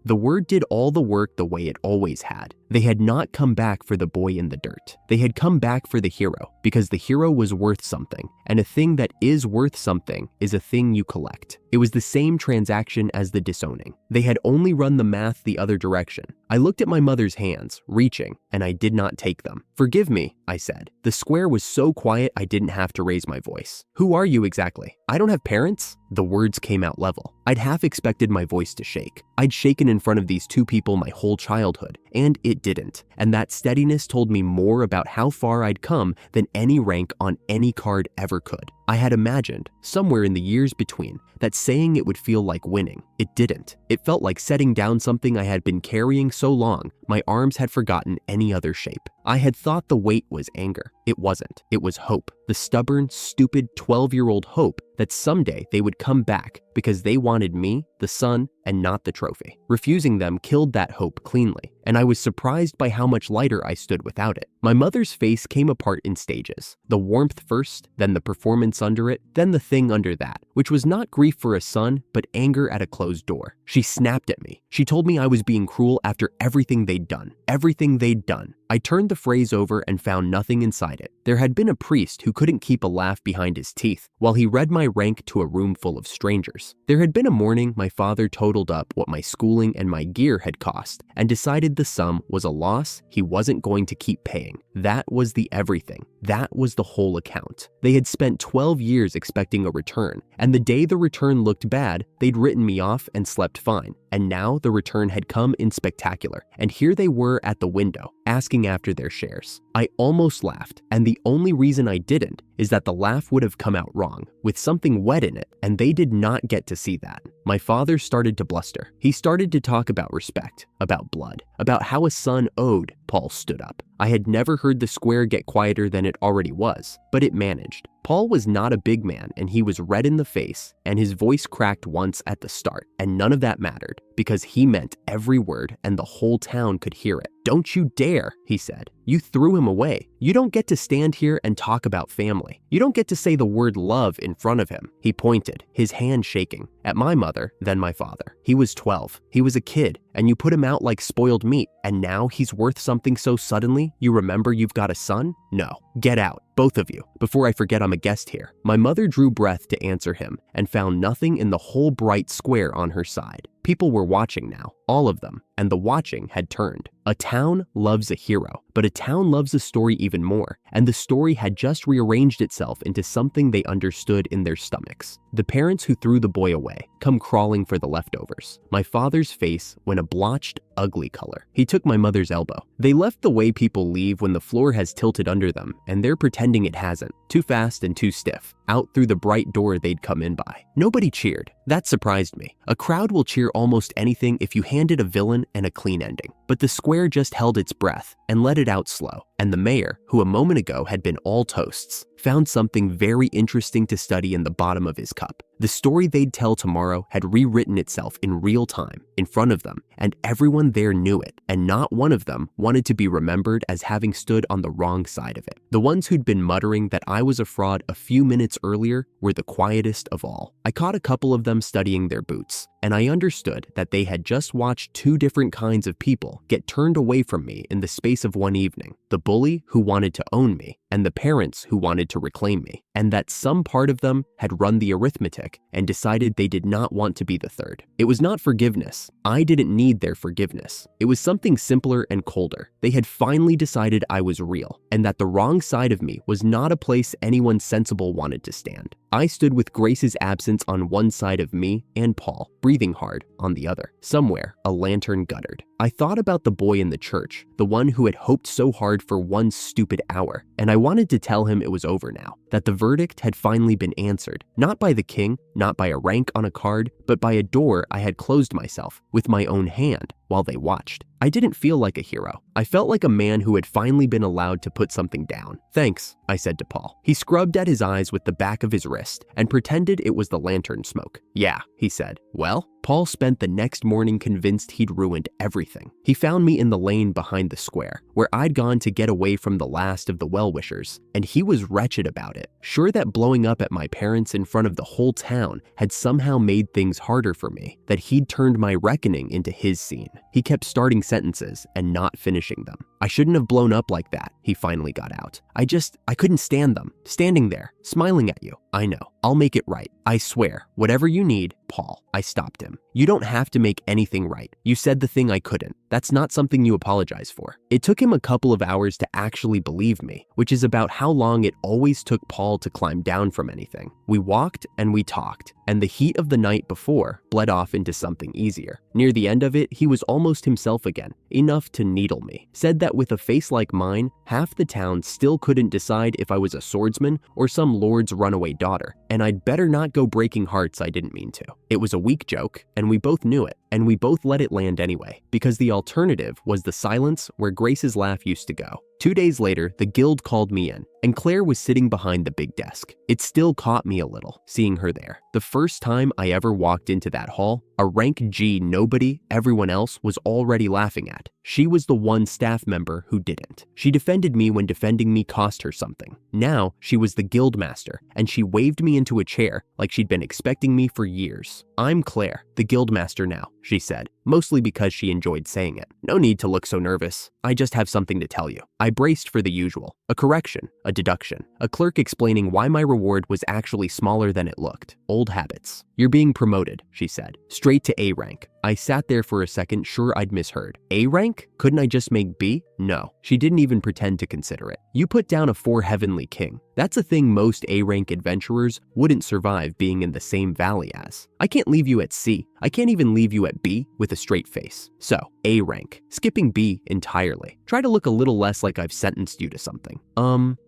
The word did all the work the way it always had. They had not come back for the boy in the dirt. They had come back for the hero, because the hero was worth something, and a thing that is worth something is a thing you collect. It was the same transaction as the disowning. They had only run the math the other direction. I looked at my mother's hands, reaching, and I did not take them. "Forgive me," I said. The square was so quiet I didn't have to raise my voice. "Who are you exactly? I don't have parents?" The words came out level. I'd half expected my voice to shake. I'd shaken in front of these two people my whole childhood, and it didn't. And that steadiness told me more about how far I'd come than any rank on any card ever could. I had imagined, somewhere in the years between, that saying it would feel like winning. It didn't. It felt like setting down something I had been carrying so long, my arms had forgotten any other shape. I had thought the weight was anger. It wasn't. It was hope. The stubborn, stupid 12-year-old hope that someday they would come back because they wanted me, the son, and not the trophy. Refusing them killed that hope cleanly, and I was surprised by how much lighter I stood without it. My mother's face came apart in stages. The warmth first, then the performance under it, then the thing under that, which was not grief for a son, but anger at a closed door. She snapped at me. She told me I was being cruel after everything they'd done. Everything they'd done. I turned the phrase over and found nothing inside it. There had been a priest who couldn't keep a laugh behind his teeth while he read my rank to a room full of strangers. There had been a morning my father totaled up what my schooling and my gear had cost and decided the sum was a loss he wasn't going to keep paying. That was the everything. That was the whole account. They had spent 12 years expecting a return, and the day the return looked bad, they'd written me off and slept fine. And now the return had come in spectacular, and here they were at the window, asking after their shares. I almost laughed, and the only reason I didn't is that the laugh would have come out wrong, with something wet in it, and they did not get to see that. My father started to bluster. He started to talk about respect, about blood, about how a son owed. Paul stood up. I had never heard the square get quieter than it already was, but it managed. Paul was not a big man, and he was red in the face, and his voice cracked once at the start, and none of that mattered, because he meant every word and the whole town could hear it. "Don't you dare," he said. "You threw him away. You don't get to stand here and talk about family. You don't get to say the word love in front of him." He pointed, his hand shaking, at my mother, then my father. He was 12. He was a kid, and you put him out like spoiled meat, and now he's worth something so suddenly you remember you've got a son? No. Get out, both of you, before I forget I'm a guest here. My mother drew breath to answer him and found nothing in the whole bright square on her side. People were watching now, all of them, and the watching had turned. A town loves a hero, but a town loves a story even more, and the story had just rearranged itself into something they understood in their stomachs. The parents who threw the boy away come crawling for the leftovers. My father's face went a blotched, ugly color. He took my mother's elbow. They left the way people leave when the floor has tilted under them, and they're pretending it hasn't. Too fast and too stiff. Out through the bright door they'd come in by. Nobody cheered. That surprised me. A crowd will cheer almost anything if you hand it a villain and a clean ending. But the square just held its breath and let it out slow. And the mayor, who a moment ago had been all toasts, found something very interesting to study in the bottom of his cup. The story they'd tell tomorrow had rewritten itself in real time, in front of them, and everyone there knew it, and not one of them wanted to be remembered as having stood on the wrong side of it. The ones who'd been muttering that I was a fraud a few minutes earlier were the quietest of all. I caught a couple of them studying their boots, and I understood that they had just watched two different kinds of people get turned away from me in the space of one evening. The bully who wanted to own me, and the parents who wanted to reclaim me, and that some part of them had run the arithmetic and decided they did not want to be the third. It was not forgiveness. I didn't need their forgiveness. It was something simpler and colder. They had finally decided I was real, and that the wrong side of me was not a place anyone sensible wanted to stand. I stood with Grace's absence on one side of me and Paul, breathing hard, on the other. Somewhere, a lantern guttered. I thought about the boy in the church, the one who had hoped so hard for one stupid hour, and I wanted to tell him it was over now, that the verdict had finally been answered, not by the king, not by a rank on a card, but by a door I had closed myself with my own hand while they watched. I didn't feel like a hero. I felt like a man who had finally been allowed to put something down. "Thanks," I said to Paul. He scrubbed at his eyes with the back of his wrist and pretended it was the lantern smoke. "Yeah," he said. "Well?" Paul spent the next morning convinced he'd ruined everything. He found me in the lane behind the square, where I'd gone to get away from the last of the well-wishers, and he was wretched about it, sure that blowing up at my parents in front of the whole town had somehow made things harder for me, that he'd turned my reckoning into his scene. He kept starting sentences and not finishing them. "I shouldn't have blown up like that," he finally got out. I couldn't stand them, standing there, smiling at you. "I know. I'll make it right. I swear, whatever you need, Paul." I stopped him. "You don't have to make anything right. You said the thing I couldn't. That's not something you apologize for." It took him a couple of hours to actually believe me, which is about how long it always took Paul to climb down from anything. We walked and we talked, and the heat of the night before bled off into something easier. Near the end of it, he was almost himself again, enough to needle me. Said that with a face like mine, half the town still couldn't decide if I was a swordsman or some lord's runaway daughter, and I'd better not go breaking hearts I didn't mean to. It was a weak joke, and we both knew it, and we both let it land anyway, because the alternative was the silence where Grace's laugh used to go. 2 days later, the guild called me in, and Claire was sitting behind the big desk. It still caught me a little, seeing her there. The first time I ever walked into that hall, a rank G nobody everyone else was already laughing at. She was the one staff member who didn't. She defended me when defending me cost her something. Now, she was the guild master, and she waved me into a chair like she'd been expecting me for years. "I'm Claire, the guild master now," she said, mostly because she enjoyed saying it. "No need to look so nervous. I just have something to tell you." I braced for the usual. A correction, a deduction, a clerk explaining why my reward was actually smaller than it looked. Old habits. "You're being promoted," she said, "straight to A rank." I sat there for a second, sure I'd misheard. A rank? Couldn't I just make B? No, she didn't even pretend to consider it. "You put down a 4 heavenly king. That's a thing most A-rank adventurers wouldn't survive being in the same valley as. I can't leave you at C. I can't even leave you at B with a straight face. So, A rank, skipping B entirely. Try to look a little less like I've sentenced you to something."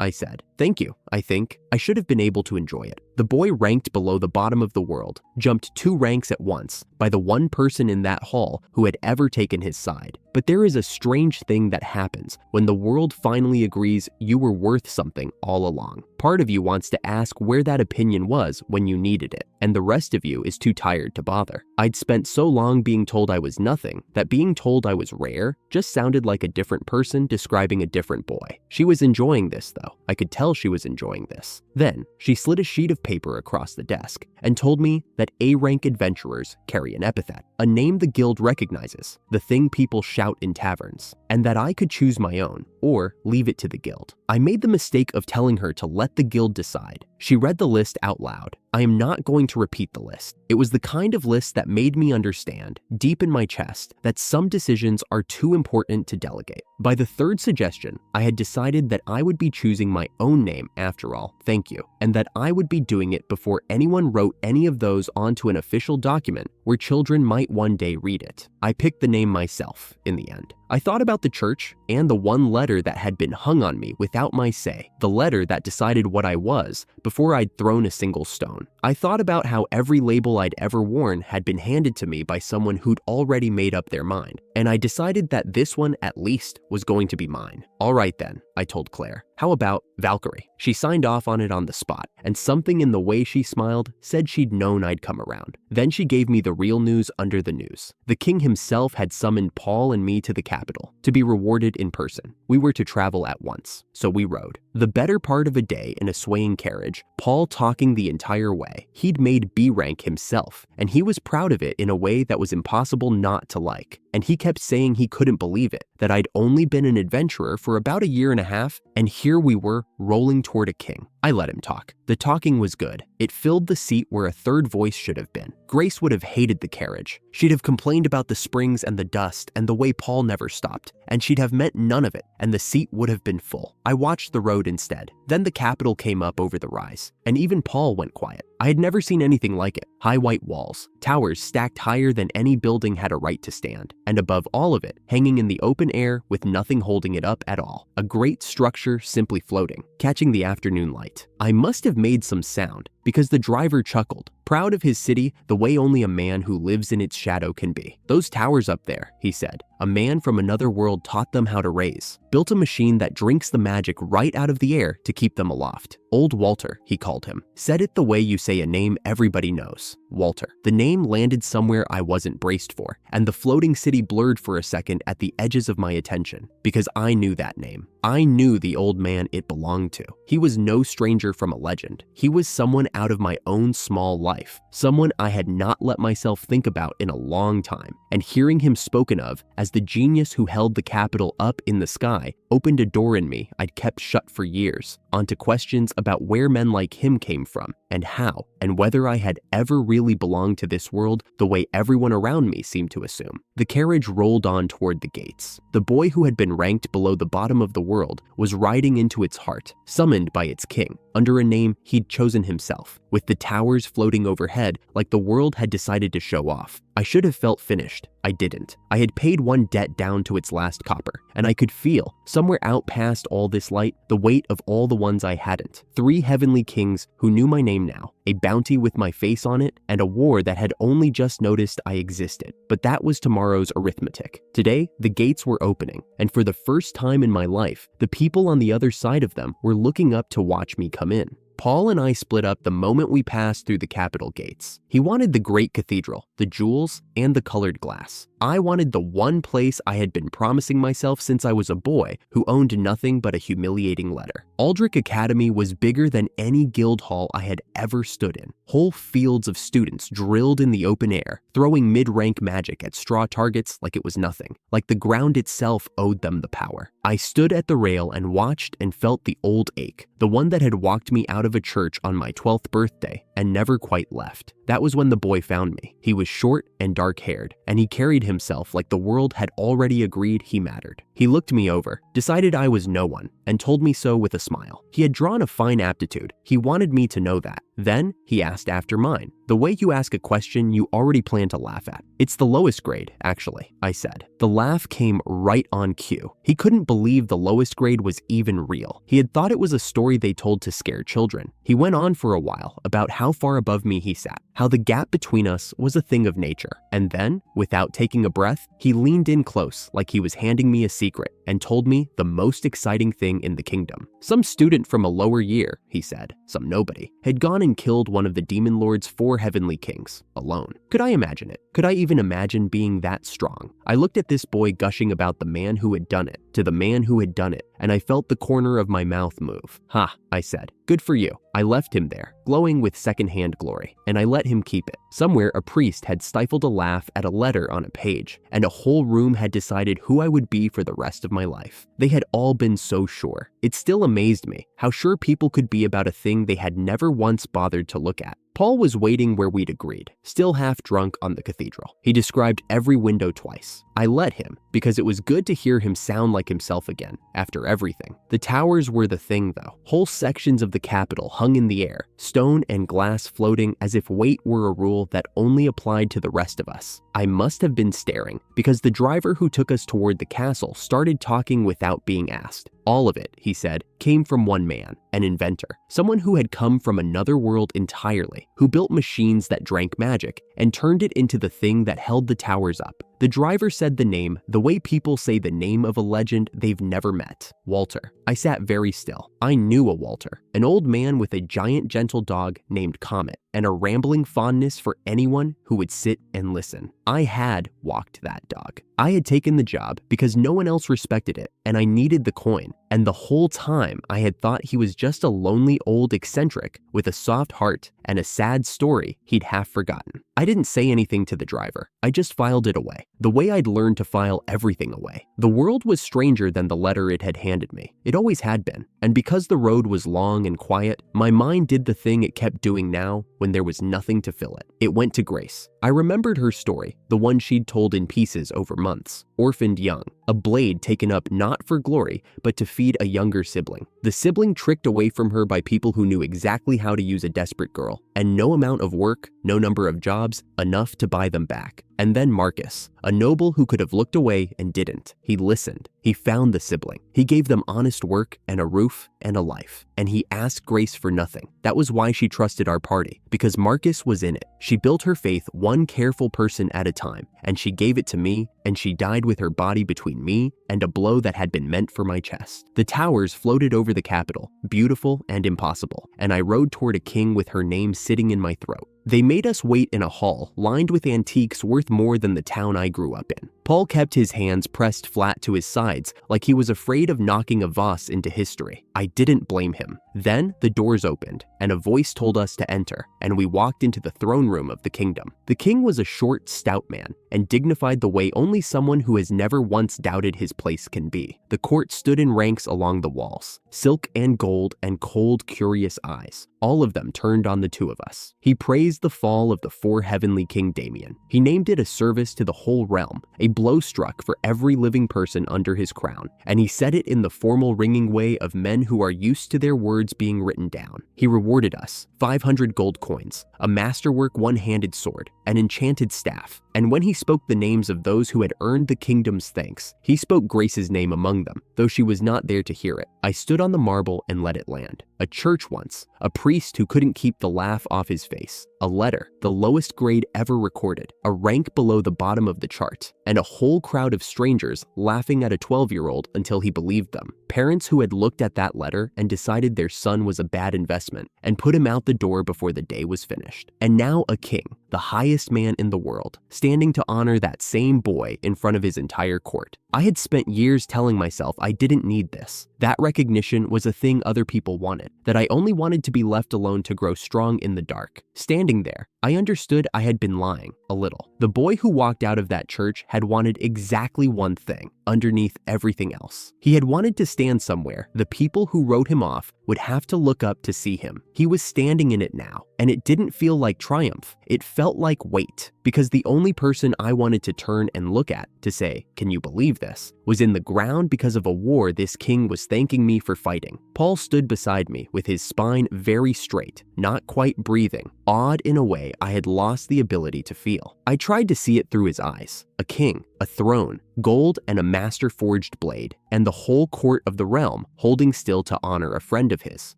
I said. "Thank you, I think." I should have been able to enjoy it. The boy ranked below the bottom of the world, jumped 2 ranks at once by the one person in that hall who had ever taken his side. But there is a strange thing that happens when the world finally agrees you were worth something all along. Part of you wants to ask where that opinion was when you needed it, and the rest of you is too tired to bother. I'd spent so long being told I was nothing that being told I was rare just sounded like a different person describing a different boy. She was enjoying this though. I could tell she was enjoying this. Then, she slid a sheet of paper across the desk and told me that A-rank adventurers carry an epithet, a name the guild recognizes, the thing people shout in taverns, and that I could choose my own or leave it to the guild. I made the mistake of telling her to let the guild decide, She read the list out loud. I am not going to repeat the list. It was the kind of list that made me understand, deep in my chest, that some decisions are too important to delegate. By the third suggestion, I had decided that I would be choosing my own name after all, thank you, and that I would be doing it before anyone wrote any of those onto an official document where children might one day read it. I picked the name myself, in the end. I thought about the church and the one letter that had been hung on me without my say, the letter that decided what I was before I'd thrown a single stone. I thought about how every label I'd ever worn had been handed to me by someone who'd already made up their mind, and I decided that this one at least was going to be mine. All right then, I told Claire. How about Valkyrie? She signed off on it on the spot, and something in the way she smiled said she'd known I'd come around. Then she gave me the real news under the news. The king himself had summoned Paul and me to the capital to be rewarded in person. We were to travel at once, so we rode. The better part of a day in a swaying carriage, Paul talking the entire way. He'd made B rank himself, and he was proud of it in a way that was impossible not to like. And he kept saying he couldn't believe it, that I'd only been an adventurer for about a year and a half, and here we were rolling toward a king. I let him talk. The talking was good. It filled the seat where a third voice should have been. Grace would have hated the carriage. She'd have complained about the springs and the dust and the way Paul never stopped, and she'd have meant none of it, and the seat would have been full. I watched the road instead. Then the Capitol came up over the rise, and even Paul went quiet. I had never seen anything like it. High white walls, towers stacked higher than any building had a right to stand, and above all of it, hanging in the open air with nothing holding it up at all. A great structure simply floating, catching the afternoon light. I must have made some sound, because the driver chuckled, proud of his city the way only a man who lives in its shadow can be. Those towers up there, he said, a man from another world taught them how to raise, built a machine that drinks the magic right out of the air to keep them aloft. Old Walter, he called him, said it the way you say a name everybody knows, Walter. The name landed somewhere I wasn't braced for, and the floating city blurred for a second at the edges of my attention, because I knew that name. I knew the old man it belonged to. He was no stranger from a legend. He was someone out of my own small life, someone I had not let myself think about in a long time, and hearing him spoken of as the genius who held the capital up in the sky opened a door in me I'd kept shut for years, onto questions about where men like him came from, and how, and whether I had ever really belonged to this world the way everyone around me seemed to assume. The carriage rolled on toward the gates. The boy who had been ranked below the bottom of the world was riding into its heart, summoned by its king, under a name he'd chosen himself, with the towers floating overhead like the world had decided to show off. I should have felt finished. I didn't. I had paid one debt down to its last copper, and I could feel, somewhere out past all this light, the weight of all the ones I hadn't. 3 heavenly kings who knew my name now, a bounty with my face on it, and a war that had only just noticed I existed. But that was tomorrow's arithmetic. Today, the gates were opening, and for the first time in my life, the people on the other side of them were looking up to watch me come in. Paul and I split up the moment we passed through the Capitol gates. He wanted the great cathedral, the jewels, and the colored glass. I wanted the one place I had been promising myself since I was a boy who owned nothing but a humiliating letter. Aldrich Academy was bigger than any guild hall I had ever stood in. Whole fields of students drilled in the open air, throwing mid-rank magic at straw targets like it was nothing, like the ground itself owed them the power. I stood at the rail and watched and felt the old ache, the one that had walked me out of a church on my 12th birthday and never quite left. That was when the boy found me. He was short and dark-haired, and he carried himself like the world had already agreed he mattered. He looked me over, decided I was no one, and told me so with a smile. He had drawn a fine aptitude. He wanted me to know that. Then, he asked after mine, the way you ask a question you already plan to laugh at. It's the lowest grade, actually, I said. The laugh came right on cue. He couldn't believe the lowest grade was even real. He had thought it was a story they told to scare children. He went on for a while about how far above me he sat, how the gap between us was a thing of nature. And then, without taking a breath, he leaned in close like he was handing me a secret and told me the most exciting thing in the kingdom. Some student from a lower year, he said, some nobody, had gone and killed one of the demon lord's 4 heavenly kings, alone. Could I imagine it? Could I even imagine being that strong? I looked at this boy gushing about the man who had done it, to the man who had done it, and I felt the corner of my mouth move. Ha, I said. Good for you. I left him there, glowing with secondhand glory, and I let him keep it. Somewhere, a priest had stifled a laugh at a letter on a page, and a whole room had decided who I would be for the rest of my life. They had all been so sure. It still amazed me how sure people could be about a thing they had never once bothered to look at. Paul was waiting where we'd agreed, still half drunk on the cathedral. He described every window twice. I let him, because it was good to hear him sound like himself again, after everything. The towers were the thing, though. Whole sections of the Capitol hung in the air, stone and glass floating as if weight were a rule that only applied to the rest of us. I must have been staring, because the driver who took us toward the castle started talking without being asked. All of it, he said, came from one man, an inventor, someone who had come from another world entirely, who built machines that drank magic and turned it into the thing that held the towers up. The driver said the name the way people say the name of a legend they've never met. Walter. I sat very still. I knew a Walter, an old man with a giant gentle dog named Comet, and a rambling fondness for anyone who would sit and listen. I had walked that dog. I had taken the job because no one else respected it, and I needed the coin. And the whole time, I had thought he was just a lonely old eccentric with a soft heart and a sad story he'd half forgotten. I didn't say anything to the driver. I just filed it away, the way I'd learned to file everything away. The world was stranger than the letter it had handed me. It always had been. And because the road was long and quiet, my mind did the thing it kept doing now when there was nothing to fill it. It went to Grace. I remembered her story, the one she'd told in pieces over months. Orphaned young, a blade taken up not for glory, but to feed a younger sibling. The sibling tricked away from her by people who knew exactly how to use a desperate girl, and no amount of work, no number of jobs, enough to buy them back. And then Marcus, a noble who could have looked away and didn't. He listened. He found the sibling. He gave them honest work and a roof and a life. And he asked Grace for nothing. That was why she trusted our party, because Marcus was in it. She built her faith one careful person at a time, and she gave it to me, and she died with her body between me and a blow that had been meant for my chest. The towers floated over the Capitol, beautiful and impossible, and I rode toward a king with her name sitting in my throat. They made us wait in a hall lined with antiques worth more than the town I grew up in. Paul kept his hands pressed flat to his sides like he was afraid of knocking a vase into history. I didn't blame him. Then the doors opened, and a voice told us to enter, and we walked into the throne room of the kingdom. The king was a short, stout man, and dignified the way only someone who has never once doubted his place can be. The court stood in ranks along the walls, silk and gold and cold, curious eyes. All of them turned on the two of us. He praised the fall of the four-heavenly King Damien. He named it a service to the whole realm, a blow struck for every living person under his crown, and he said it in the formal ringing way of men who are used to their words being written down. He rewarded us 500 gold coins, a masterwork one-handed sword, an enchanted staff, and when he spoke the names of those who had earned the kingdom's thanks, he spoke Grace's name among them, though she was not there to hear it. I stood on the marble and let it land. A church once, a priest who couldn't keep the laugh off his face, a letter, the lowest grade ever recorded, a rank below the bottom of the chart, and a whole crowd of strangers laughing at a 12-year-old until he believed them. Parents who had looked at that letter and decided their son was a bad investment and put him out the door before the day was finished. And now a king, the highest man in the world, standing to honor that same boy in front of his entire court. I had spent years telling myself I didn't need this. That recognition was a thing other people wanted, that I only wanted to be left alone to grow strong in the dark. Standing there, I understood I had been lying, a little. The boy who walked out of that church had wanted exactly one thing, underneath everything else. He had wanted to stand somewhere the people who wrote him off would have to look up to see him. He was standing in it now, and it didn't feel like triumph. It felt like weight, because the only person I wanted to turn and look at to say, "Can you believe this?" was in the ground because of a war this king was thanking me for fighting. Paul stood beside me with his spine very straight, not quite breathing, awed in a way I had lost the ability to feel. I tried to see it through his eyes. A king, a throne, gold and a master-forged blade, and the whole court of the realm holding still to honor a friend of his.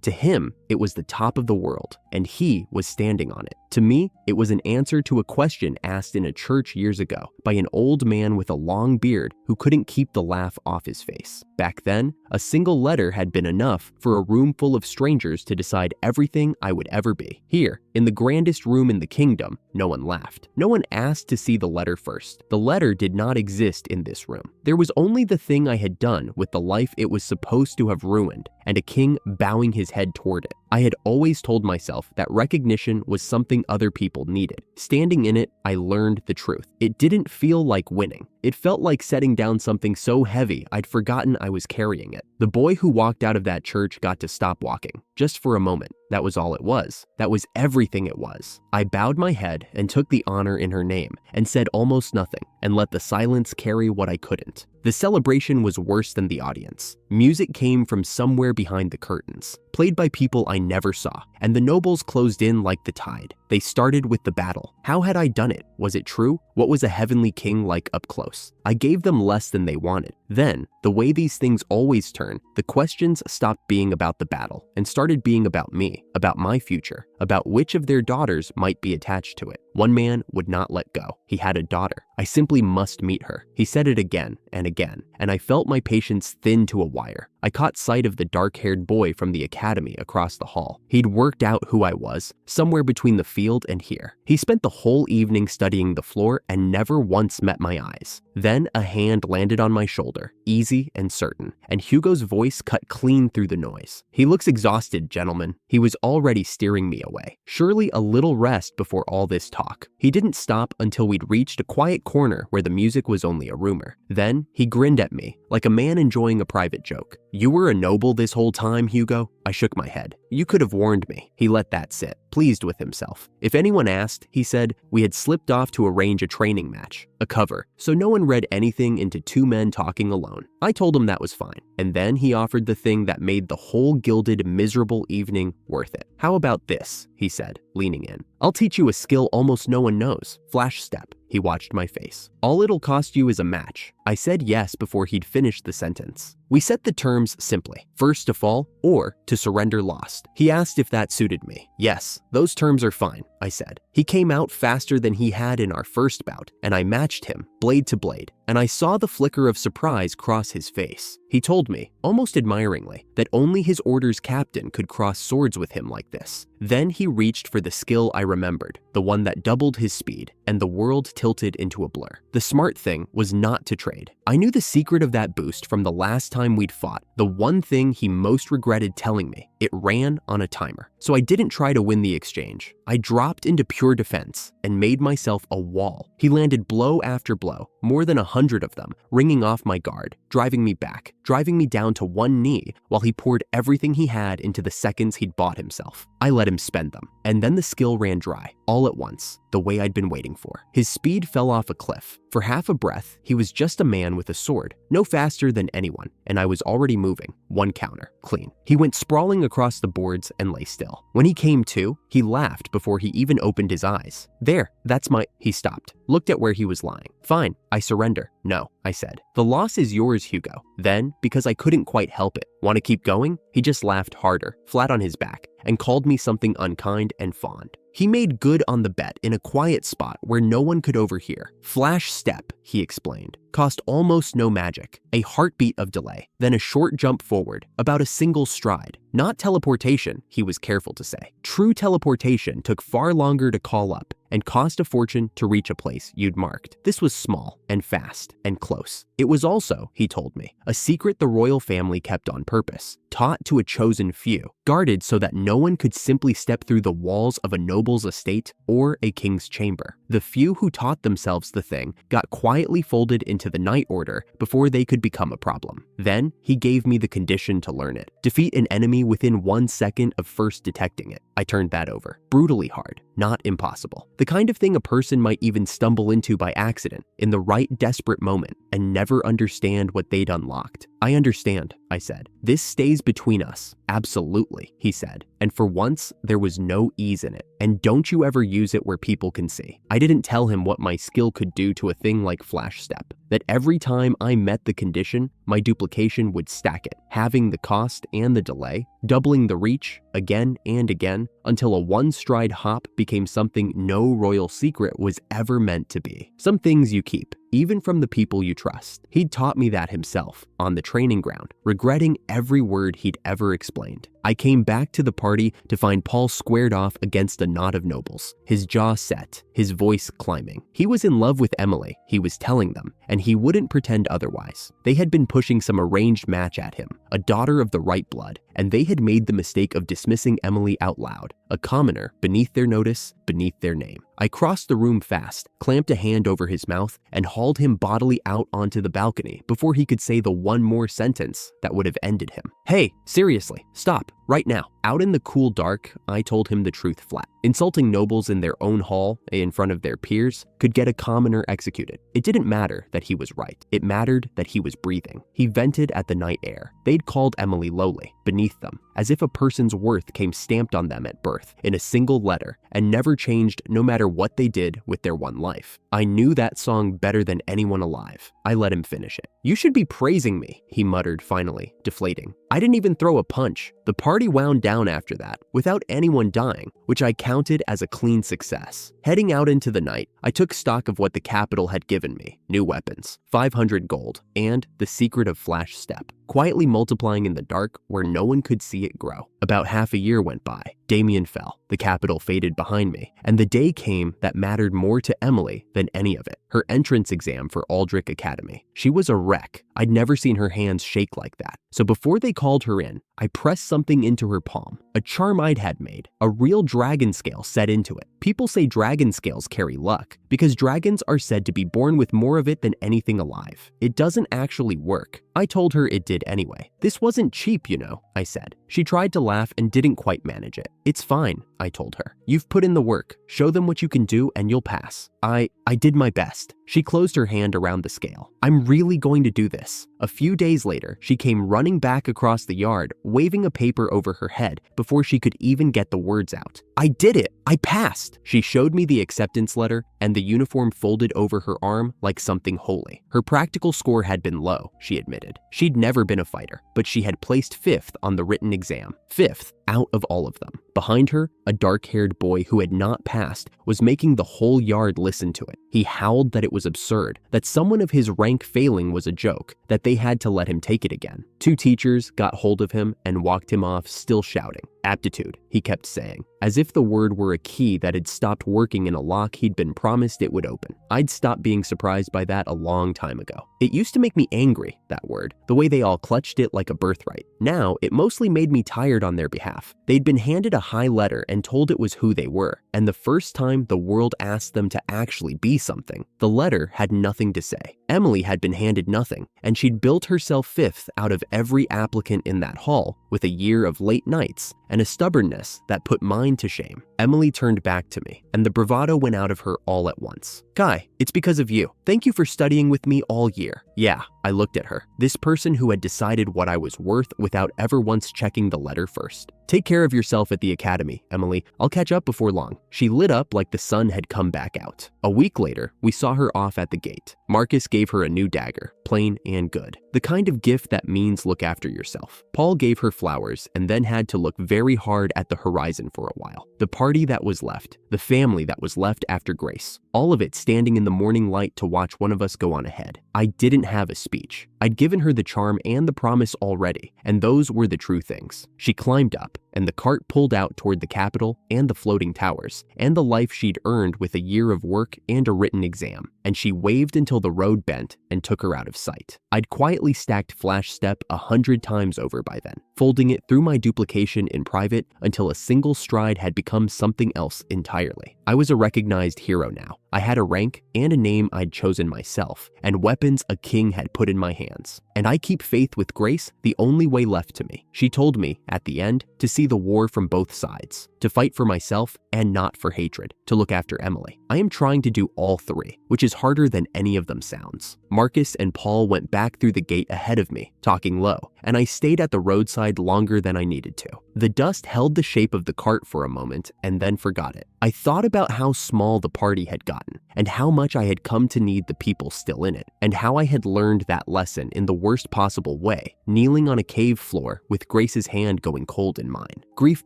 To him, it was the top of the world, and he was standing on it. To me, it was an answer to a question asked in a church years ago by an old man with a long beard who couldn't keep the laugh off his face. Back then, a single letter had been enough for a room full of strangers to decide everything I would ever be. Here, in the grandest room in the kingdom, no one laughed. No one asked to see the letter first. The letter did not exist in this room. There was only the thing I had done with the life it was supposed to have ruined, and a king bowing his head toward it. I had always told myself that recognition was something other people needed. Standing in it, I learned the truth. It didn't feel like winning. It felt like setting down something so heavy I'd forgotten I was carrying it. The boy who walked out of that church got to stop walking, just for a moment. That was all it was. That was everything it was. I bowed my head and took the honor in her name and said almost nothing and let the silence carry what I couldn't. The celebration was worse than the audience. Music came from somewhere behind the curtains, played by people I never saw, and the nobles closed in like the tide. They started with the battle. How had I done it? Was it true? What was a heavenly king like up close? I gave them less than they wanted. Then, the way these things always turn, the questions stopped being about the battle and started being about me, about my future, about which of their daughters might be attached to it. One man would not let go. He had a daughter. I simply must meet her. He said it again and again, and I felt my patience thin to a wire. I caught sight of the dark-haired boy from the academy across the hall. He'd worked out who I was, somewhere between the field and here. He spent the whole evening studying the floor and never once met my eyes. Then a hand landed on my shoulder, easy and certain, and Hugo's voice cut clean through the noise. "He looks exhausted, gentlemen." He was already steering me away. Surely a little rest before all this talk. He didn't stop until we'd reached a quiet corner where the music was only a rumor. Then he grinned at me, like a man enjoying a private joke. "You were a noble this whole time, Hugo?" I shook my head. "You could have warned me." He let that sit, pleased with himself. If anyone asked, he said, we had slipped off to arrange a training match, a cover, so no one read anything into two men talking alone. I told him that was fine, and then he offered the thing that made the whole gilded, miserable evening worth it. "How about this?" he said, leaning in. "I'll teach you a skill almost no one knows, flash step." He watched my face. "All it'll cost you is a match." I said yes before he'd finished the sentence. We set the terms simply, first to fall or to surrender lost. He asked if that suited me. "Yes, those terms are fine," I said. He came out faster than he had in our first bout, and I matched him, blade to blade, and I saw the flicker of surprise cross his face. He told me, almost admiringly, that only his order's captain could cross swords with him like this. Then he reached for the skill I remembered, the one that doubled his speed, and the world tilted into a blur. The smart thing was not to trade. I knew the secret of that boost from the last time we'd fought, the one thing he most regretted telling me. It ran on a timer. So I didn't try to win the exchange. I dropped into pure defense and made myself a wall. He landed blow after blow, more than 100 of them, ringing off my guard, driving me back, driving me down to one knee while he poured everything he had into the seconds he'd bought himself. I let him spend them, and then the skill ran dry, all at once, the way I'd been waiting for. His speed fell off a cliff. For half a breath, he was just a man with a sword, no faster than anyone, and I was already moving. One counter, clean. He went sprawling across the boards and lay still. When he came to, he laughed before he even opened his eyes. "There, that's my—" He stopped, looked at where he was lying. "Fine, I surrender." "No," I said. "The loss is yours, Hugo." Then, because I couldn't quite help it, "Want to keep going?" He just laughed harder, flat on his back, and called me something unkind and fond. He made good on the bet in a quiet spot where no one could overhear. "Flash step," he explained, "cost almost no magic. A heartbeat of delay, then a short jump forward, about a single stride. Not teleportation," he was careful to say. "True teleportation took far longer to call up and cost a fortune to reach a place you'd marked. This was small and fast and close. It was also," he told me, "a secret the royal family kept on purpose, taught to a chosen few, guarded so that no one could simply step through the walls of a noble's estate or a king's chamber. The few who taught themselves the thing got quietly folded into the night order before they could become a problem. Then he gave me the condition to learn it. Defeat an enemy within 1 second of first detecting it. I turned that over. Brutally hard, not impossible. The kind of thing a person might even stumble into by accident in the right desperate moment and never understand what they'd unlocked. "I understand," I said. "This stays between us." "Absolutely," he said. And for once, there was no ease in it. "And don't you ever use it where people can see." I didn't tell him what my skill could do to a thing like flash step. That every time I met the condition, my duplication would stack it, halving the cost and the delay, doubling the reach, again and again, until a one-stride hop became something no royal secret was ever meant to be. Some things you keep, even from the people you trust. He'd taught me that himself, on the training ground, regretting every word he'd ever explained. I came back to the party to find Paul squared off against a knot of nobles, his jaw set, his voice climbing. He was in love with Emily, he was telling them, and he wouldn't pretend otherwise. They had been pushing some arranged match at him, a daughter of the right blood, and they had made the mistake of dismissing Emily out loud, a commoner beneath their notice, beneath their name. I crossed the room fast, clamped a hand over his mouth, and hauled him bodily out onto the balcony before he could say the one more sentence that would have ended him. Hey, seriously, stop, right now. Out in the cool dark, I told him the truth flat. Insulting nobles in their own hall, in front of their peers, could get a commoner executed. It didn't matter that he was right. It mattered that he was breathing. He vented at the night air. They'd called Emily lowly, beneath them, as if a person's worth came stamped on them at birth, in a single letter, and never changed no matter what they did with their one life. I knew that song better than anyone alive. I let him finish it. You should be praising me, he muttered finally, deflating. I didn't even throw a punch. The party wound down after that, without anyone dying, which I counted as a clean success. Heading out into the night, I took stock of what the capital had given me: new weapons, 500 gold, and the secret of Flash Step, quietly multiplying in the dark where no one could see it grow. About half a year went by. Damien fell, the capital faded behind me, and the day came that mattered more to Emily than any of it: her entrance exam for Aldrich Academy. She was a wreck. I'd never seen her hands shake like that. So before they called her in, I pressed something into her palm, a charm I'd had made, a real dragon scale set into it. People say dragon scales carry luck because dragons are said to be born with more of it than anything alive. It doesn't actually work. I told her it did anyway. This wasn't cheap, you know, I said. She tried to laugh and didn't quite manage it. It's fine, I told her. You've put in the work. Show them what you can do and you'll pass. I did my best. She closed her hand around the scale. I'm really going to do this. A few days later, she came running back across the yard, waving a paper over her head before she could even get the words out. I did it! I passed! She showed me the acceptance letter, and the uniform folded over her arm like something holy. Her practical score had been low, she admitted. She'd never been a fighter, but she had placed 5th on the written exam. 5th out of all of them. Behind her, a dark-haired boy who had not passed was making the whole yard listen to it. He howled that it was absurd, that someone of his rank failing was a joke, that they had to let him take it again. 2 teachers got hold of him and walked him off, still shouting. Aptitude, he kept saying, as if the word were a key that had stopped working in a lock he'd been promised it would open. I'd stopped being surprised by that a long time ago. It used to make me angry, that word, the way they all clutched it like a birthright. Now, it mostly made me tired on their behalf. They'd been handed a high letter and told it was who they were, and the first time the world asked them to actually be something, the letter had nothing to say. Emily had been handed nothing, and she'd built herself 5th out of every applicant in that hall with a year of late nights and a stubbornness that put mine to shame. Emily turned back to me, and the bravado went out of her all at once. Kai, it's because of you. Thank you for studying with me all year. Yeah, I looked at her, this person who had decided what I was worth without ever once checking the letter first. Take care of yourself at the academy, Emily. I'll catch up before long. She lit up like the sun had come back out. A week later, we saw her off at the gate. Marcus gave her a new dagger, plain and good. The kind of gift that means look after yourself. Paul gave her flowers and then had to look very hard at the horizon for a while. The party that was left, the family that was left after Grace, all of it standing in the morning light to watch one of us go on ahead. I didn't have a speech. I'd given her the charm and the promise already, and those were the true things. She climbed up, and the cart pulled out toward the Capitol and the floating towers, and the life she'd earned with a year of work and a written exam, and she waved until the road bent and took her out of sight. I'd quietly stacked Flash Step 100 times over by then, folding it through my duplication in private until a single stride had become something else entirely. I was a recognized hero now. I had a rank and a name I'd chosen myself, and weapons a king had put in my hands. And I keep faith with Grace the only way left to me. She told me, at the end, to see the war from both sides, to fight for myself and not for hatred, to look after Emily. I am trying to do all 3, which is harder than any of them sounds. Marcus and Paul went back through the gate ahead of me, talking low, and I stayed at the roadside longer than I needed to. The dust held the shape of the cart for a moment and then forgot it. I thought about how small the party had gotten, and how much I had come to need the people still in it, and how I had learned that lesson in the worst possible way, kneeling on a cave floor with Grace's hand going cold in mine. Grief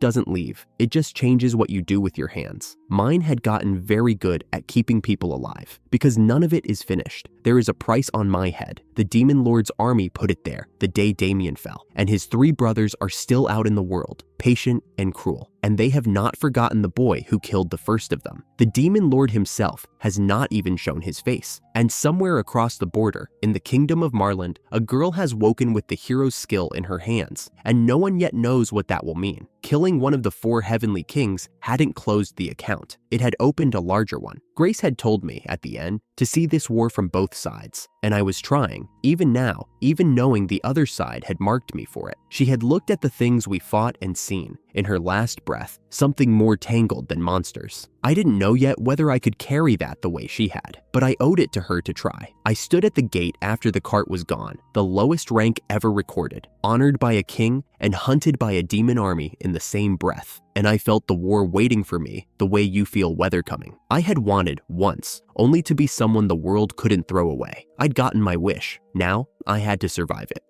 doesn't leave, it just changes what you do with your hands. Mine had gotten very good at keeping people alive, because none of it is finished. There is a price on my head. The Demon Lord's army put it there the day Damien fell, and his 3 brothers are still out in the world, patient and cruel, and they have not forgotten the boy who killed the first of them. The Demon Lord himself has not even shown his face, and somewhere across the border, in the kingdom of Marland, a girl has woken with the hero's skill in her hands, and no one yet knows what that will mean. Killing one of the 4 heavenly kings hadn't closed the account. It had opened a larger one. Grace had told me, at the end, to see this war from both sides, and I was trying, even now, even knowing the other side had marked me for it. She had looked at the things we fought and seen, in her last breath, something more tangled than monsters. I didn't know yet whether I could carry that the way she had, but I owed it to her to try. I stood at the gate after the cart was gone, the lowest rank ever recorded, honored by a king and hunted by a demon army in the same breath. And I felt the war waiting for me the way you feel weather coming. I had wanted, once, only to be someone the world couldn't throw away. I'd gotten my wish. Now, I had to survive it.